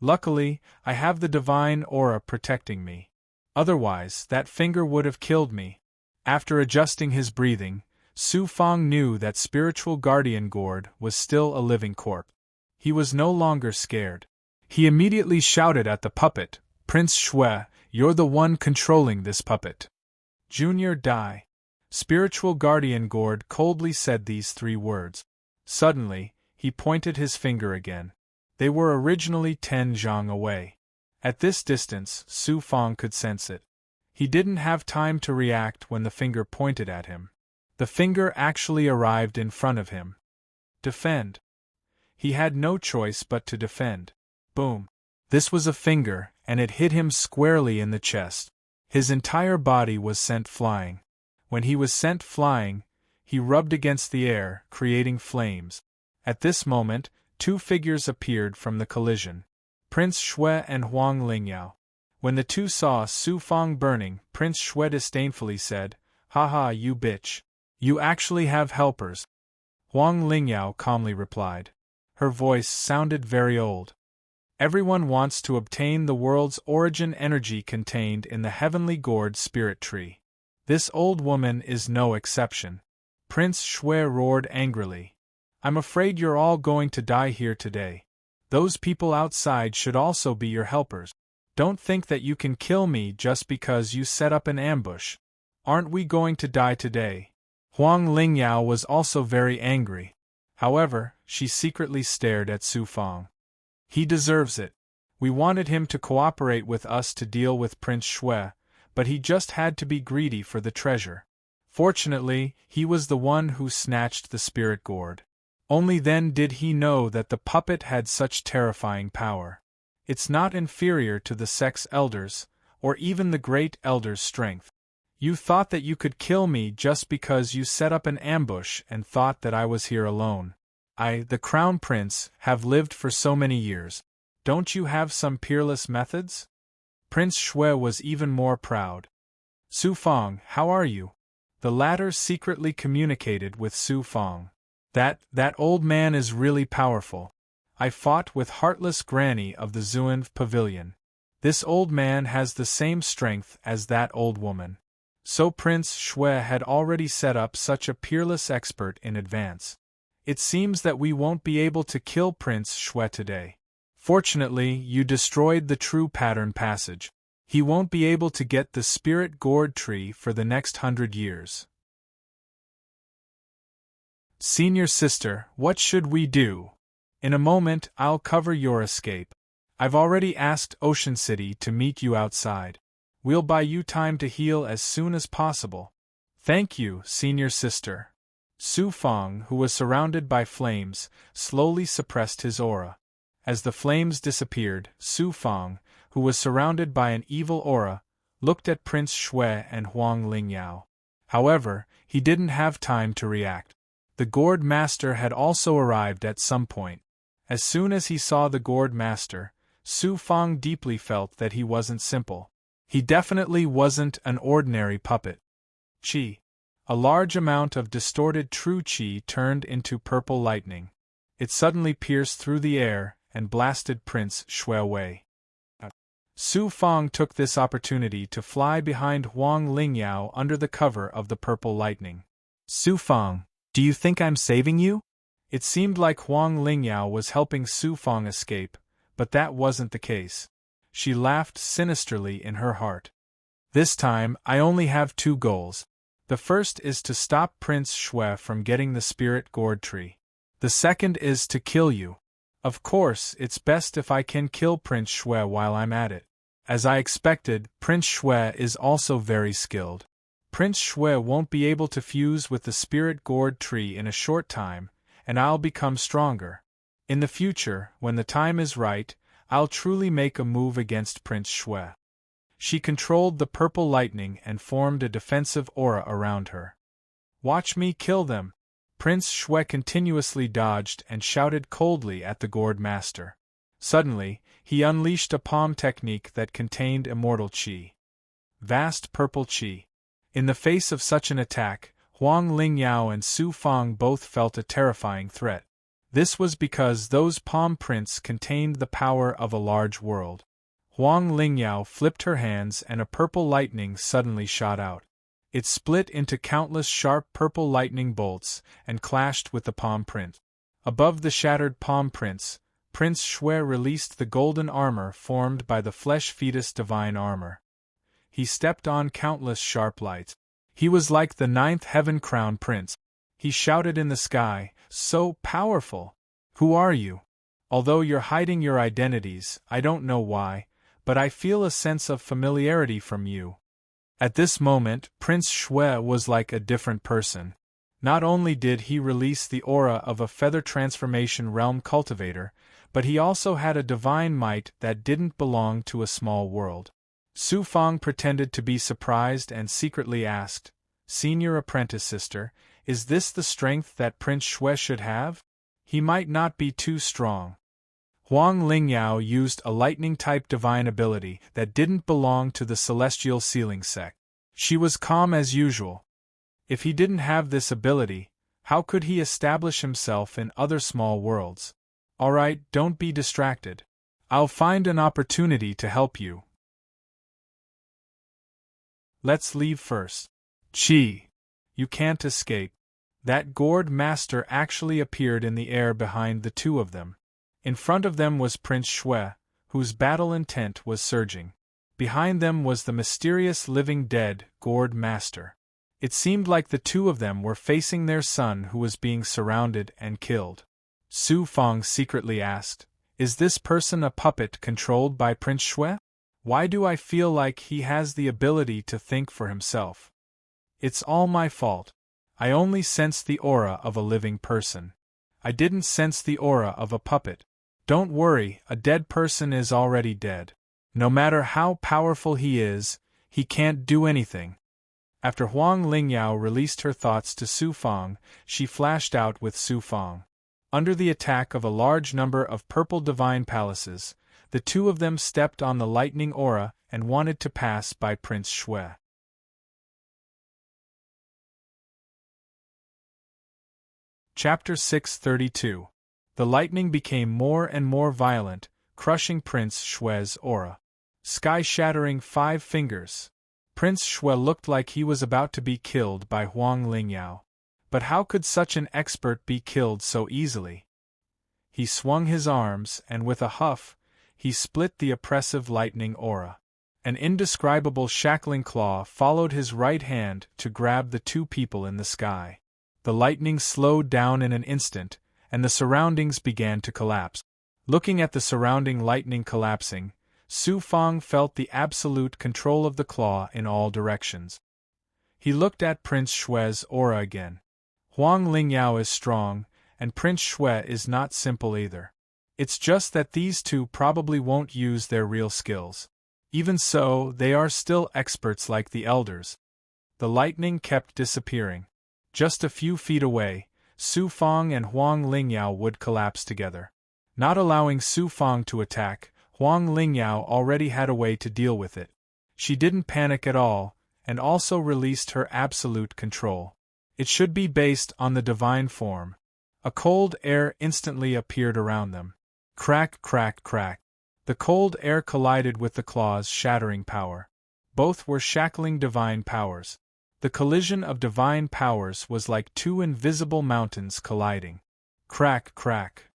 Luckily, I have the divine aura protecting me. Otherwise, that finger would have killed me. After adjusting his breathing, Su Fang knew that Spiritual Guardian Gourd was still a living corpse. He was no longer scared. He immediately shouted at the puppet, Prince Shui, you're the one controlling this puppet. Junior die. Spiritual Guardian Gourd coldly said these 3 words. Suddenly, he pointed his finger again. They were originally 10 zhang away. At this distance, Su Fang could sense it. He didn't have time to react when the finger pointed at him. The finger actually arrived in front of him. Defend. He had no choice but to defend. Boom. This was a finger, and it hit him squarely in the chest. His entire body was sent flying. When he was sent flying, he rubbed against the air, creating flames. At this moment, 2 figures appeared from the collision. Prince Shui and Huang Lingyao. When the two saw Su Fang burning, Prince Shui disdainfully said, "Haha, you bitch. You actually have helpers." Huang Lingyao calmly replied. Her voice sounded very old. Everyone wants to obtain the world's origin energy contained in the heavenly gourd spirit tree. This old woman is no exception. Prince Shui roared angrily. "I'm afraid you're all going to die here today. Those people outside should also be your helpers. Don't think that you can kill me just because you set up an ambush. Aren't we going to die today?" Huang Lingyao was also very angry. However, she secretly stared at Su Fang. "He deserves it. We wanted him to cooperate with us to deal with Prince Shui, but he just had to be greedy for the treasure. Fortunately, he was the one who snatched the spirit gourd. Only then did he know that the puppet had such terrifying power. It's not inferior to the sex elders, or even the great elder's strength. You thought that you could kill me just because you set up an ambush and thought that I was here alone. I, the Crown Prince, have lived for so many years. Don't you have some peerless methods?" Prince Shui was even more proud. "Su Fang, how are you?" The latter secretly communicated with Su Fang. That old man is really powerful. I fought with Heartless Granny of the Zuan Pavilion. This old man has the same strength as that old woman." So Prince Shui had already set up such a peerless expert in advance. "It seems that we won't be able to kill Prince Shui today. Fortunately, you destroyed the true pattern passage. He won't be able to get the spirit gourd tree for the next 100 years. Senior sister, what should we do? In a moment, I'll cover your escape. I've already asked Ocean City to meet you outside. We'll buy you time to heal as soon as possible." "Thank you, senior sister." Su Fang, who was surrounded by flames, slowly suppressed his aura. As the flames disappeared, Su Fang, who was surrounded by an evil aura, looked at Prince Shui and Huang Lingyao. However, he didn't have time to react. The Gourd Master had also arrived at some point. As soon as he saw the Gourd Master, Su Fang deeply felt that he wasn't simple. He definitely wasn't an ordinary puppet. Qi. A large amount of distorted true qi turned into purple lightning. It suddenly pierced through the air and blasted Prince Shui away. Su Fang took this opportunity to fly behind Huang Lingyao under the cover of the purple lightning. "Su Fang, do you think I'm saving you?" It seemed like Huang Lingyao was helping Su Fang escape, but that wasn't the case. She laughed sinisterly in her heart. "This time, I only have 2 goals. The first is to stop Prince Shui from getting the spirit gourd tree. The second is to kill you. Of course, it's best if I can kill Prince Shui while I'm at it. As I expected, Prince Shui is also very skilled. Prince Shui won't be able to fuse with the spirit gourd tree in a short time, and I'll become stronger. In the future, when the time is right, I'll truly make a move against Prince Shui." She controlled the purple lightning and formed a defensive aura around her. "Watch me kill them!" Prince Shui continuously dodged and shouted coldly at the Gourd Master. Suddenly, he unleashed a palm technique that contained immortal qi. Vast purple qi. In the face of such an attack, Huang Lingyao and Su Fang both felt a terrifying threat. This was because those palm prints contained the power of a large world. Huang Lingyao flipped her hands and a purple lightning suddenly shot out. It split into countless sharp purple lightning bolts and clashed with the palm print. Above the shattered palm prints, Prince Shui released the golden armor formed by the flesh fetus divine armor. He stepped on countless sharp lights. He was like the 9th heaven crown prince. He shouted in the sky, "So powerful! Who are you? Although you're hiding your identities, I don't know why, but I feel a sense of familiarity from you." At this moment, Prince Shui was like a different person. Not only did he release the aura of a feather transformation realm cultivator, but he also had a divine might that didn't belong to a small world. Su Fang pretended to be surprised and secretly asked, "Senior apprentice sister, is this the strength that Prince Shui should have? He might not be too strong." Huang Lingyao used a lightning-type divine ability that didn't belong to the celestial sealing sect. She was calm as usual. If he didn't have this ability, how could he establish himself in other small worlds? Alright, don't be distracted. I'll find an opportunity to help you. Let's leave first. Chi. You can't escape. That gourd master actually appeared in the air behind the two of them. In front of them was Prince Shui, whose battle intent was surging. Behind them was the mysterious living dead gourd master. It seemed like the two of them were facing their son who was being surrounded and killed. Su Fang secretly asked, "Is this person a puppet controlled by Prince Shui? Why do I feel like he has the ability to think for himself? It's all my fault. I only sensed the aura of a living person. I didn't sense the aura of a puppet. Don't worry, a dead person is already dead. No matter how powerful he is, he can't do anything." After Huang Lingyao released her thoughts to Su Fang, she flashed out with Su Fang. Under the attack of a large number of purple divine palaces, the two of them stepped on the lightning aura and wanted to pass by Prince Shui. Chapter 632. The lightning became more and more violent, crushing Prince Shui's aura. Sky-shattering 5 fingers. Prince Shui looked like he was about to be killed by Huang Lingyao. But how could such an expert be killed so easily? He swung his arms, and with a huff, he split the oppressive lightning aura. An indescribable shackling claw followed his right hand to grab the two people in the sky. The lightning slowed down in an instant, and the surroundings began to collapse. Looking at the surrounding lightning collapsing, Su Fang felt the absolute control of the claw in all directions. He looked at Prince Shui's aura again. Huang Lingyao is strong, and Prince Shui is not simple either. It's just that these two probably won't use their real skills. Even so, they are still experts like the elders. The lightning kept disappearing. Just a few feet away, Su Fang and Huang Lingyao would collapse together. Not allowing Su Fang to attack, Huang Lingyao already had a way to deal with it. She didn't panic at all, and also released her absolute control. It should be based on the divine form. A cold air instantly appeared around them. Crack, crack, crack. The cold air collided with the claw's shattering power. Both were shackling divine powers. The collision of divine powers was like two invisible mountains colliding. Crack, crack.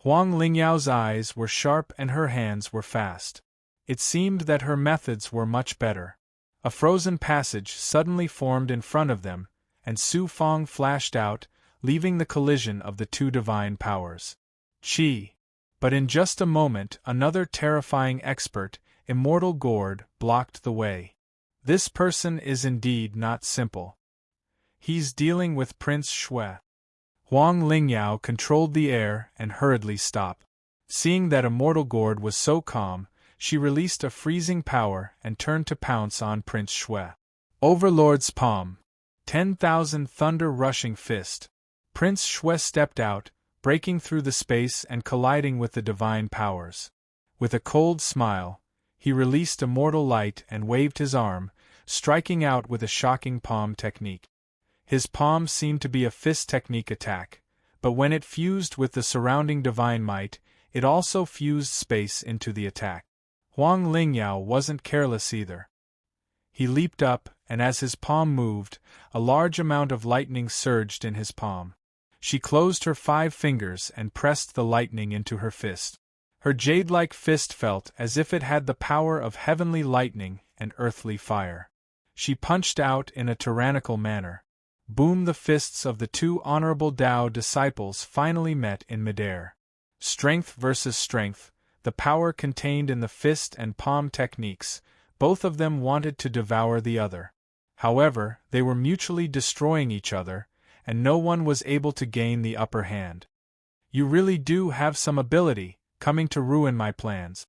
Huang Lingyao's eyes were sharp and her hands were fast. It seemed that her methods were much better. A frozen passage suddenly formed in front of them, and Su Fang flashed out, leaving the collision of the two divine powers. Chi. But in just a moment another terrifying expert, Immortal Gourd, blocked the way. This person is indeed not simple. He's dealing with Prince Shui. Huang Lingyao controlled the air and hurriedly stopped. Seeing that Immortal Gourd was so calm, she released a freezing power and turned to pounce on Prince Shui. Overlord's palm. 10,000 thunder-rushing fist. Prince Shui stepped out, breaking through the space and colliding with the divine powers. With a cold smile, he released Immortal Light and waved his arm, striking out with a shocking palm technique. His palm seemed to be a fist technique attack, but when it fused with the surrounding divine might, it also fused space into the attack. Huang Lingyao wasn't careless either. He leaped up, and as his palm moved, a large amount of lightning surged in his palm. She closed her 5 fingers and pressed the lightning into her fist. Her jade-like fist felt as if it had the power of heavenly lightning and earthly fire. She punched out in a tyrannical manner. Boom! The fists of the two honorable Tao disciples finally met in midair. Strength versus strength, the power contained in the fist and palm techniques, both of them wanted to devour the other. However, they were mutually destroying each other, and no one was able to gain the upper hand. You really do have some ability, coming to ruin my plans.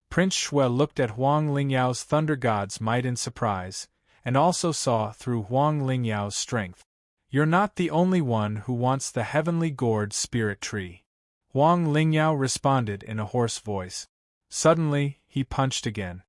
Prince Shui looked at Huang Lingyao's Thunder God's might in surprise, and also saw through Huang Lingyao's strength. You're not the only one who wants the heavenly gourd spirit tree. Huang Lingyao responded in a hoarse voice. Suddenly, he punched again.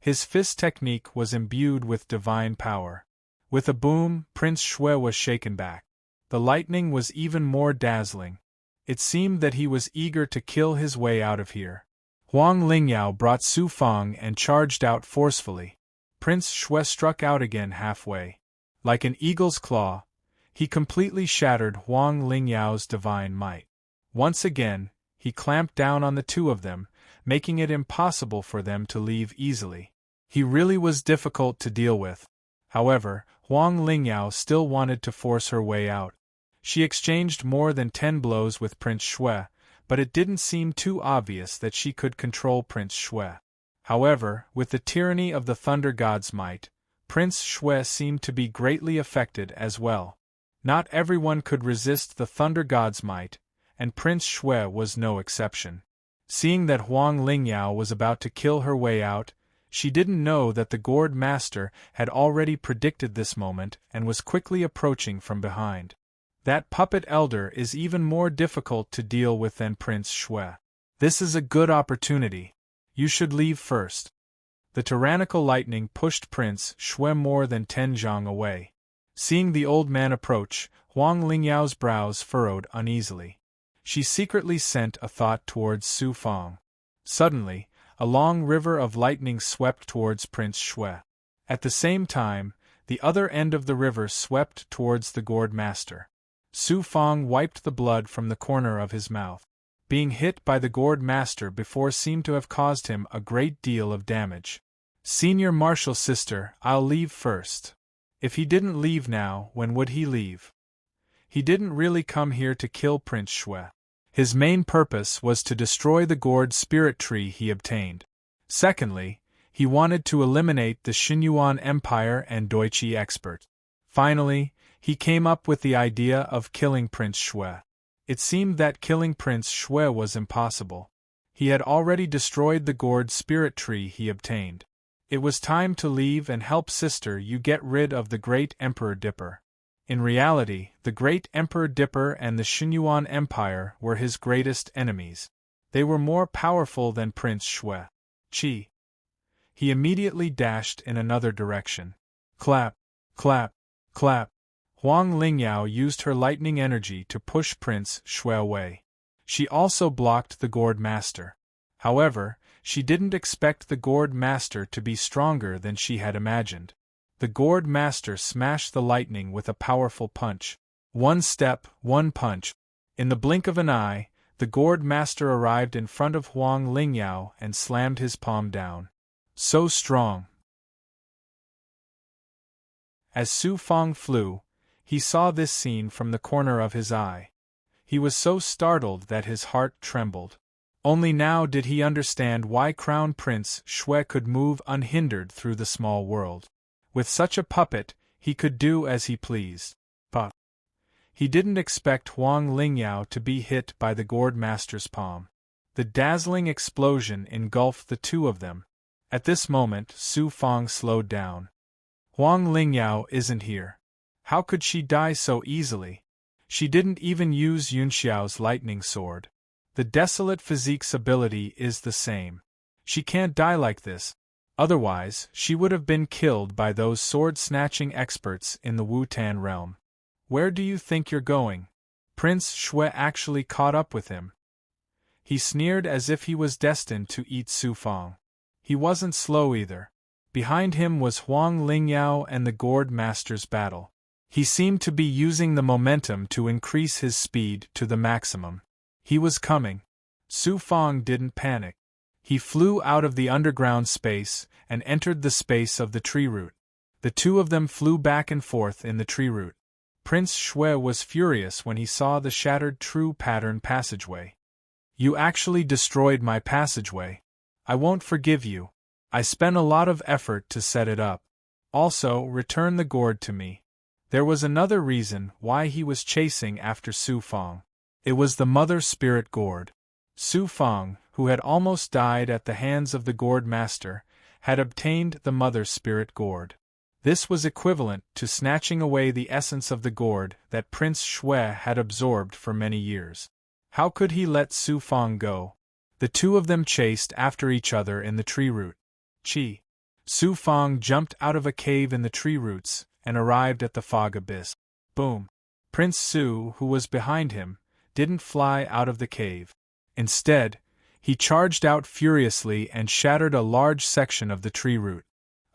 His fist technique was imbued with divine power. With a boom, Prince Shui was shaken back. The lightning was even more dazzling. It seemed that he was eager to kill his way out of here. Huang Lingyao brought Su Fang and charged out forcefully. Prince Shui struck out again halfway. Like an eagle's claw, he completely shattered Huang Lingyao's divine might. Once again, he clamped down on the two of them, making it impossible for them to leave easily. He really was difficult to deal with. However, Huang Lingyao still wanted to force her way out. She exchanged more than 10 blows with Prince Shui, but it didn't seem too obvious that she could control Prince Shui. However, with the tyranny of the Thunder God's might, Prince Shui seemed to be greatly affected as well. Not everyone could resist the Thunder God's might, and Prince Shui was no exception. Seeing that Huang Lingyao was about to kill her way out, she didn't know that the Gourd Master had already predicted this moment and was quickly approaching from behind. That puppet elder is even more difficult to deal with than Prince Shui. This is a good opportunity. You should leave first. The tyrannical lightning pushed Prince Shui more than 10 zhang away. Seeing the old man approach, Huang Lingyao's brows furrowed uneasily. She secretly sent a thought towards Su Fang. Suddenly, a long river of lightning swept towards Prince Shui. At the same time, the other end of the river swept towards the Gourd Master. Su Fang wiped the blood from the corner of his mouth. Being hit by the Gourd Master before seemed to have caused him a great deal of damage. Senior Marshal Sister, I'll leave first. If he didn't leave now, when would he leave? He didn't really come here to kill Prince Shui. His main purpose was to destroy the Gourd spirit tree he obtained. Secondly, he wanted to eliminate the Xinyuan Empire and Doichi expert. Finally, he came up with the idea of killing Prince Shui. It seemed that killing Prince Shui was impossible. He had already destroyed the Gourd spirit tree he obtained. It was time to leave and help Sister Yu get rid of the Great Emperor Dipper. In reality, the Great Emperor Dipper and the Xinyuan Empire were his greatest enemies. They were more powerful than Prince Shui. Chi. He immediately dashed in another direction. Clap, clap, clap. Huang Lingyao used her lightning energy to push Prince Shui away. She also blocked the Gourd Master. However, she didn't expect the Gourd Master to be stronger than she had imagined. The Gourd Master smashed the lightning with a powerful punch. One step, one punch. In the blink of an eye, the Gourd Master arrived in front of Huang Lingyao and slammed his palm down. So strong. As Su Fang flew, he saw this scene from the corner of his eye. He was so startled that his heart trembled. Only now did he understand why Crown Prince Shui could move unhindered through the small world. With such a puppet, he could do as he pleased. But he didn't expect Huang Lingyao to be hit by the Gourd Master's palm. The dazzling explosion engulfed the two of them. At this moment, Su Fang slowed down. Huang Lingyao isn't here. How could she die so easily? She didn't even use Yunxiao's lightning sword. The desolate physique's ability is the same. She can't die like this. Otherwise, she would have been killed by those sword-snatching experts in the Wu-Tan realm. Where do you think you're going? Prince Shui actually caught up with him. He sneered as if he was destined to eat Su Fang. He wasn't slow either. Behind him was Huang Lingyao and the Gourd Master's battle. He seemed to be using the momentum to increase his speed to the maximum. He was coming. Su Fang didn't panic. He flew out of the underground space and entered the space of the tree root. The two of them flew back and forth in the tree root. Prince Shui was furious when he saw the shattered true pattern passageway. You actually destroyed my passageway. I won't forgive you. I spent a lot of effort to set it up. Also, return the gourd to me. There was another reason why he was chasing after Su Fang. It was the Mother Spirit Gourd. Su Fang, who had almost died at the hands of the Gourd Master, had obtained the Mother Spirit Gourd. This was equivalent to snatching away the essence of the gourd that Prince Shui had absorbed for many years. How could he let Su Fang go? The two of them chased after each other in the tree root. Chi. Su Fang jumped out of a cave in the tree roots and arrived at the fog abyss. Boom! Prince Su, who was behind him, didn't fly out of the cave. Instead, he charged out furiously and shattered a large section of the tree root.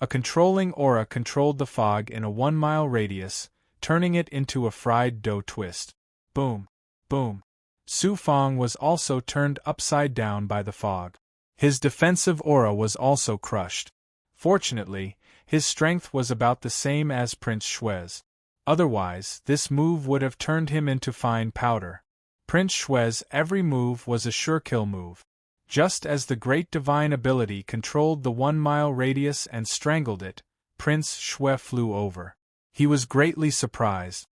A controlling aura controlled the fog in a 1-mile radius, turning it into a fried dough twist. Boom! Boom! Su Fang was also turned upside down by the fog. His defensive aura was also crushed. Fortunately, his strength was about the same as Prince Shui's. Otherwise, this move would have turned him into fine powder. Prince Shui's every move was a sure kill move. Just as the great divine ability controlled the 1-mile radius and strangled it, Prince Shui flew over. He was greatly surprised.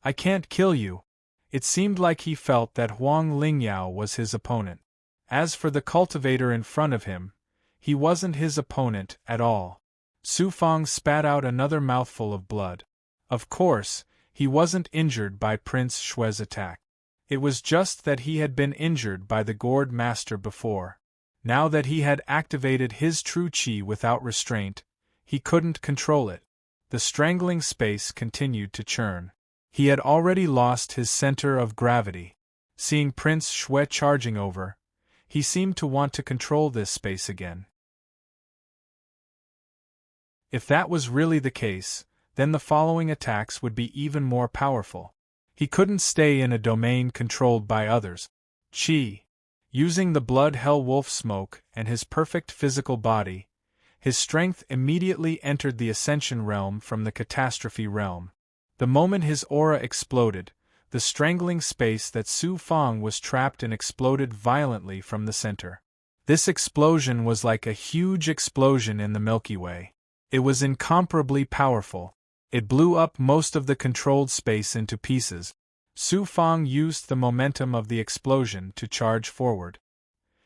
"I can't kill you." It seemed like he felt that Huang Lingyao was his opponent. As for the cultivator in front of him, he wasn't his opponent at all. Su Fang spat out another mouthful of blood. Of course, he wasn't injured by Prince Shui's attack. It was just that he had been injured by the gourd master before. Now that he had activated his true qi without restraint, he couldn't control it. The strangling space continued to churn. He had already lost his center of gravity. Seeing Prince Shui charging over, he seemed to want to control this space again. If that was really the case, then the following attacks would be even more powerful. He couldn't stay in a domain controlled by others. Qi. Using the blood hell wolf smoke and his perfect physical body, his strength immediately entered the ascension realm from the catastrophe realm. The moment his aura exploded, the strangling space that Su Fang was trapped in exploded violently from the center. This explosion was like a huge explosion in the Milky Way. It was incomparably powerful. It blew up most of the controlled space into pieces. Su Fang used the momentum of the explosion to charge forward.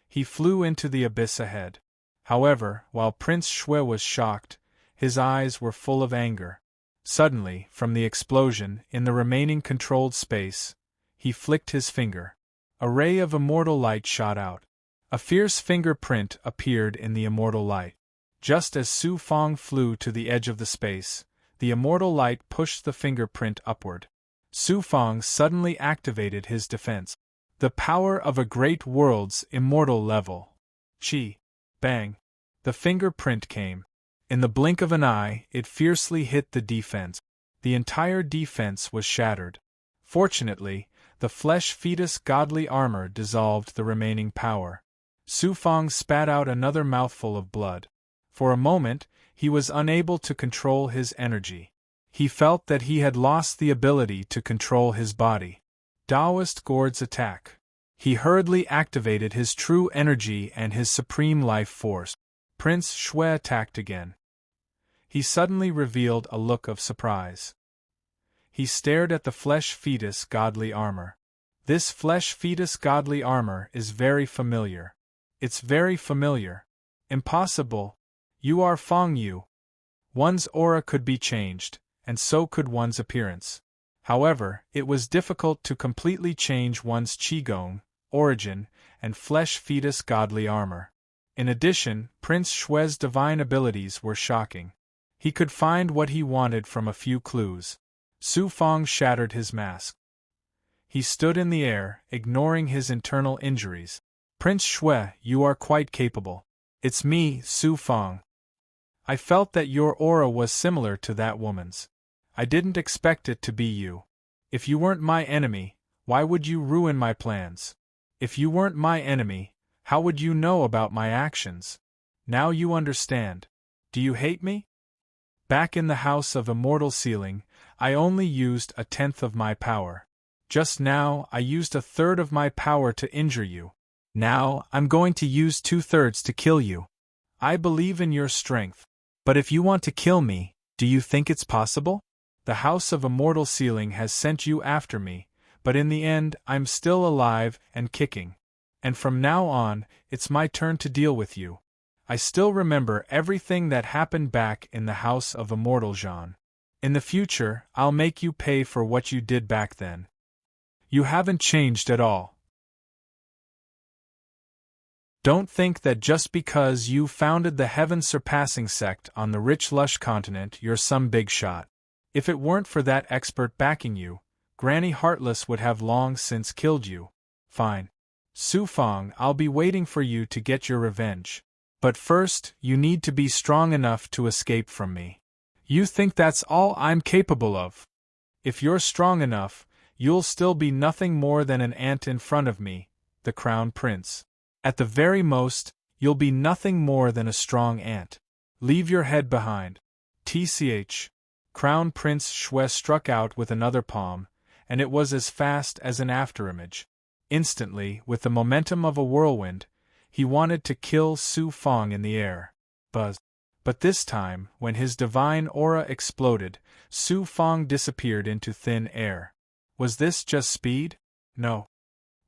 He flew into the abyss ahead. However, while Prince Shui was shocked, his eyes were full of anger. Suddenly, from the explosion in the remaining controlled space, he flicked his finger. A ray of immortal light shot out. A fierce fingerprint appeared in the immortal light. Just as Su Fang flew to the edge of the space, the immortal light pushed the fingerprint upward. Su Fang suddenly activated his defense. The power of a great world's immortal level. Chi. Bang. The fingerprint came. In the blink of an eye, it fiercely hit the defense. The entire defense was shattered. Fortunately, the flesh fetus godly armor dissolved the remaining power. Su Fang spat out another mouthful of blood. For a moment, he was unable to control his energy. He felt that he had lost the ability to control his body. Taoist Gourd's attack. He hurriedly activated his true energy and his supreme life force. Prince Shui attacked again. He suddenly revealed a look of surprise. He stared at the flesh fetus godly armor. This flesh fetus godly armor is very familiar. It's very familiar. Impossible. You are Fang Yu. One's aura could be changed, and so could one's appearance. However, it was difficult to completely change one's qigong, origin, and flesh fetus godly armor. In addition, Prince Shui's divine abilities were shocking. He could find what he wanted from a few clues. Su Fang shattered his mask. He stood in the air, ignoring his internal injuries. Prince Shui, you are quite capable. It's me, Su Fang. I felt that your aura was similar to that woman's. I didn't expect it to be you. If you weren't my enemy, why would you ruin my plans? If you weren't my enemy, how would you know about my actions? Now you understand. Do you hate me? Back in the House of Immortal Sealing, I only used 1/10 of my power. Just now, I used 1/3 of my power to injure you. Now, I'm going to use 2/3 to kill you. I believe in your strength. But if you want to kill me, do you think it's possible? The House of Immortal Sealing has sent you after me, but in the end, I'm still alive and kicking. And from now on, it's my turn to deal with you. I still remember everything that happened back in the house of immortal Jean. In the future, I'll make you pay for what you did back then. You haven't changed at all. Don't think that just because you founded the heaven-surpassing sect on the rich lush continent you're some big shot. If it weren't for that expert backing you, Granny Heartless would have long since killed you. Fine. Su Fong, I'll be waiting for you to get your revenge. But first, you need to be strong enough to escape from me. You think that's all I'm capable of? If you're strong enough, you'll still be nothing more than an ant in front of me, the Crown Prince. At the very most, you'll be nothing more than a strong ant. Leave your head behind. TCH. Crown Prince Shui struck out with another palm, and it was as fast as an afterimage. Instantly, with the momentum of a whirlwind, he wanted to kill Su Fong in the air. Buzz. But this time, when his divine aura exploded, Su Fong disappeared into thin air. Was this just speed? No.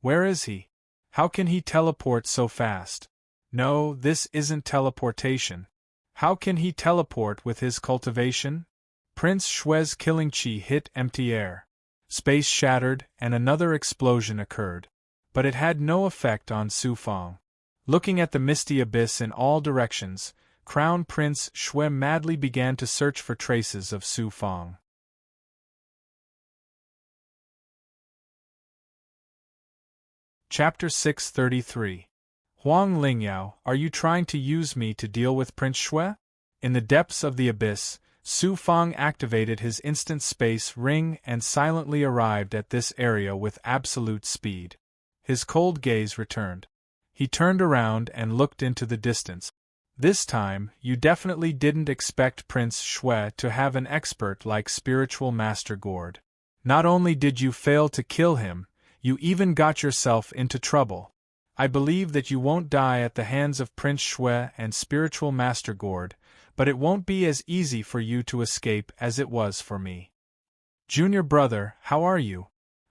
Where is he? How can he teleport so fast? No, this isn't teleportation. How can he teleport with his cultivation? Prince Shui's killing chi hit empty air. Space shattered, and another explosion occurred. But it had no effect on Su Fong. Looking at the misty abyss in all directions, Crown Prince Shui madly began to search for traces of Su Fong. Chapter 633. Huang Lingyao, are you trying to use me to deal with Prince Shui? In the depths of the abyss, Su Fong activated his instant space ring and silently arrived at this area with absolute speed. His cold gaze returned. He turned around and looked into the distance. This time, you definitely didn't expect Prince Shui to have an expert like Spiritual Master Gord. Not only did you fail to kill him, you even got yourself into trouble. I believe that you won't die at the hands of Prince Shui and Spiritual Master Gord, but it won't be as easy for you to escape as it was for me. Junior brother, how are you?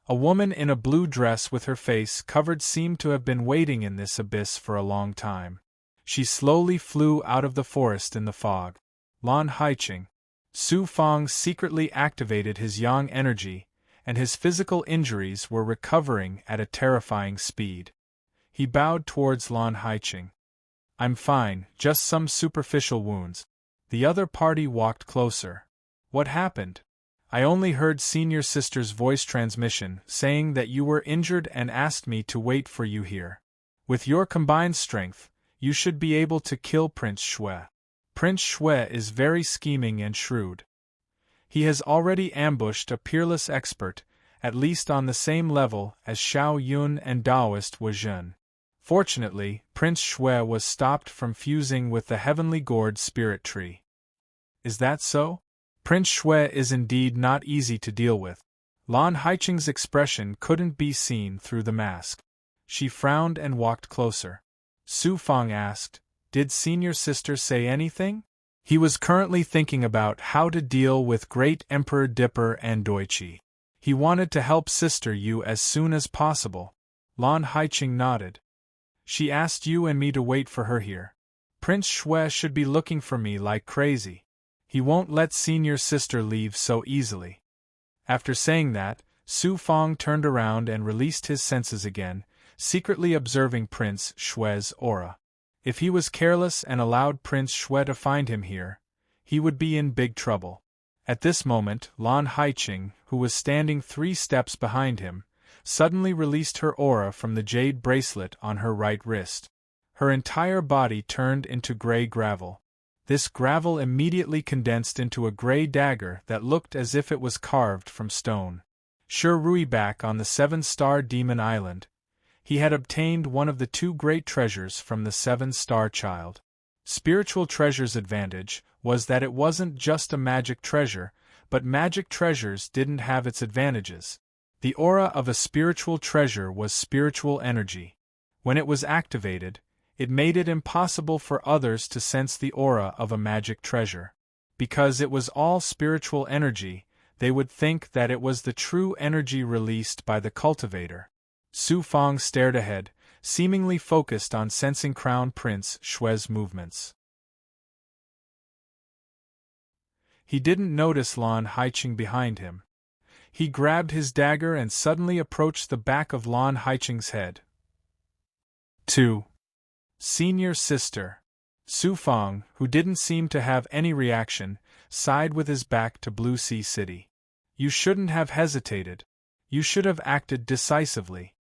A woman in a blue dress with her face covered seemed to have been waiting in this abyss for a long time. She slowly flew out of the forest in the fog. Lan Haiqing. Su Fong secretly activated his yang energy, and his physical injuries were recovering at a terrifying speed. He bowed towards Lan Haiqing. I'm fine, just some superficial wounds. The other party walked closer. What happened? I only heard senior sister's voice transmission saying that you were injured and asked me to wait for you here. With your combined strength, you should be able to kill Prince Shui. Prince Shui is very scheming and shrewd. He has already ambushed a peerless expert, at least on the same level as Xiao Yun and Taoist Wu Zhen. Fortunately, Prince Shui was stopped from fusing with the Heavenly Gourd spirit tree. Is that so? Prince Shui is indeed not easy to deal with. Lan Haiqing's expression couldn't be seen through the mask. She frowned and walked closer. Su Fong asked, "Did senior sister say anything?" He was currently thinking about how to deal with Great Emperor Dipper and Doichi. He wanted to help Sister Yu as soon as possible. Lan Haiqing nodded. She asked you and me to wait for her here. Prince Shui should be looking for me like crazy. He won't let senior sister leave so easily. After saying that, Su Fong turned around and released his senses again, secretly observing Prince Shui's aura. If he was careless and allowed Prince Shui to find him here, he would be in big trouble. At this moment, Lan Haiqing, who was standing 3 steps behind him, suddenly released her aura from the jade bracelet on her right wrist. Her entire body turned into gray gravel. This gravel immediately condensed into a gray dagger that looked as if it was carved from stone. Sure Rui back on the 7-star Demon Island, he had obtained one of the 2 great treasures from the 7-star child. Spiritual treasure's advantage was that it wasn't just a magic treasure, but magic treasures didn't have its advantages. The aura of a spiritual treasure was spiritual energy. When it was activated, it made it impossible for others to sense the aura of a magic treasure. Because it was all spiritual energy, they would think that it was the true energy released by the cultivator. Su Fong stared ahead, seemingly focused on sensing Crown Prince Shue's movements. He didn't notice Lan Haiqing behind him. He grabbed his dagger and suddenly approached the back of Lan Haiqing's head. 2. Senior Sister. Su Fang, who didn't seem to have any reaction, sighed with his back to Blue Sea City. You shouldn't have hesitated. You should have acted decisively.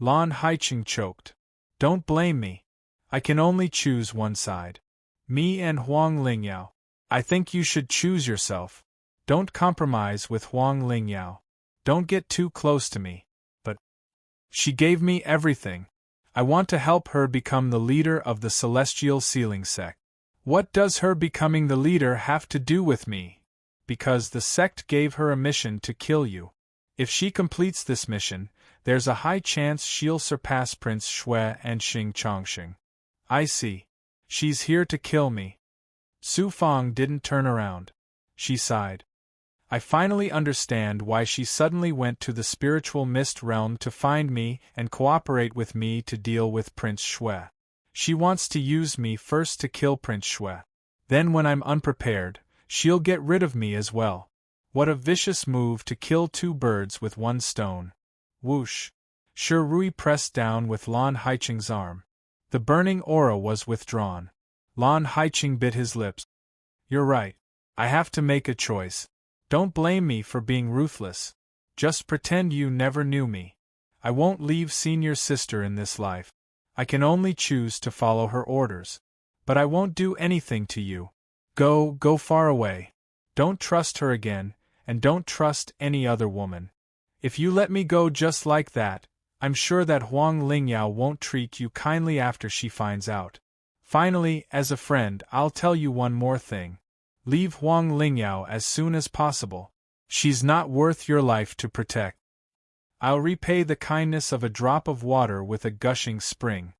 Lan Haiqing choked. Don't blame me. I can only choose one side. Me and Huang Lingyao. I think you should choose yourself. Don't compromise with Huang Lingyao. Don't get too close to me. But she gave me everything. I want to help her become the leader of the Celestial Sealing Sect. What does her becoming the leader have to do with me? Because the sect gave her a mission to kill you. If she completes this mission, there's a high chance she'll surpass Prince Shui and Xing Chongqing. I see. She's here to kill me. Su Fang didn't turn around. She sighed. I finally understand why she suddenly went to the spiritual mist realm to find me and cooperate with me to deal with Prince Shui. She wants to use me first to kill Prince Shui. Then when I'm unprepared, she'll get rid of me as well. What a vicious move to kill two birds with one stone. Whoosh! Shi Rui pressed down with Lan Haiqing's arm. The burning aura was withdrawn. Lan Haiqing bit his lips. You're right. I have to make a choice. Don't blame me for being ruthless. Just pretend you never knew me. I won't leave Senior Sister in this life. I can only choose to follow her orders. But I won't do anything to you. Go far away. Don't trust her again, and don't trust any other woman. If you let me go just like that, I'm sure that Huang Lingyao won't treat you kindly after she finds out. Finally, as a friend, I'll tell you one more thing. Leave Huang Lingyao as soon as possible. She's not worth your life to protect. I'll repay the kindness of a drop of water with a gushing spring.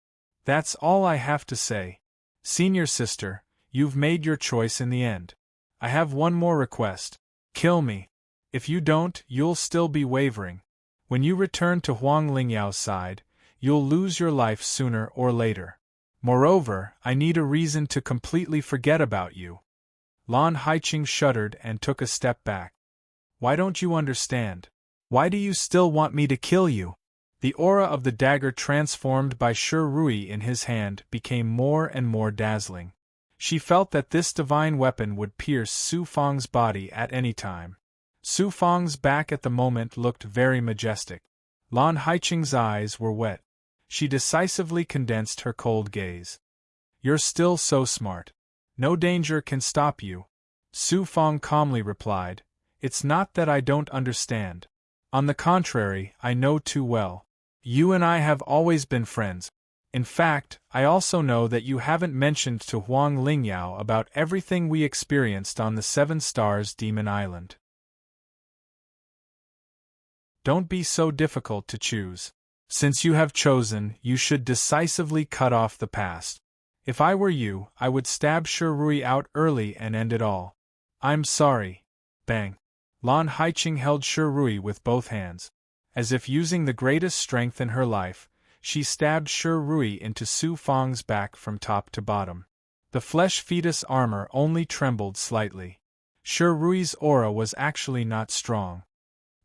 That's all I have to say. Senior Sister, you've made your choice in the end. I have one more request. Kill me. If you don't, you'll still be wavering. When you return to Huang Lingyao's side, you'll lose your life sooner or later. Moreover, I need a reason to completely forget about you. Lan Haiqing shuddered and took a step back. Why don't you understand? Why do you still want me to kill you? The aura of the dagger transformed by Shi Rui in his hand became more and more dazzling. She felt that this divine weapon would pierce Su Fang's body at any time. Su Fang's back at the moment looked very majestic. Lan Haiqing's eyes were wet. She decisively condensed her cold gaze. You're still so smart. No danger can stop you. Su Fang calmly replied, It's not that I don't understand. On the contrary, I know too well. You and I have always been friends. In fact, I also know that you haven't mentioned to Huang Lingyao about everything we experienced on the Seven Stars Demon Island. Don't be so difficult to choose. Since you have chosen, you should decisively cut off the past. If I were you, I would stab Shi Rui out early and end it all. I'm sorry. Bang. Lan Haiqing held Shi Rui with both hands. As if using the greatest strength in her life, she stabbed Shi Rui into Su Fang's back from top to bottom. The flesh fetus armor only trembled slightly. Shi Rui's aura was actually not strong.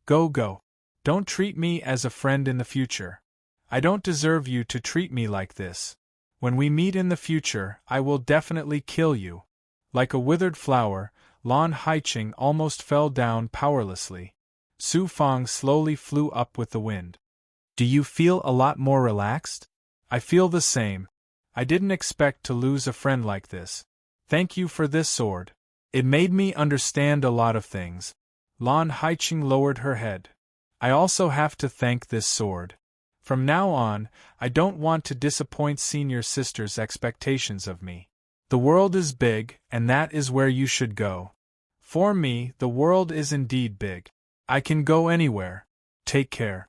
Go. Don't treat me as a friend in the future. I don't deserve you to treat me like this. When we meet in the future, I will definitely kill you. Like a withered flower, Lan Haiqing almost fell down powerlessly. Su Fang slowly flew up with the wind. Do you feel a lot more relaxed? I feel the same. I didn't expect to lose a friend like this. Thank you for this sword. It made me understand a lot of things. Lan Haiqing lowered her head. I also have to thank this sword. From now on, I don't want to disappoint Senior Sister's expectations of me. The world is big, and that is where you should go. For me, the world is indeed big. I can go anywhere. Take care.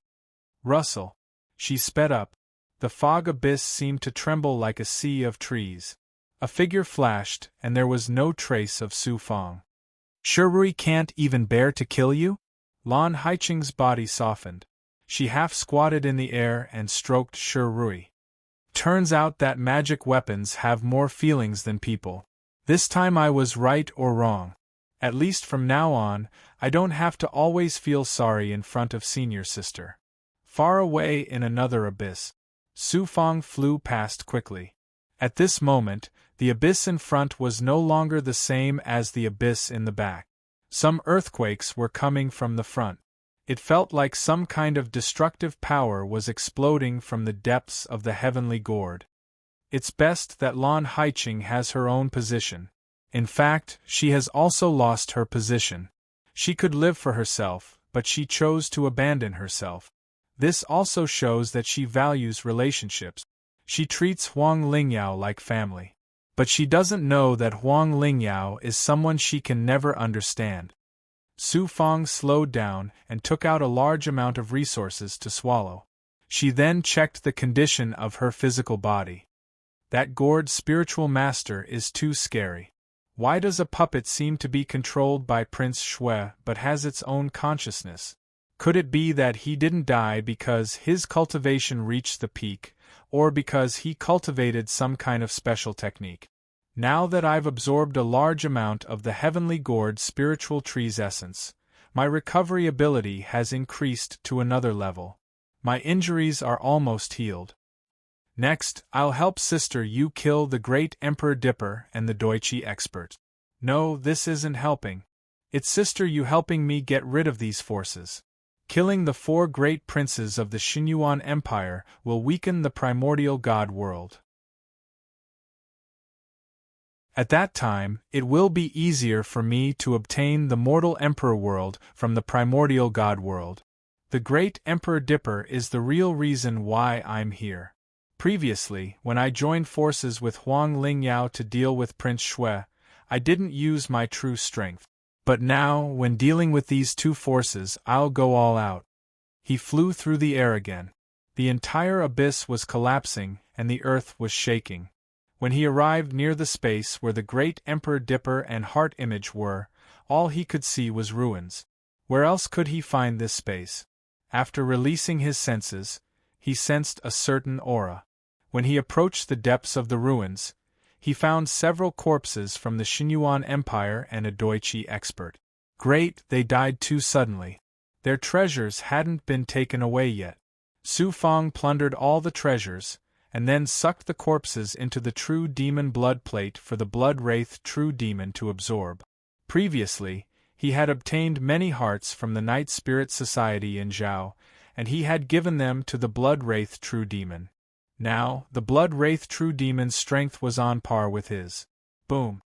Rustle. She sped up. The fog abyss seemed to tremble like a sea of trees. A figure flashed, and there was no trace of Su Fang. Shi Rui can't even bear to kill you? Lan Haiqing's body softened. She half squatted in the air and stroked Shirui. Turns out that magic weapons have more feelings than people. This time I was right or wrong. At least from now on, I don't have to always feel sorry in front of senior sister. Far away in another abyss, Su Fang flew past quickly. At this moment, the abyss in front was no longer the same as the abyss in the back. Some earthquakes were coming from the front. It felt like some kind of destructive power was exploding from the depths of the heavenly gourd. It's best that Lan Haiqing has her own position. In fact, she has also lost her position. She could live for herself, but she chose to abandon herself. This also shows that she values relationships. She treats Huang Lingyao like family. But she doesn't know that Huang Lingyao is someone she can never understand. Su Fang slowed down and took out a large amount of resources to swallow. She then checked the condition of her physical body. That gourd spiritual master is too scary. Why does a puppet seem to be controlled by Prince Shui but has its own consciousness? Could it be that he didn't die because his cultivation reached the peak, or because he cultivated some kind of special technique? Now that I've absorbed a large amount of the heavenly gourd spiritual tree's essence, my recovery ability has increased to another level. My injuries are almost healed. Next, I'll help Sister Yu kill the great Emperor Dipper and the Doichi expert. No, this isn't helping. It's Sister Yu helping me get rid of these forces. Killing the 4 great princes of the Xinyuan Empire will weaken the primordial god world. At that time, it will be easier for me to obtain the mortal emperor world from the primordial god world. The great Emperor Dipper is the real reason why I'm here. Previously, when I joined forces with Huang Lingyao to deal with Prince Shui, I didn't use my true strength. But now, when dealing with these 2 forces, I'll go all out. He flew through the air again. The entire abyss was collapsing, and the earth was shaking. When he arrived near the space where the great Emperor Dipper and Heart Image were, all he could see was ruins. Where else could he find this space? After releasing his senses, he sensed a certain aura. When he approached the depths of the ruins, he found several corpses from the Xinyuan Empire and a Doichi expert. Great, they died too suddenly. Their treasures hadn't been taken away yet. Su Fang plundered all the treasures, and then sucked the corpses into the true demon blood plate for the blood wraith true demon to absorb. Previously, he had obtained many hearts from the Night Spirit Society in Zhao, and he had given them to the blood wraith true demon. Now, the blood wraith true demon's strength was on par with his. Boom!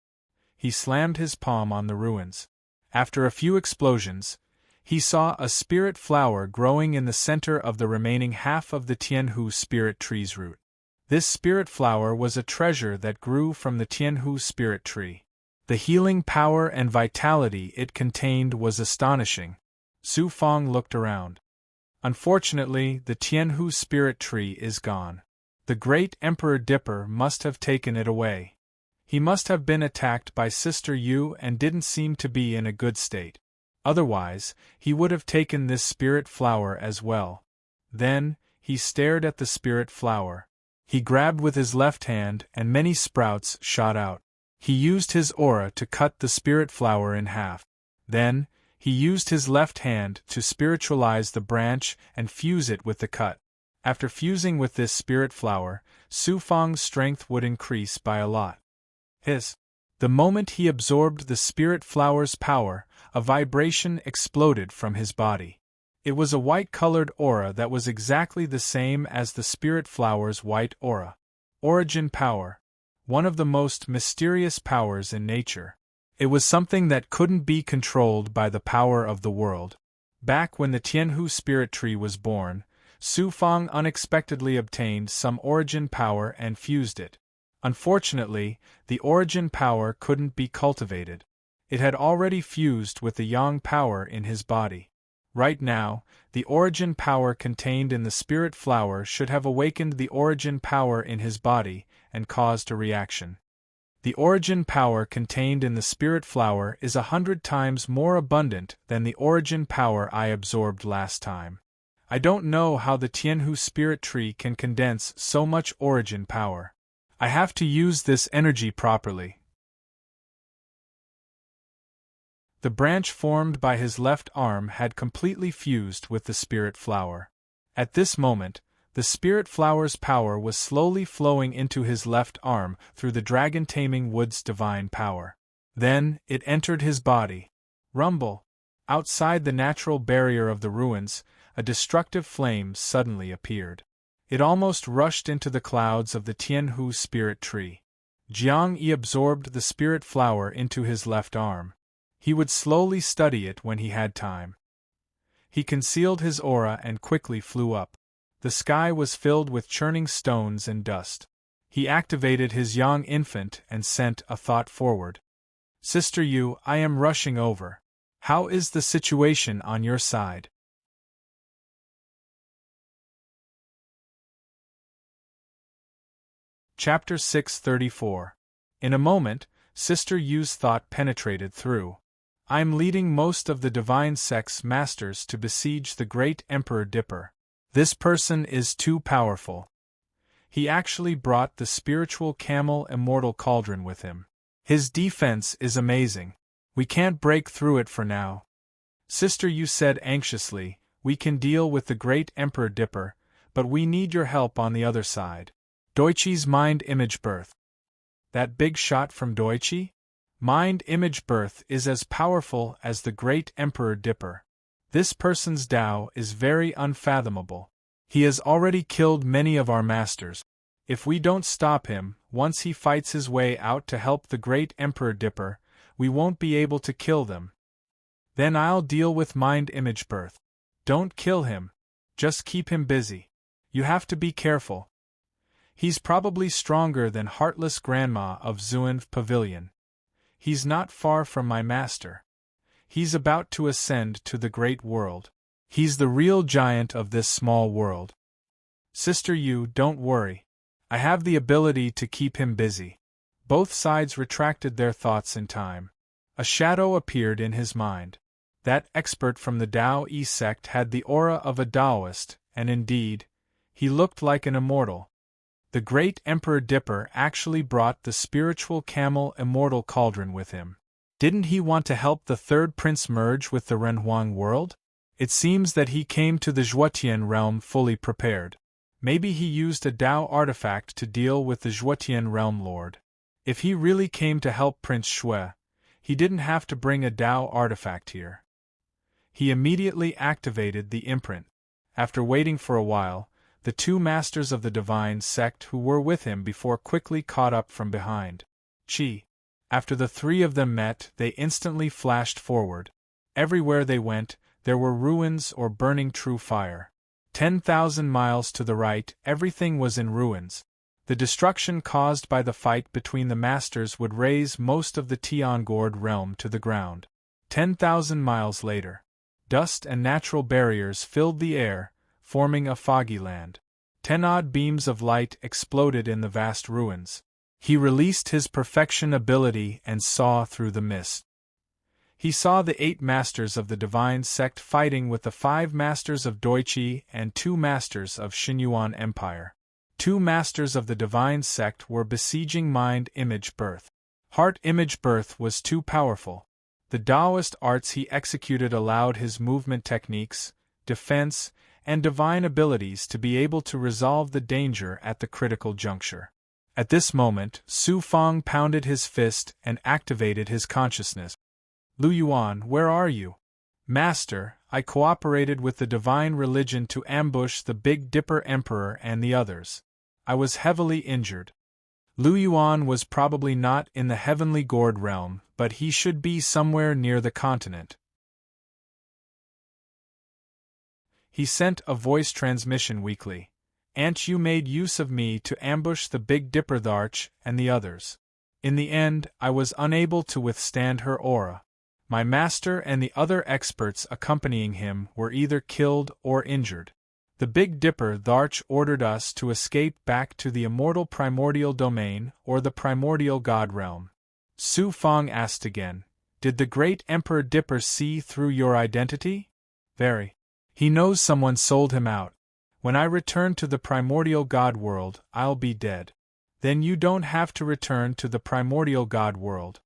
He slammed his palm on the ruins. After a few explosions, he saw a spirit flower growing in the center of the remaining half of the Tianhu spirit tree's root. This spirit flower was a treasure that grew from the Tianhu spirit tree. The healing power and vitality it contained was astonishing. Su Fang looked around. Unfortunately, the Tianhu spirit tree is gone. The great Emperor Dipper must have taken it away. He must have been attacked by Sister Yu and didn't seem to be in a good state. Otherwise, he would have taken this spirit flower as well. Then, he stared at the spirit flower. He grabbed with his left hand and many sprouts shot out. He used his aura to cut the spirit flower in half. Then, he used his left hand to spiritualize the branch and fuse it with the cut. After fusing with this spirit flower, Su Fang's strength would increase by a lot. The moment he absorbed the spirit flower's power, a vibration exploded from his body. It was a white-colored aura that was exactly the same as the spirit flower's white aura. Origin power. One of the most mysterious powers in nature. It was something that couldn't be controlled by the power of the world. Back when the Tianhu spirit tree was born, Su Fang unexpectedly obtained some origin power and fused it. Unfortunately, the origin power couldn't be cultivated. It had already fused with the yang power in his body. Right now, the origin power contained in the spirit flower should have awakened the origin power in his body and caused a reaction. The origin power contained in the spirit flower is 100 times more abundant than the origin power I absorbed last time. I don't know how the Tianhu spirit tree can condense so much origin power. I have to use this energy properly. The branch formed by his left arm had completely fused with the spirit flower. At this moment, the spirit flower's power was slowly flowing into his left arm through the dragon-taming wood's divine power. Then, it entered his body. Rumble! Outside the natural barrier of the ruins, a destructive flame suddenly appeared. It almost rushed into the clouds of the Tianhu spirit tree. Jiang Yi absorbed the spirit flower into his left arm. He would slowly study it when he had time. He concealed his aura and quickly flew up. The sky was filled with churning stones and dust. He activated his young infant and sent a thought forward. Sister Yu, I am rushing over. How is the situation on your side? Chapter 634. In a moment, Sister Yu's thought penetrated through. I'm leading most of the Divine Sect's masters to besiege the great Emperor Dipper. This person is too powerful. He actually brought the spiritual camel immortal cauldron with him. His defense is amazing. We can't break through it for now. Sister Yu said anxiously, we can deal with the great Emperor Dipper, but we need your help on the other side. Doichi's mind image birth. That big shot from Doichi? Mind image birth is as powerful as the great Emperor Dipper. This person's Tao is very unfathomable. He has already killed many of our masters. If we don't stop him, once he fights his way out to help the great Emperor Dipper, we won't be able to kill them. Then I'll deal with mind image birth. Don't kill him. Just keep him busy. You have to be careful. He's probably stronger than Heartless Grandma of Zuanv Pavilion. He's not far from my master. He's about to ascend to the great world. He's the real giant of this small world. Sister Yu, don't worry. I have the ability to keep him busy. Both sides retracted their thoughts in time. A shadow appeared in his mind. That expert from the Tao Yi sect had the aura of a Taoist, and indeed, he looked like an immortal. The great Emperor Dipper actually brought the spiritual camel immortal cauldron with him. Didn't he want to help the third prince merge with the Renhuang world? It seems that he came to the Zhuotian realm fully prepared. Maybe he used a Tao artifact to deal with the Zhuotian realm lord. If he really came to help Prince Shui, he didn't have to bring a Tao artifact here. He immediately activated the imprint. After waiting for a while, the two masters of the divine sect who were with him before quickly caught up from behind. Qi. After the three of them met, they instantly flashed forward. Everywhere they went, there were ruins or burning true fire. 10,000 miles to the right, everything was in ruins. The destruction caused by the fight between the masters would raze most of the Tiangord realm to the ground. 10,000 miles later, dust and natural barriers filled the air, forming a foggy land. 10 odd beams of light exploded in the vast ruins. He released his perfection ability and saw through the mist. He saw the 8 masters of the divine sect fighting with the 5 masters of Doichi and 2 masters of Xinyuan Empire. 2 masters of the divine sect were besieging mind image birth. Heart image birth was too powerful. The Taoist arts he executed allowed his movement techniques, defense, and divine abilities to be able to resolve the danger at the critical juncture. At this moment, Su Fang pounded his fist and activated his consciousness. Lu Yuan, where are you? Master, I cooperated with the divine religion to ambush the Big Dipper Emperor and the others. I was heavily injured. Lu Yuan was probably not in the heavenly gourd realm, but he should be somewhere near the continent. He sent a voice transmission weekly. Aunt Yu made use of me to ambush the Big Dipper Tharch and the others. In the end, I was unable to withstand her aura. My master and the other experts accompanying him were either killed or injured. The Big Dipper Tharch ordered us to escape back to the immortal primordial domain or the primordial god realm. Su Fang asked again, did the great Emperor Dipper see through your identity? Very. He knows someone sold him out. When I return to the primordial God world, I'll be dead. Then you don't have to return to the primordial God world.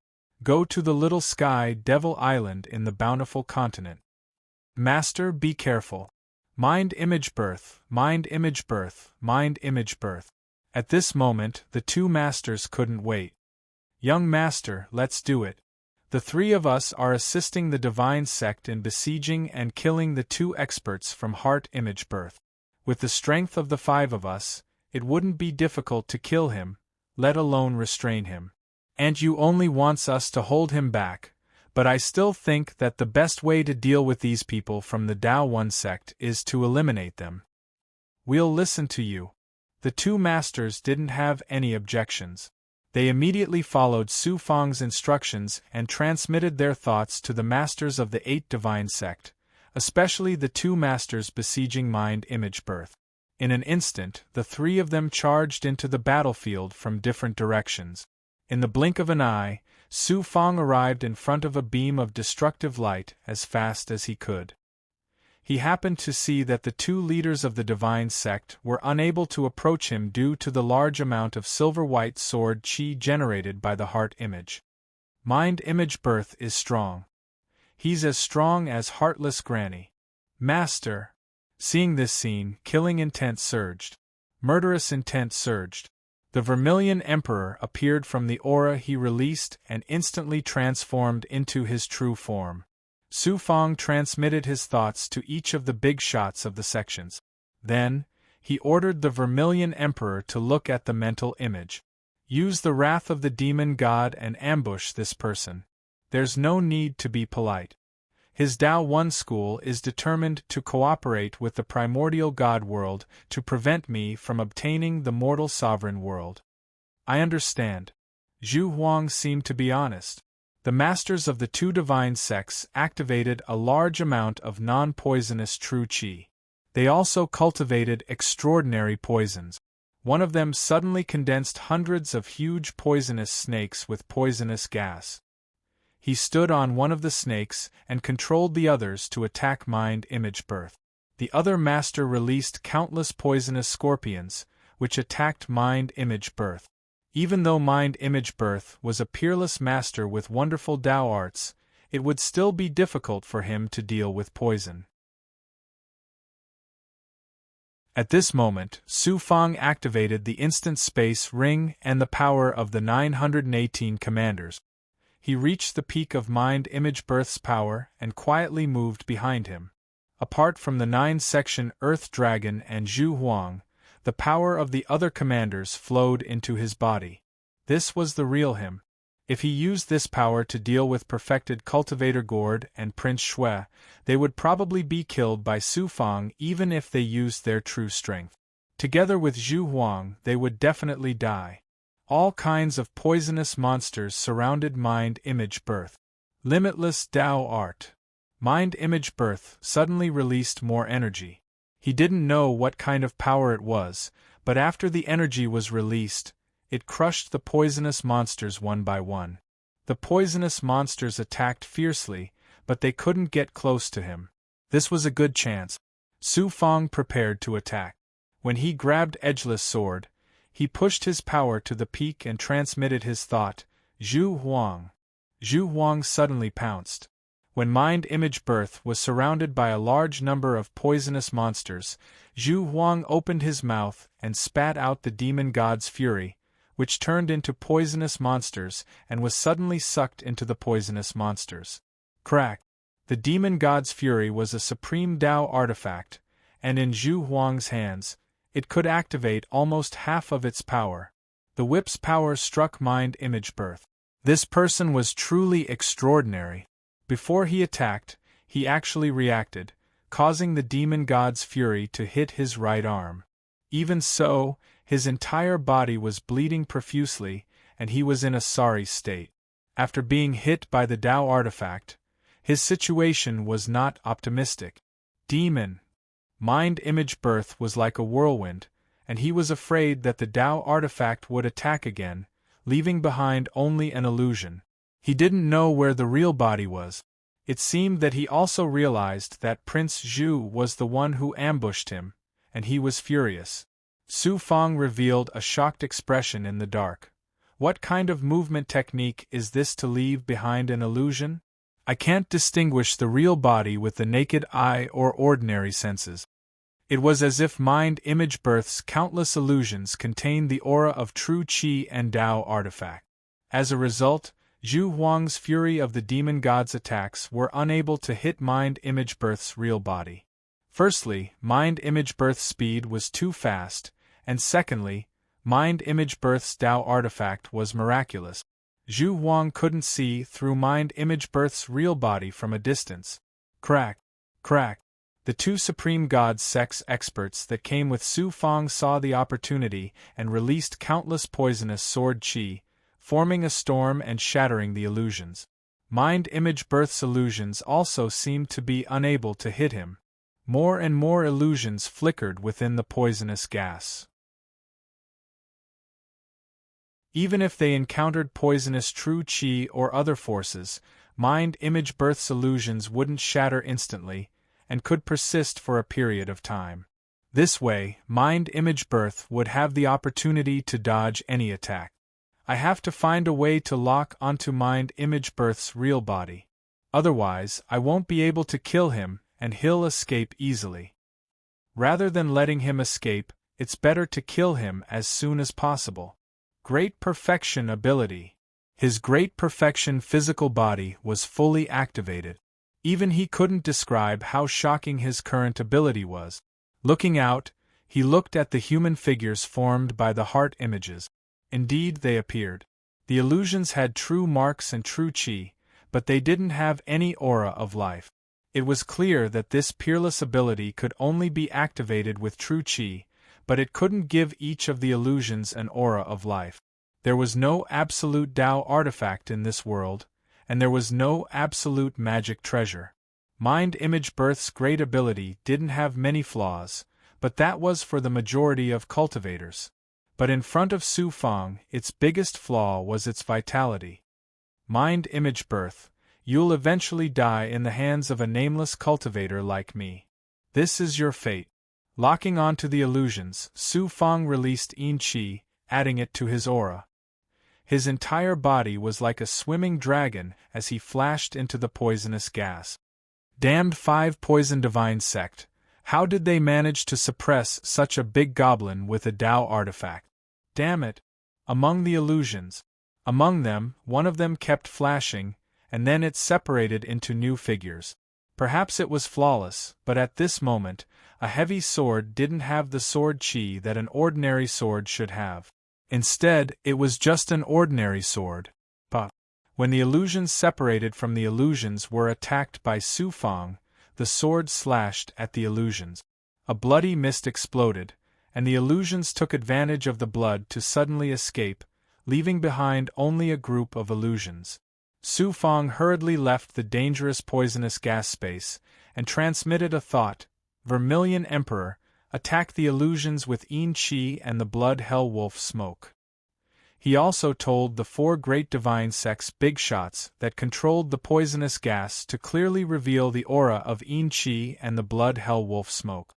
Go to the little sky devil island in the bountiful continent. Master, be careful. Mind image birth, mind image birth, mind image birth. At this moment, the two masters couldn't wait. Young master, let's do it. The three of us are assisting the divine sect in besieging and killing the two experts from heart image birth. With the strength of the five of us, it wouldn't be difficult to kill him, let alone restrain him. And you only wants us to hold him back, but I still think that the best way to deal with these people from the Tao One sect is to eliminate them. We'll listen to you. The two masters didn't have any objections. They immediately followed Su Fang's instructions and transmitted their thoughts to the masters of the Eight Divine Sect, especially the two masters besieging mind image birth. In an instant, the three of them charged into the battlefield from different directions. In the blink of an eye, Su Fang arrived in front of a beam of destructive light as fast as he could. He happened to see that the two leaders of the divine sect were unable to approach him due to the large amount of silver-white sword chi generated by the heart image. Mind image birth is strong. He's as strong as heartless granny. Master. Seeing this scene, killing intent surged. Murderous intent surged. The Vermilion Emperor appeared from the aura he released and instantly transformed into his true form. Su Fang transmitted his thoughts to each of the big shots of the sections. Then, he ordered the Vermilion Emperor to look at the mental image. Use the wrath of the demon god and ambush this person. There's no need to be polite. His Tao One school is determined to cooperate with the primordial god world to prevent me from obtaining the mortal sovereign world. I understand. Zhu Huang seemed to be honest. The masters of the two divine sects activated a large amount of non-poisonous true qi. They also cultivated extraordinary poisons. One of them suddenly condensed hundreds of huge poisonous snakes with poisonous gas. He stood on one of the snakes and controlled the others to attack mind image birth. The other master released countless poisonous scorpions, which attacked mind image birth. Even though mind image birth was a peerless master with wonderful Tao arts, it would still be difficult for him to deal with poison. At this moment, Su Fang activated the instant space ring and the power of the 918 commanders. He reached the peak of mind image birth's power and quietly moved behind him. Apart from the 9-section Earth Dragon and Zhu Huang, the power of the other commanders flowed into his body. This was the real him. If he used this power to deal with perfected Cultivator Gord and Prince Shui, they would probably be killed by Su Fang even if they used their true strength. Together with Zhu Huang, they would definitely die. All kinds of poisonous monsters surrounded mind image birth. Limitless Tao art. Mind image birth suddenly released more energy. He didn't know what kind of power it was, but after the energy was released, it crushed the poisonous monsters one by one. The poisonous monsters attacked fiercely, but they couldn't get close to him. This was a good chance. Su Fang prepared to attack. When he grabbed Edgeless Sword, he pushed his power to the peak and transmitted his thought, Zhu Huang. Zhu Huang suddenly pounced. When mind image birth was surrounded by a large number of poisonous monsters, Zhu Huang opened his mouth and spat out the demon god's fury, which turned into poisonous monsters and was suddenly sucked into the poisonous monsters. Crack! The demon god's fury was a supreme Tao artifact, and in Zhu Huang's hands, it could activate almost half of its power. The whip's power struck mind image birth. This person was truly extraordinary. Before he attacked, he actually reacted, causing the demon god's fury to hit his right arm. Even so, his entire body was bleeding profusely, and he was in a sorry state. After being hit by the Tao artifact, his situation was not optimistic. Demon. Mind image birth was like a whirlwind, and he was afraid that the Tao artifact would attack again, leaving behind only an illusion. He didn't know where the real body was. It seemed that he also realized that Prince Zhu was the one who ambushed him, and he was furious. Su Fang revealed a shocked expression in the dark. What kind of movement technique is this to leave behind an illusion? I can't distinguish the real body with the naked eye or ordinary senses. It was as if Mind Image Birth's countless illusions contained the aura of true Qi and Tao artifact. As a result, Zhu Huang's fury of the demon god's attacks were unable to hit Mind Image Birth's real body. Firstly, Mind Image Birth's speed was too fast, and secondly, Mind Image Birth's Tao artifact was miraculous. Zhu Huang couldn't see through Mind Image Birth's real body from a distance. Crack! Crack! The two Supreme God Sex experts that came with Su Fang saw the opportunity and released countless poisonous sword qi, forming a storm and shattering the illusions. Mind Image Birth's illusions also seemed to be unable to hit him. More and more illusions flickered within the poisonous gas. Even if they encountered poisonous true qi or other forces, Mind Image Birth's illusions wouldn't shatter instantly, and could persist for a period of time. This way, Mind Image Birth would have the opportunity to dodge any attack. I have to find a way to lock onto Mind Image Birth's real body. Otherwise, I won't be able to kill him, and he'll escape easily. Rather than letting him escape, it's better to kill him as soon as possible. Great Perfection ability. His Great Perfection physical body was fully activated. Even he couldn't describe how shocking his current ability was. Looking out, he looked at the human figures formed by the heart images. Indeed, they appeared. The illusions had true marks and true qi, but they didn't have any aura of life. It was clear that this peerless ability could only be activated with true qi, but it couldn't give each of the illusions an aura of life. There was no absolute Tao artifact in this world, and there was no absolute magic treasure. Mind Image Birth's great ability didn't have many flaws, but that was for the majority of cultivators. But in front of Su Fang, its biggest flaw was its vitality. Mind Image Birth, you'll eventually die in the hands of a nameless cultivator like me. This is your fate. Locking onto the illusions, Su Fang released Yin Qi, adding it to his aura. His entire body was like a swimming dragon as he flashed into the poisonous gas. Damned 5 Poison Divine Sect, how did they manage to suppress such a big goblin with a Tao artifact? Damn it! Among the illusions. Among them, one of them kept flashing, and then it separated into new figures. Perhaps it was flawless, but at this moment, a heavy sword didn't have the sword qi that an ordinary sword should have. Instead, it was just an ordinary sword. But when the illusions separated from the illusions were attacked by Su Fang, the sword slashed at the illusions. A bloody mist exploded, and the illusions took advantage of the blood to suddenly escape, leaving behind only a group of illusions. Su Fang hurriedly left the dangerous poisonous gas space, and transmitted a thought: Vermilion Emperor, attack the illusions with Yin Qi and the Blood Hell Wolf smoke. He also told the 4 great divine sects big shots that controlled the poisonous gas to clearly reveal the aura of Yin Qi and the Blood Hell Wolf smoke.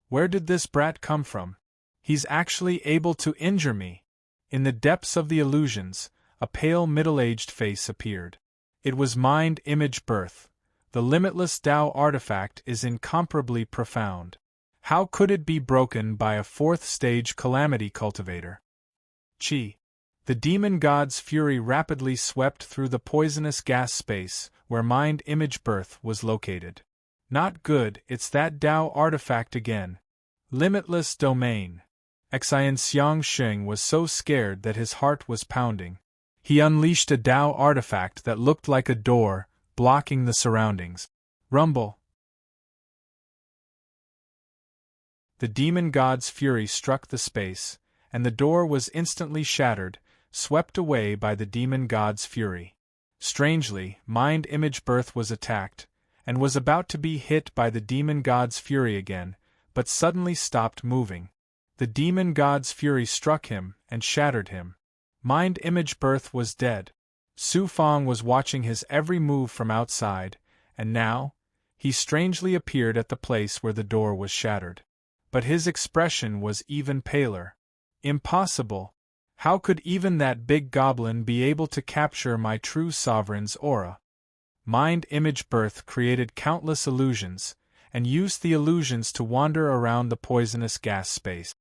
Where did this brat come from? He's actually able to injure me. In the depths of the illusions, a pale middle-aged face appeared. It was Mind Image Birth. The limitless Tao artifact is incomparably profound. How could it be broken by a 4th-stage calamity cultivator? Qi. The demon god's fury rapidly swept through the poisonous gas space where Mind Image Birth was located. Not good, it's that Tao artifact again. Limitless domain. Xian Xiangxing was so scared that his heart was pounding. He unleashed a Tao artifact that looked like a door, blocking the surroundings. Rumble. The demon god's fury struck the space, and the door was instantly shattered, swept away by the demon god's fury. Strangely, Mind Image Birth was attacked, and was about to be hit by the demon god's fury again, but suddenly stopped moving. The demon god's fury struck him and shattered him. Mind Image Birth was dead. Su Fang was watching his every move from outside, and now, he strangely appeared at the place where the door was shattered. But his expression was even paler. Impossible! How could even that big goblin be able to capture my true sovereign's aura? Mind-image birth created countless illusions, and used the illusions to wander around the poisonous gas space.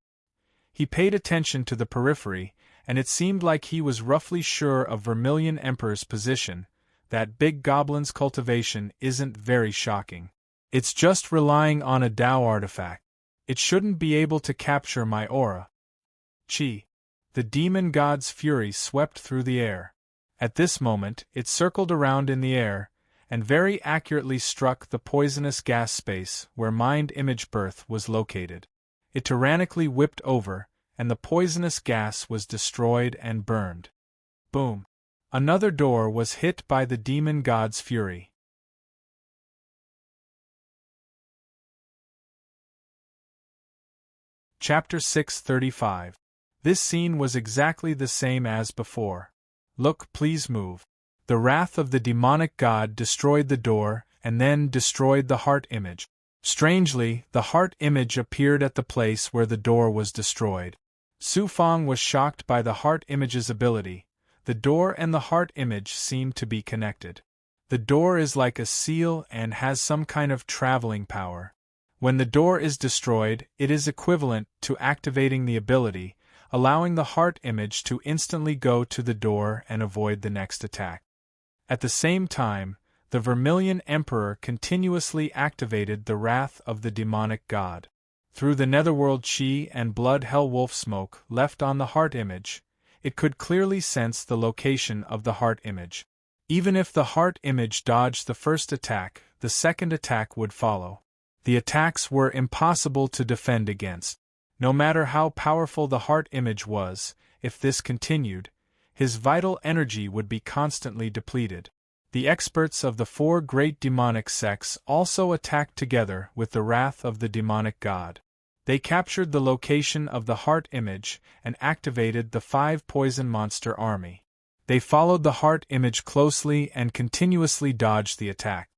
He paid attention to the periphery, and it seemed like he was roughly sure of Vermilion Emperor's position. That big goblin's cultivation isn't very shocking. It's just relying on a Tao artifact. It shouldn't be able to capture my aura. Chi. The demon god's fury swept through the air. At this moment, it circled around in the air, and very accurately struck the poisonous gas space where mind-image birth was located. It tyrannically whipped over, and the poisonous gas was destroyed and burned. Boom! Another door was hit by the demon god's fury. Chapter 635. This scene was exactly the same as before. Look, please move. The wrath of the demonic god destroyed the door, and then destroyed the heart image. Strangely, the heart image appeared at the place where the door was destroyed. Su Fang was shocked by the heart image's ability. The door and the heart image seem to be connected. The door is like a seal and has some kind of traveling power. When the door is destroyed, it is equivalent to activating the ability, allowing the heart image to instantly go to the door and avoid the next attack. At the same time, the Vermilion Emperor continuously activated the wrath of the demonic god. Through the netherworld chi and blood hell wolf smoke left on the heart image, it could clearly sense the location of the heart image. Even if the heart image dodged the first attack, the second attack would follow. The attacks were impossible to defend against. No matter how powerful the heart image was, if this continued, his vital energy would be constantly depleted. The experts of the four great demonic sects also attacked together with the wrath of the demonic god. They captured the location of the heart image and activated the 5 poison monster army. They followed the heart image closely and continuously dodged the attack.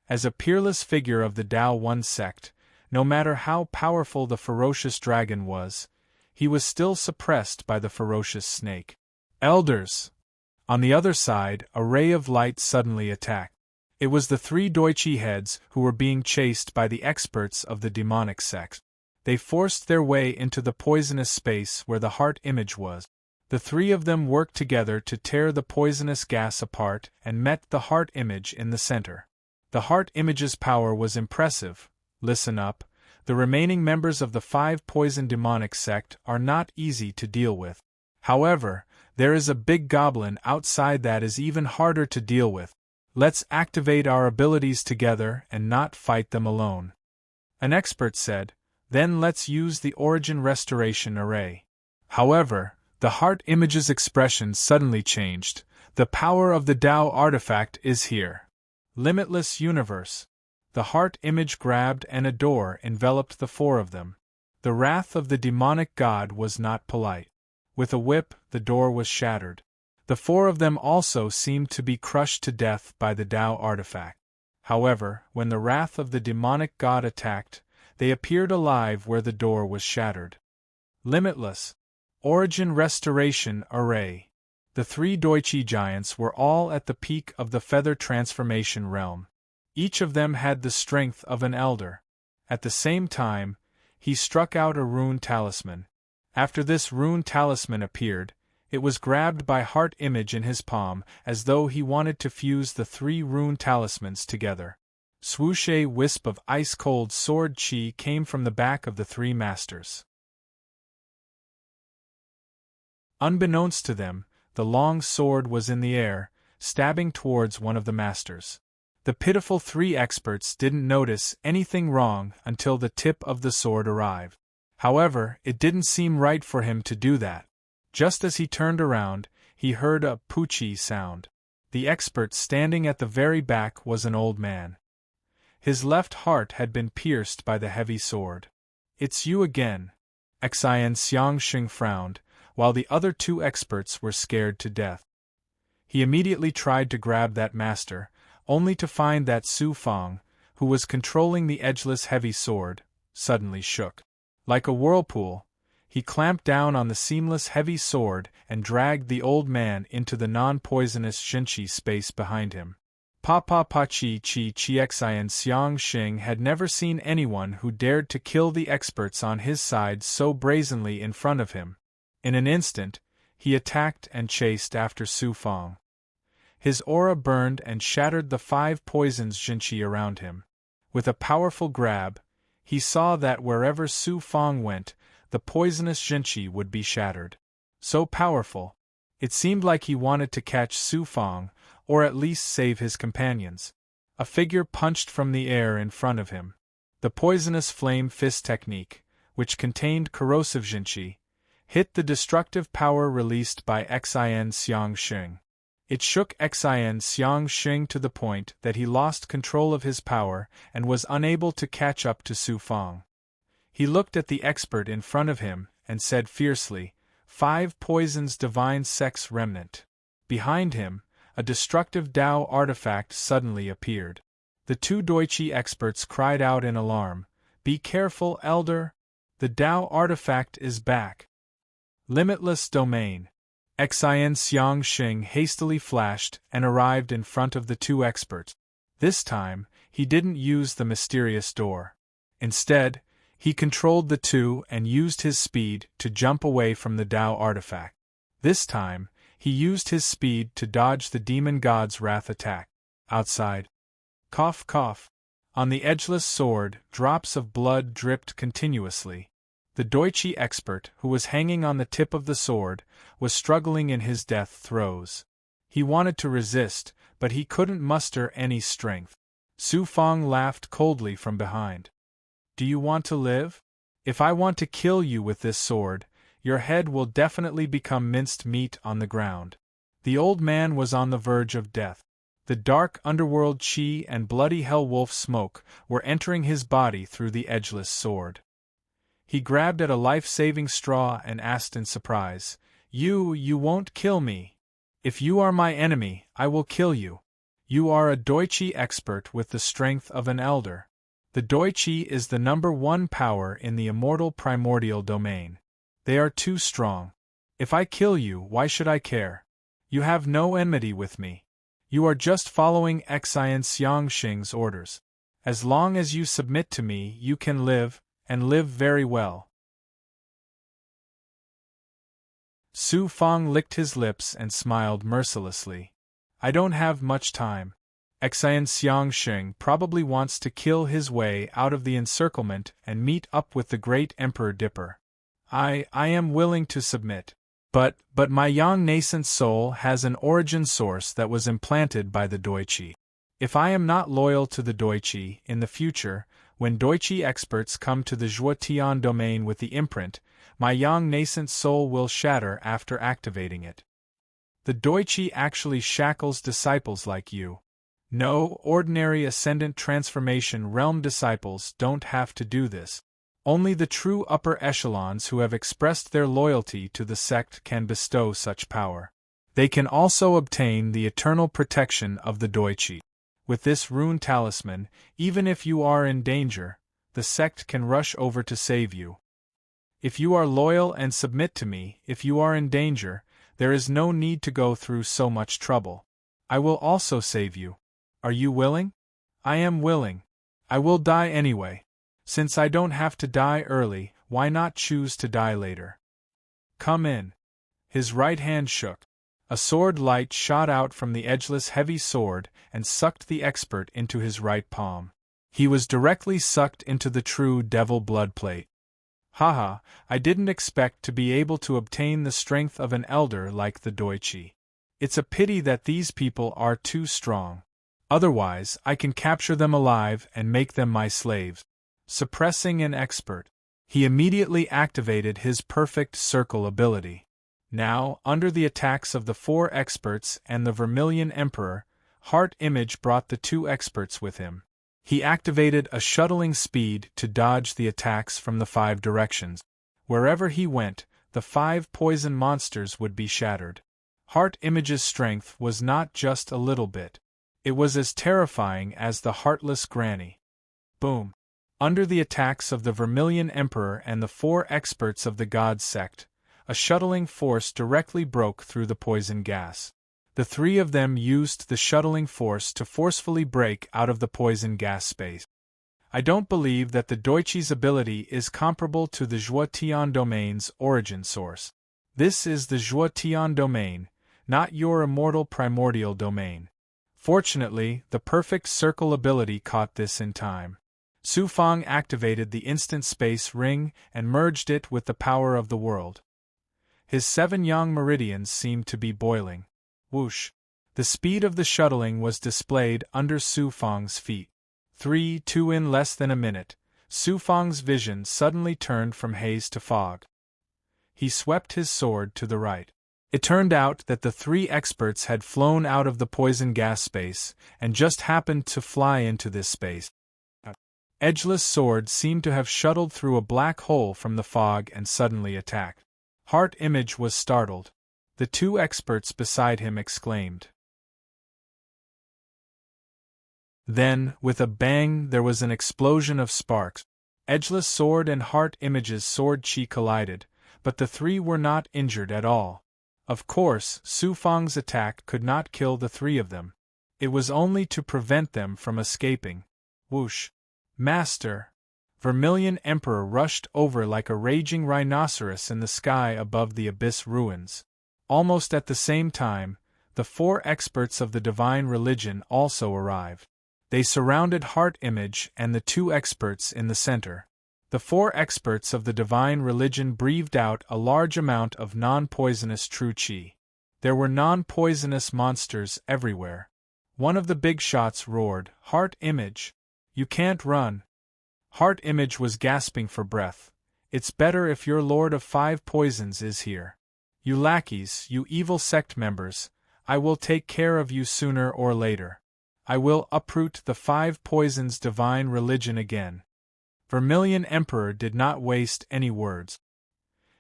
As a peerless figure of the Tao One sect, no matter how powerful the ferocious dragon was, he was still suppressed by the ferocious snake. Elders! On the other side, a ray of light suddenly attacked. It was the 3 Doichi heads who were being chased by the experts of the demonic sect. They forced their way into the poisonous space where the heart image was. The 3 of them worked together to tear the poisonous gas apart and met the heart image in the center. The heart image's power was impressive. Listen up, the remaining members of the 5 poison demonic sect are not easy to deal with. However, there is a big goblin outside that is even harder to deal with. Let's activate our abilities together and not fight them alone. An expert said, then let's use the origin restoration array. However, the heart image's expression suddenly changed. The power of the Tao artifact is here. Limitless universe. The heart image grabbed and a door enveloped the 4 of them. The wrath of the demonic god was not polite. With a whip, the door was shattered. The 4 of them also seemed to be crushed to death by the Tao artifact. However, when the wrath of the demonic god attacked, they appeared alive where the door was shattered. Limitless. Origin restoration array. The 3 Doichi giants were all at the peak of the feather transformation realm. Each of them had the strength of an elder. At the same time, he struck out a rune talisman. After this rune talisman appeared, it was grabbed by heart image in his palm as though he wanted to fuse the 3 rune talismans together. Swoosh! A wisp of ice-cold sword chi came from the back of the 3 masters. Unbeknownst to them, the long sword was in the air, stabbing towards one of the masters. The pitiful 3 experts didn't notice anything wrong until the tip of the sword arrived. However, it didn't seem right for him to do that. Just as he turned around, he heard a poochie sound. The expert standing at the very back was an old man. His left heart had been pierced by the heavy sword. It's you again. Xian Xiangxing frowned, while the other 2 experts were scared to death. He immediately tried to grab that master, only to find that Su Fang, who was controlling the edgeless heavy sword, suddenly shook. Like a whirlpool, he clamped down on the seamless heavy sword and dragged the old man into the non-poisonous Xinqi space behind him. Pa Chi Chi Xin Xiang Xing had never seen anyone who dared to kill the experts on his side so brazenly in front of him. In an instant, he attacked and chased after Su Fang. His aura burned and shattered the 5 poisons Xinqi around him. With a powerful grab, he saw that wherever Su Fang went, the poisonous Xinqi would be shattered. So powerful, it seemed like he wanted to catch Su Fang, or at least save his companions. A figure punched from the air in front of him. The poisonous flame fist technique, which contained corrosive Xinqi, hit the destructive power released by Xin Xiang Xing. It shook Xin Xiang Xing to the point that he lost control of his power and was unable to catch up to Su Fang. He looked at the expert in front of him and said fiercely, 5 poisons divine sex remnant. Behind him, a destructive Dao artifact suddenly appeared. The 2 Doichi experts cried out in alarm, "Be careful, Elder! The Dao artifact is back!" Limitless domain. Xin Xiang Xing hastily flashed and arrived in front of the 2 experts. This time, he didn't use the mysterious door. Instead, he controlled the 2 and used his speed to jump away from the Dao artifact. This time, he used his speed to dodge the demon god's wrath attack. Outside. Cough cough. On the edgeless sword, drops of blood dripped continuously. The Doichi expert, who was hanging on the tip of the sword, was struggling in his death throes. He wanted to resist, but he couldn't muster any strength. Su Fang laughed coldly from behind. "Do you want to live? If I want to kill you with this sword, your head will definitely become minced meat on the ground." The old man was on the verge of death. The dark underworld chi and bloody hell wolf smoke were entering his body through the edgeless sword. He grabbed at a life-saving straw and asked in surprise, You won't kill me. If you are my enemy, I will kill you. You are a Doichi expert with the strength of an elder. The Doichi is the #1 power in the immortal primordial domain. They are too strong. If I kill you, why should I care? You have no enmity with me. You are just following Xin Xiang Xing's orders. As long as you submit to me, you can live, and live very well. Su Fang licked his lips and smiled mercilessly. I don't have much time. Xin Xiang Xing probably wants to kill his way out of the encirclement and meet up with the great Emperor Dipper. I am willing to submit. But my young nascent soul has an origin source that was implanted by the Doichi. If I am not loyal to the Doichi in the future, when Doichi experts come to the Zhuotian domain with the imprint, my young nascent soul will shatter after activating it. The Doichi actually shackles disciples like you. No, ordinary Ascendant Transformation Realm disciples don't have to do this. Only the true upper echelons who have expressed their loyalty to the sect can bestow such power. They can also obtain the eternal protection of the Doichi. With this rune talisman, even if you are in danger, the sect can rush over to save you. If you are loyal and submit to me, if you are in danger, there is no need to go through so much trouble. I will also save you. Are you willing? I am willing. I will die anyway. Since I don't have to die early, why not choose to die later? Come in. His right hand shook. A sword light shot out from the edgeless heavy sword and sucked the expert into his right palm. He was directly sucked into the true devil blood plate. Haha, I didn't expect to be able to obtain the strength of an elder like the Doichi. It's a pity that these people are too strong. Otherwise, I can capture them alive and make them my slaves. Suppressing an expert. He immediately activated his perfect circle ability. Now, under the attacks of the 4 experts and the Vermilion Emperor, Heart Image brought the 2 experts with him. He activated a shuttling speed to dodge the attacks from the 5 directions. Wherever he went, the 5 poison monsters would be shattered. Heart Image's strength was not just a little bit. It was as terrifying as the heartless granny. Boom! Under the attacks of the Vermilion Emperor and the 4 experts of the God sect, a shuttling force directly broke through the poison gas. The 3 of them used the shuttling force to forcefully break out of the poison gas space. I don't believe that the Deutsche's ability is comparable to the Zhuo Tian domain's origin source. This is the Zhuo Tian domain, not your immortal primordial domain. Fortunately, the perfect circle ability caught this in time. Su Fang activated the instant space ring and merged it with the power of the world. His 7 yang meridians seemed to be boiling. Whoosh! The speed of the shuttling was displayed under Su Fang's feet. 3-2 in less than a minute, Su Fang's vision suddenly turned from haze to fog. He swept his sword to the right. It turned out that the 3 experts had flown out of the poison gas space and just happened to fly into this space. Edgeless sword seemed to have shuttled through a black hole from the fog and suddenly attacked. Heart Image was startled. The 2 experts beside him exclaimed. Then, with a bang, there was an explosion of sparks. Edgeless sword and Heart Image's sword chi collided, but the 3 were not injured at all. Of course, Su Fang's attack could not kill the 3 of them. It was only to prevent them from escaping. Whoosh! Master! Vermilion Emperor rushed over like a raging rhinoceros in the sky above the abyss ruins. Almost at the same time, the 4 experts of the divine religion also arrived. They surrounded Heart Image and the 2 experts in the center. The 4 experts of the divine religion breathed out a large amount of non-poisonous true chi. There were non-poisonous monsters everywhere. One of the big shots roared, "Heart Image! You can't run!" Heart Image was gasping for breath. "It's better if your Lord of 5 Poisons is here. You lackeys, you evil sect members, I will take care of you sooner or later. I will uproot the 5 Poisons divine religion again." Vermilion Emperor did not waste any words.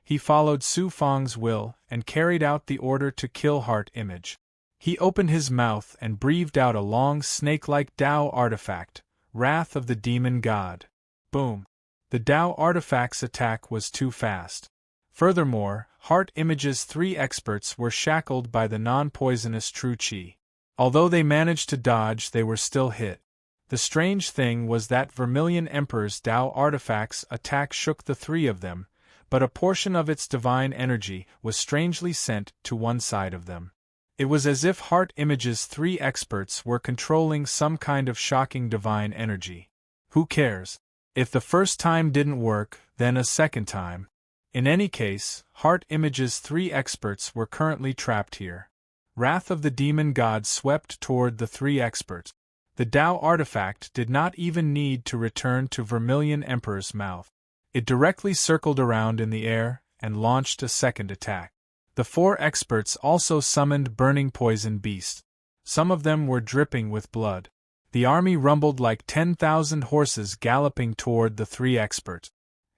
He followed Su Fang's will and carried out the order to kill Heart Image. He opened his mouth and breathed out a long snake-like Tao artifact, Wrath of the Demon God. Boom! The Tao artifact's attack was too fast. Furthermore, Heart Image's 3 experts were shackled by the non-poisonous true chi. Although they managed to dodge, they were still hit. The strange thing was that Vermilion Emperor's Tao artifact's attack shook the 3 of them, but a portion of its divine energy was strangely sent to one side of them. It was as if Heart Image's 3 experts were controlling some kind of shocking divine energy. Who cares? If the first time didn't work, then a second time. In any case, Heart Image's 3 experts were currently trapped here. Wrath of the Demon God swept toward the 3 experts. The Tao artifact did not even need to return to Vermilion Emperor's mouth. It directly circled around in the air and launched a second attack. The 4 experts also summoned burning poison beasts. Some of them were dripping with blood. The army rumbled like 10,000 horses galloping toward the 3 experts.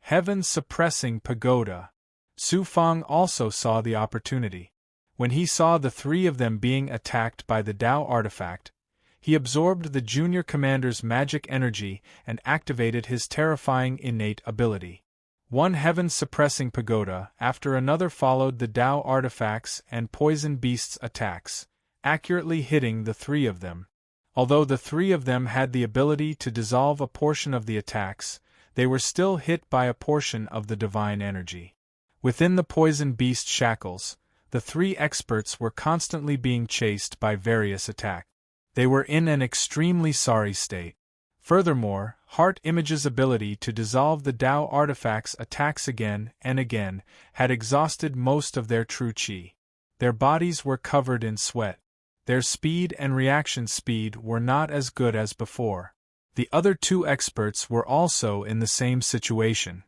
Heaven-suppressing pagoda. Su Fang also saw the opportunity. When he saw the 3 of them being attacked by the Tao artifact, he absorbed the junior commander's magic energy and activated his terrifying innate ability. One heaven-suppressing pagoda after another followed the Tao artifacts and poison beasts' attacks, accurately hitting the 3 of them. Although the 3 of them had the ability to dissolve a portion of the attacks, they were still hit by a portion of the divine energy. Within the poison beast shackles, the 3 experts were constantly being chased by various attacks. They were in an extremely sorry state. Furthermore, Heart Image's ability to dissolve the Tao artifact's attacks again and again had exhausted most of their true chi. Their bodies were covered in sweat. Their speed and reaction speed were not as good as before. The other 2 experts were also in the same situation.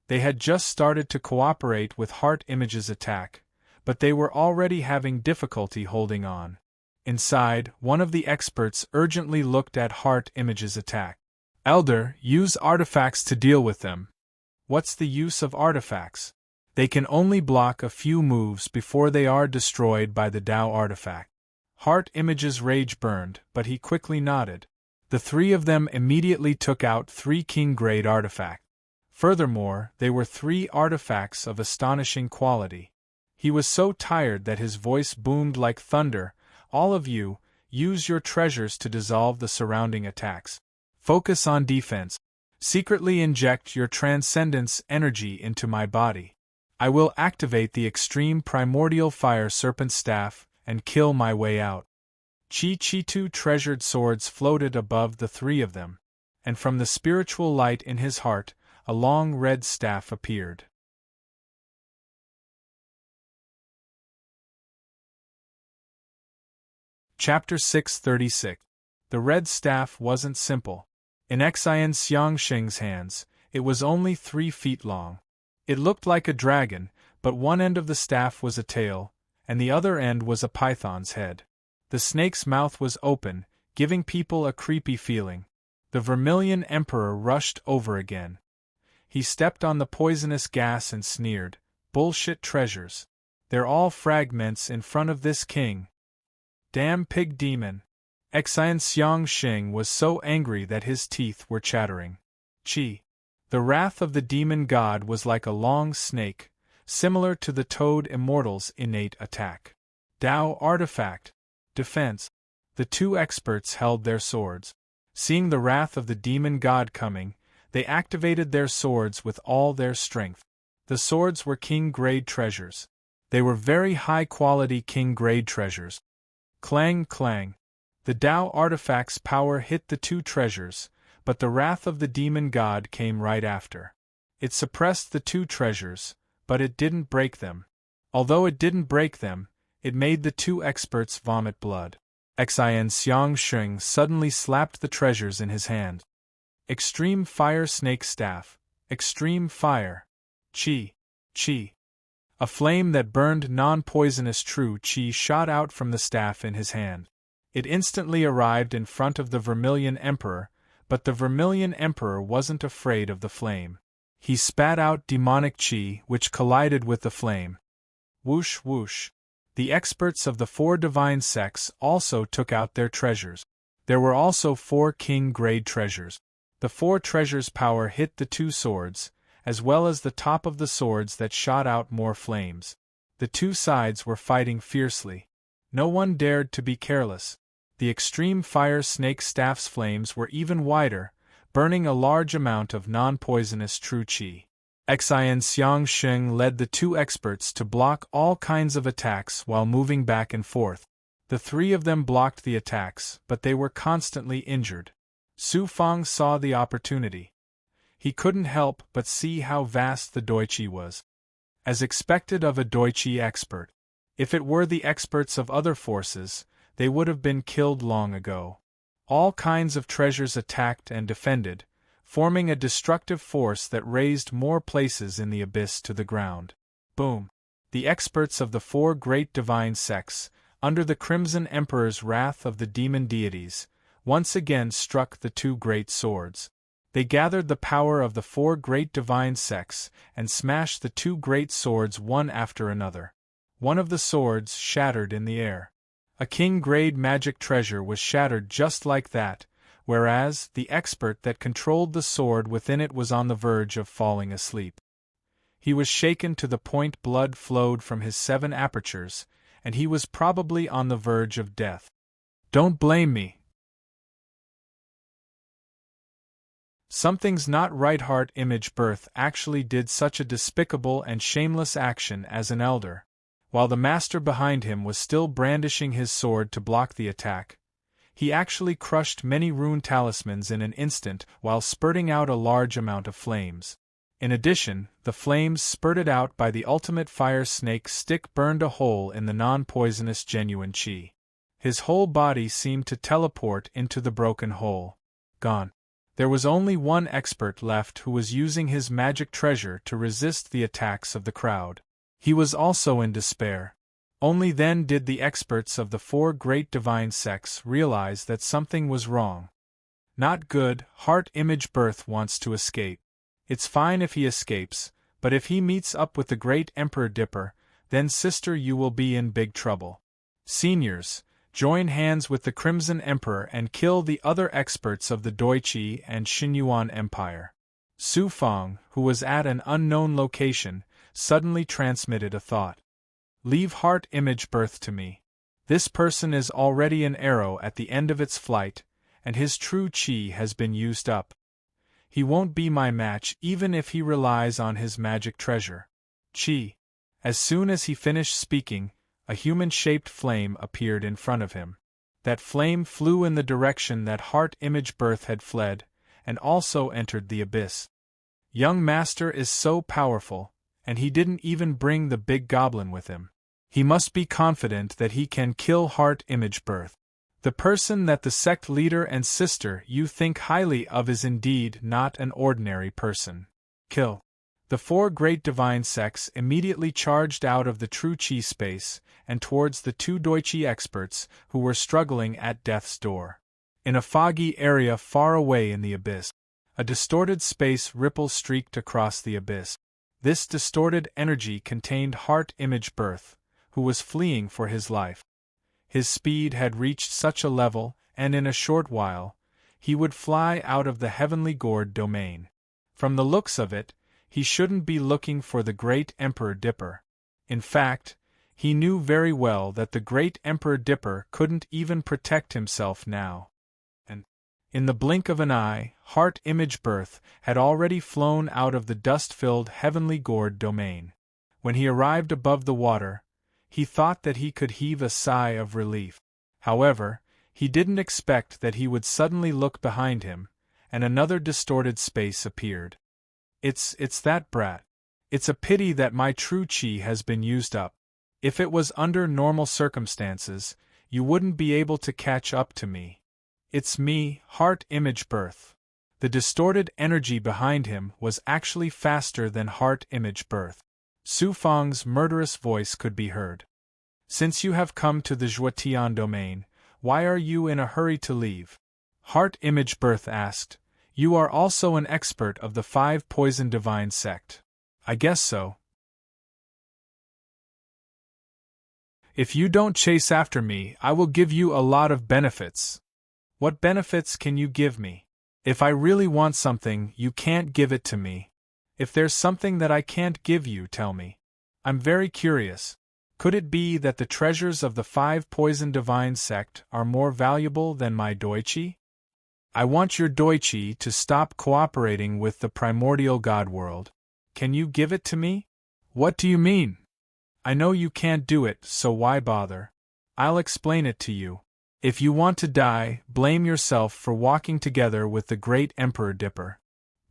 They had just started to cooperate with Heart Image's attack, but they were already having difficulty holding on. Inside, one of the experts urgently looked at Heart Image's attack. "Elder, use artifacts to deal with them." "What's the use of artifacts?" They can only block a few moves before they are destroyed by the Tao artifact. Heart Image's rage burned, but he quickly nodded. The three of them immediately took out 3 king-grade artifacts. Furthermore, they were 3 artifacts of astonishing quality. He was so tired that his voice boomed like thunder. All of you, use your treasures to dissolve the surrounding attacks. Focus on defense. Secretly inject your transcendence energy into my body. I will activate the extreme primordial fire serpent staff and kill my way out. Chi-2 treasured swords floated above the 3 of them, and from the spiritual light in his heart, a long red staff appeared. Chapter 636. The red staff wasn't simple. In Xian Xiangxing's hands, it was only 3 feet long. It looked like a dragon, but one end of the staff was a tail, and the other end was a python's head. The snake's mouth was open, giving people a creepy feeling. The Vermilion Emperor rushed over again. He stepped on the poisonous gas and sneered, "Bullshit treasures. They're all fragments in front of this king. Damn pig demon." Xian Xiangxing was so angry that his teeth were chattering. Chi. The wrath of the demon god was like a long snake, similar to the Toad Immortal's innate attack. Tao artifact. Defense. The 2 experts held their swords. Seeing the wrath of the demon god coming, they activated their swords with all their strength. The swords were king-grade treasures. They were very high-quality king-grade treasures. Clang clang. The Tao artifact's power hit the 2 treasures, but the wrath of the demon god came right after. It suppressed the 2 treasures, but it didn't break them. Although it didn't break them, it made the 2 experts vomit blood. Xian Xiangxing suddenly slapped the treasures in his hand. Extreme Fire Snake Staff. Extreme Fire. Chi. Chi. A flame that burned non-poisonous true chi shot out from the staff in his hand. It instantly arrived in front of the Vermilion Emperor, but the Vermilion Emperor wasn't afraid of the flame. He spat out demonic chi which collided with the flame. Whoosh whoosh. The experts of the 4 divine sects also took out their treasures. There were also 4 king-grade treasures. The 4 treasures' power hit the 2 swords, as well as the top of the swords that shot out more flames. The 2 sides were fighting fiercely. No one dared to be careless. The extreme fire snake staff's flames were even wider, burning a large amount of non-poisonous true chi. Xian Xiangxing led the 2 experts to block all kinds of attacks while moving back and forth. The 3 of them blocked the attacks, but they were constantly injured. Su Fang saw the opportunity. He couldn't help but see how vast the Doichi was. As expected of a Doichi expert. If it were the experts of other forces, they would have been killed long ago. All kinds of treasures attacked and defended, forming a destructive force that razed more places in the abyss to the ground. Boom! The experts of the 4 great divine sects, under the Crimson Emperor's wrath of the demon deities, once again struck the 2 great swords. They gathered the power of the 4 great divine sects and smashed the 2 great swords one after another. One of the swords shattered in the air. A king-grade magic treasure was shattered just like that, whereas the expert that controlled the sword within it was on the verge of falling asleep. He was shaken to the point blood flowed from his 7 apertures, and he was probably on the verge of death. Don't blame me. Something's not right. Heart Image Birth actually did such a despicable and shameless action as an elder. While the master behind him was still brandishing his sword to block the attack, he actually crushed many rune talismans in an instant while spurting out a large amount of flames. In addition, the flames spurted out by the ultimate fire snake stick burned a hole in the non-poisonous genuine chi. His whole body seemed to teleport into the broken hole. Gone. There was only one expert left who was using his magic treasure to resist the attacks of the crowd. He was also in despair. Only then did the experts of the 4 great divine sects realize that something was wrong. Not good. Heart Image Birth wants to escape. It's fine if he escapes, But if he meets up with the great Emperor Dipper, then sister, you will be in big trouble. Seniors, join hands with the Crimson Emperor and kill the other experts of the Doichi and Xinyuan Empire. Su Fang, who was at an unknown location, suddenly transmitted a thought. Leave heart image birth to me. This person is already an arrow at the end of its flight, and his true chi has been used up. He won't be my match even if he relies on his magic treasure. Chi. As soon as he finished speaking, a human-shaped flame appeared in front of him. That flame flew in the direction that heart image birth had fled, and also entered the abyss. Young master is so powerful, and he didn't even bring the big goblin with him. He must be confident that he can kill heart image birth. The person that the sect leader and sister you think highly of is indeed not an ordinary person. Kill. The four great divine sects immediately charged out of the true chi space and towards the two Doichi experts who were struggling at death's door. In a foggy area far away in the abyss, a distorted space ripple streaked across the abyss. This distorted energy contained heart image birth, who was fleeing for his life. His speed had reached such a level, and in a short while, he would fly out of the heavenly gourd domain. From the looks of it, he shouldn't be looking for the great Emperor Dipper. In fact, he knew very well that the great Emperor Dipper couldn't even protect himself now. And, in the blink of an eye, heart image birth had already flown out of the dust-filled heavenly gourd domain. When he arrived above the water, he thought that he could heave a sigh of relief. However, he didn't expect that he would suddenly look behind him, and another distorted space appeared. It's that brat. It's a pity that my true chi has been used up. If it was under normal circumstances, you wouldn't be able to catch up to me. It's me, heart image birth. The distorted energy behind him was actually faster than heart image birth. Su Fang's murderous voice could be heard. Since you have come to the Zhuotian domain, why are you in a hurry to leave? Heart image birth asked. You are also an expert of the 5 poison divine sect. I guess so. If you don't chase after me, I will give you a lot of benefits. What benefits can you give me? If I really want something, you can't give it to me. If there's something that I can't give you, tell me. I'm very curious. Could it be that the treasures of the 5 poison divine sect are more valuable than my Doichi? I want your Doichi to stop cooperating with the primordial god world. Can you give it to me? What do you mean? I know you can't do it, so why bother? I'll explain it to you. If you want to die, blame yourself for walking together with the great Emperor Dipper.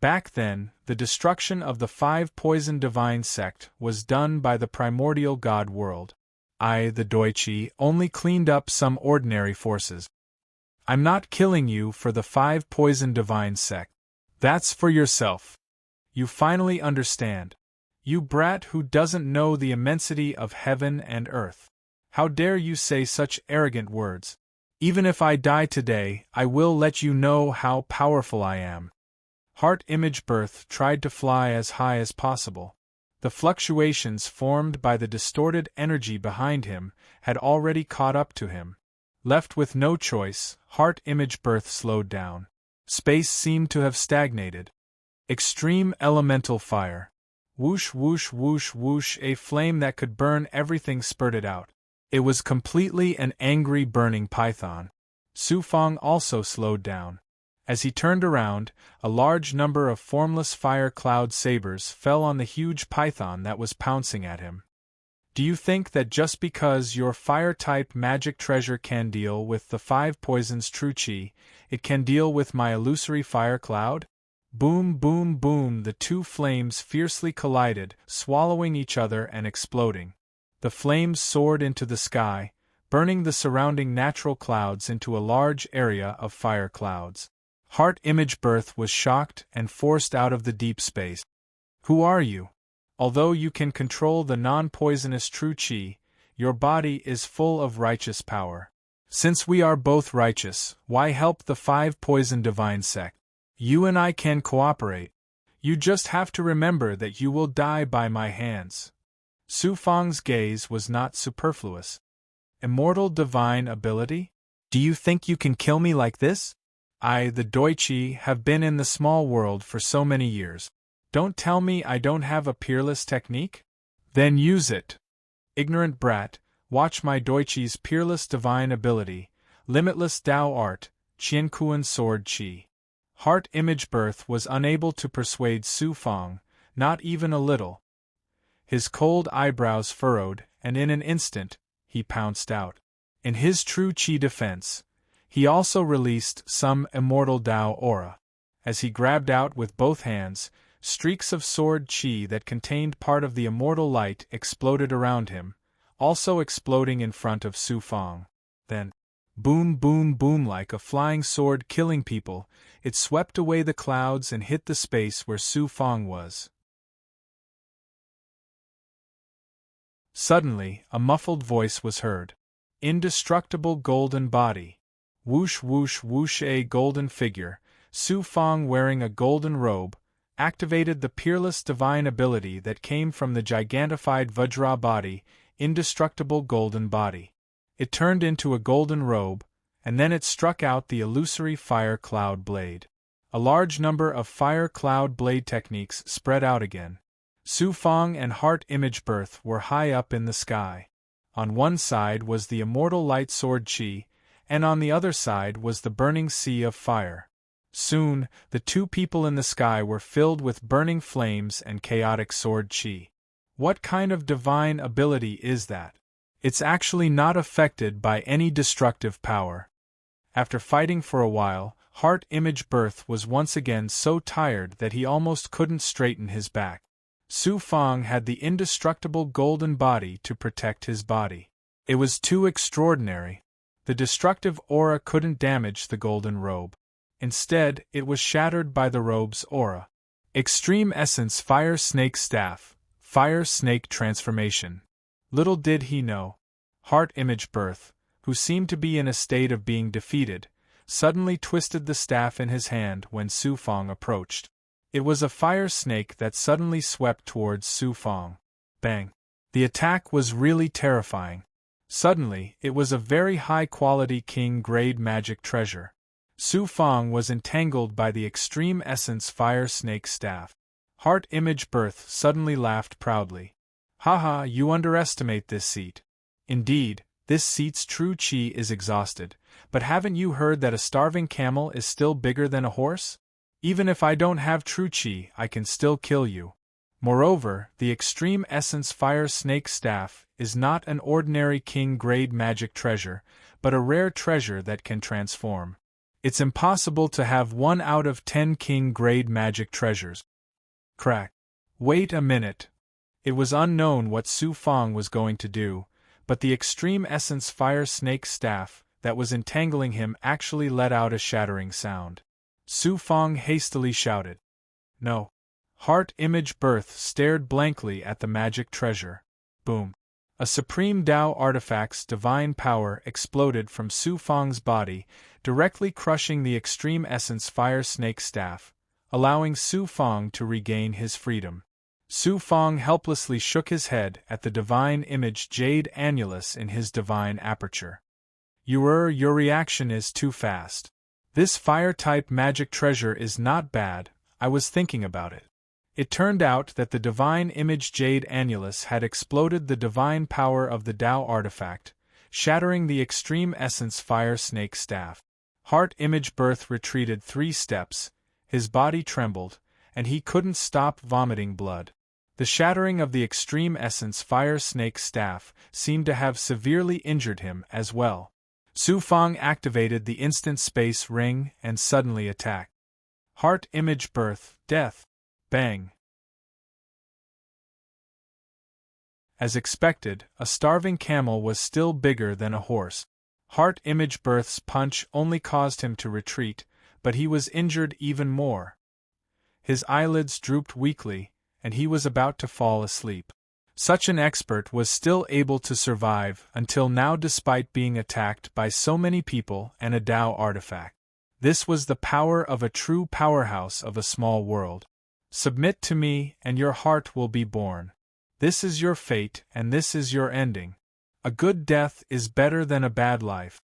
Back then, the destruction of the 5 poison divine sect was done by the primordial god world. I, the Doichi, only cleaned up some ordinary forces. I'm not killing you for the 5 poison divine sect. That's for yourself. You finally understand. You brat who doesn't know the immensity of heaven and earth. How dare you say such arrogant words? Even if I die today, I will let you know how powerful I am. Heart image birth tried to fly as high as possible. The fluctuations formed by the distorted energy behind him had already caught up to him. Left with no choice, heart image birth slowed down. Space seemed to have stagnated. Extreme elemental fire. Whoosh whoosh whoosh whoosh, a flame that could burn everything spurted out. It was completely an angry burning python. Su Fang also slowed down. As he turned around, a large number of formless fire cloud sabers fell on the huge python that was pouncing at him. Do you think that just because your fire-type magic treasure can deal with the 5 poisons true chi, it can deal with my illusory fire cloud? Boom boom boom, the 2 flames fiercely collided, swallowing each other and exploding. The flames soared into the sky, burning the surrounding natural clouds into a large area of fire clouds. Heart image birth was shocked and forced out of the deep space. Who are you? Although you can control the non-poisonous true chi, your body is full of righteous power. Since we are both righteous, why help the 5 poison divine sect? You and I can cooperate. You just have to remember that you will die by my hands. Su Fang's gaze was not superfluous. Immortal divine ability? Do you think you can kill me like this? I, the Doichi, have been in the small world for so many years. Don't tell me I don't have a peerless technique? Then use it. Ignorant brat, watch my Doichi's peerless divine ability, limitless Tao art, Qiankuan sword chi. Heart image birth was unable to persuade Su Fang, not even a little. His cold eyebrows furrowed, and in an instant, he pounced out. In his true chi defense, he also released some immortal Tao aura. As he grabbed out with both hands, streaks of sword chi that contained part of the immortal light exploded around him, also exploding in front of Su Fang. Then, boom boom boom, like a flying sword killing people, it swept away the clouds and hit the space where Su Fang was. Suddenly, a muffled voice was heard. Indestructible golden body. Whoosh whoosh whoosh. A golden figure, Su Fang wearing a golden robe, activated the peerless divine ability that came from the gigantified Vajra body, indestructible golden body. It turned into a golden robe, and then it struck out the illusory fire cloud blade. A large number of fire cloud blade techniques spread out again. Su Fang and Heart Image Birth were high up in the sky. On one side was the immortal light sword chi, and on the other side was the burning sea of fire. Soon, the two people in the sky were filled with burning flames and chaotic sword chi. What kind of divine ability is that? It's actually not affected by any destructive power. After fighting for a while, Heart Image Birth was once again so tired that he almost couldn't straighten his back. Su Fang had the indestructible golden body to protect his body. It was too extraordinary. The destructive aura couldn't damage the golden robe. Instead, it was shattered by the robe's aura. Extreme Essence Fire Snake Staff, Fire Snake Transformation. Little did he know. Heart Image Birth, who seemed to be in a state of being defeated, suddenly twisted the staff in his hand when Su Fang approached. It was a fire snake that suddenly swept towards Su Fang. Bang! The attack was really terrifying. Suddenly, it was a very high-quality king-grade magic treasure. Su Fang was entangled by the Extreme Essence Fire Snake Staff. Heart Image Birth suddenly laughed proudly. Haha, you underestimate this seat. Indeed, this seat's true chi is exhausted, but haven't you heard that a starving camel is still bigger than a horse? Even if I don't have true chi, I can still kill you. Moreover, the Extreme Essence Fire Snake Staff is not an ordinary king-grade magic treasure, but a rare treasure that can transform. It's impossible to have 1 out of 10 king-grade magic treasures. Crack. Wait a minute. It was unknown what Su Fang was going to do, but the Extreme Essence Fire Snake Staff that was entangling him actually let out a shattering sound. Su Fang hastily shouted. No. Heart Image Birth stared blankly at the magic treasure. Boom. A supreme Tao artifact's divine power exploded from Su Fang's body, directly crushing the Extreme Essence Fire Snake Staff, allowing Su Fang to regain his freedom. Su Fang helplessly shook his head at the divine image Jade Annulus in his divine aperture. Your reaction is too fast. This fire-type magic treasure is not bad, I was thinking about it. It turned out that the divine image Jade Annulus had exploded the divine power of the Tao artifact, shattering the Extreme Essence Fire Snake Staff. Heart Image Birth retreated 3 steps, his body trembled, and he couldn't stop vomiting blood. The shattering of the Extreme Essence Fire Snake Staff seemed to have severely injured him as well. Su Fang activated the instant space ring and suddenly attacked. Heart Image Birth, Death. Bang. As expected, a starving camel was still bigger than a horse. Heart Image Birth's punch only caused him to retreat, but he was injured even more. His eyelids drooped weakly, and he was about to fall asleep. Such an expert was still able to survive until now despite being attacked by so many people and a Tao artifact. This was the power of a true powerhouse of a small world. Submit to me, and your heart will be born. This is your fate, and this is your ending. A good death is better than a bad life.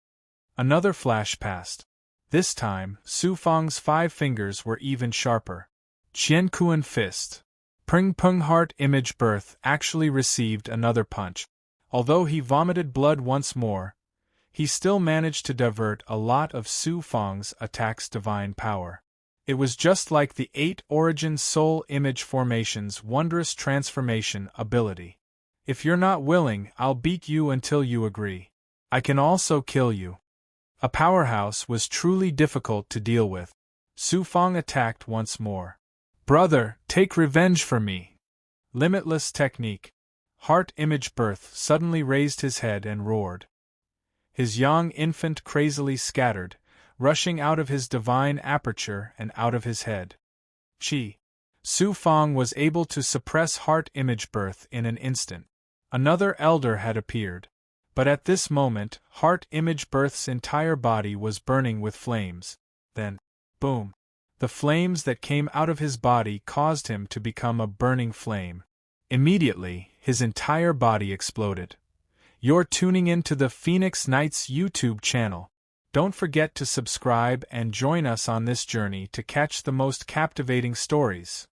Another flash passed. This time, Su Fang's 5 fingers were even sharper. Qian Kuan fist. Pring Pung heart image birth actually received another punch. Although he vomited blood once more, he still managed to divert a lot of Su Fang's attack's divine power. It was just like the 8 origin soul image formation's wondrous transformation ability. If you're not willing, I'll beat you until you agree. I can also kill you. A powerhouse was truly difficult to deal with. Su Fang attacked once more. Brother, take revenge for me. Limitless technique. Heart image birth suddenly raised his head and roared. His young infant crazily scattered, rushing out of his divine aperture and out of his head. Su Fang was able to suppress heart image birth in an instant. Another elder had appeared. But at this moment, heart image birth's entire body was burning with flames. Then, boom! The flames that came out of his body caused him to become a burning flame. Immediately, his entire body exploded. You're tuning in to the Phoenix Knights YouTube channel. Don't forget to subscribe and join us on this journey to catch the most captivating stories.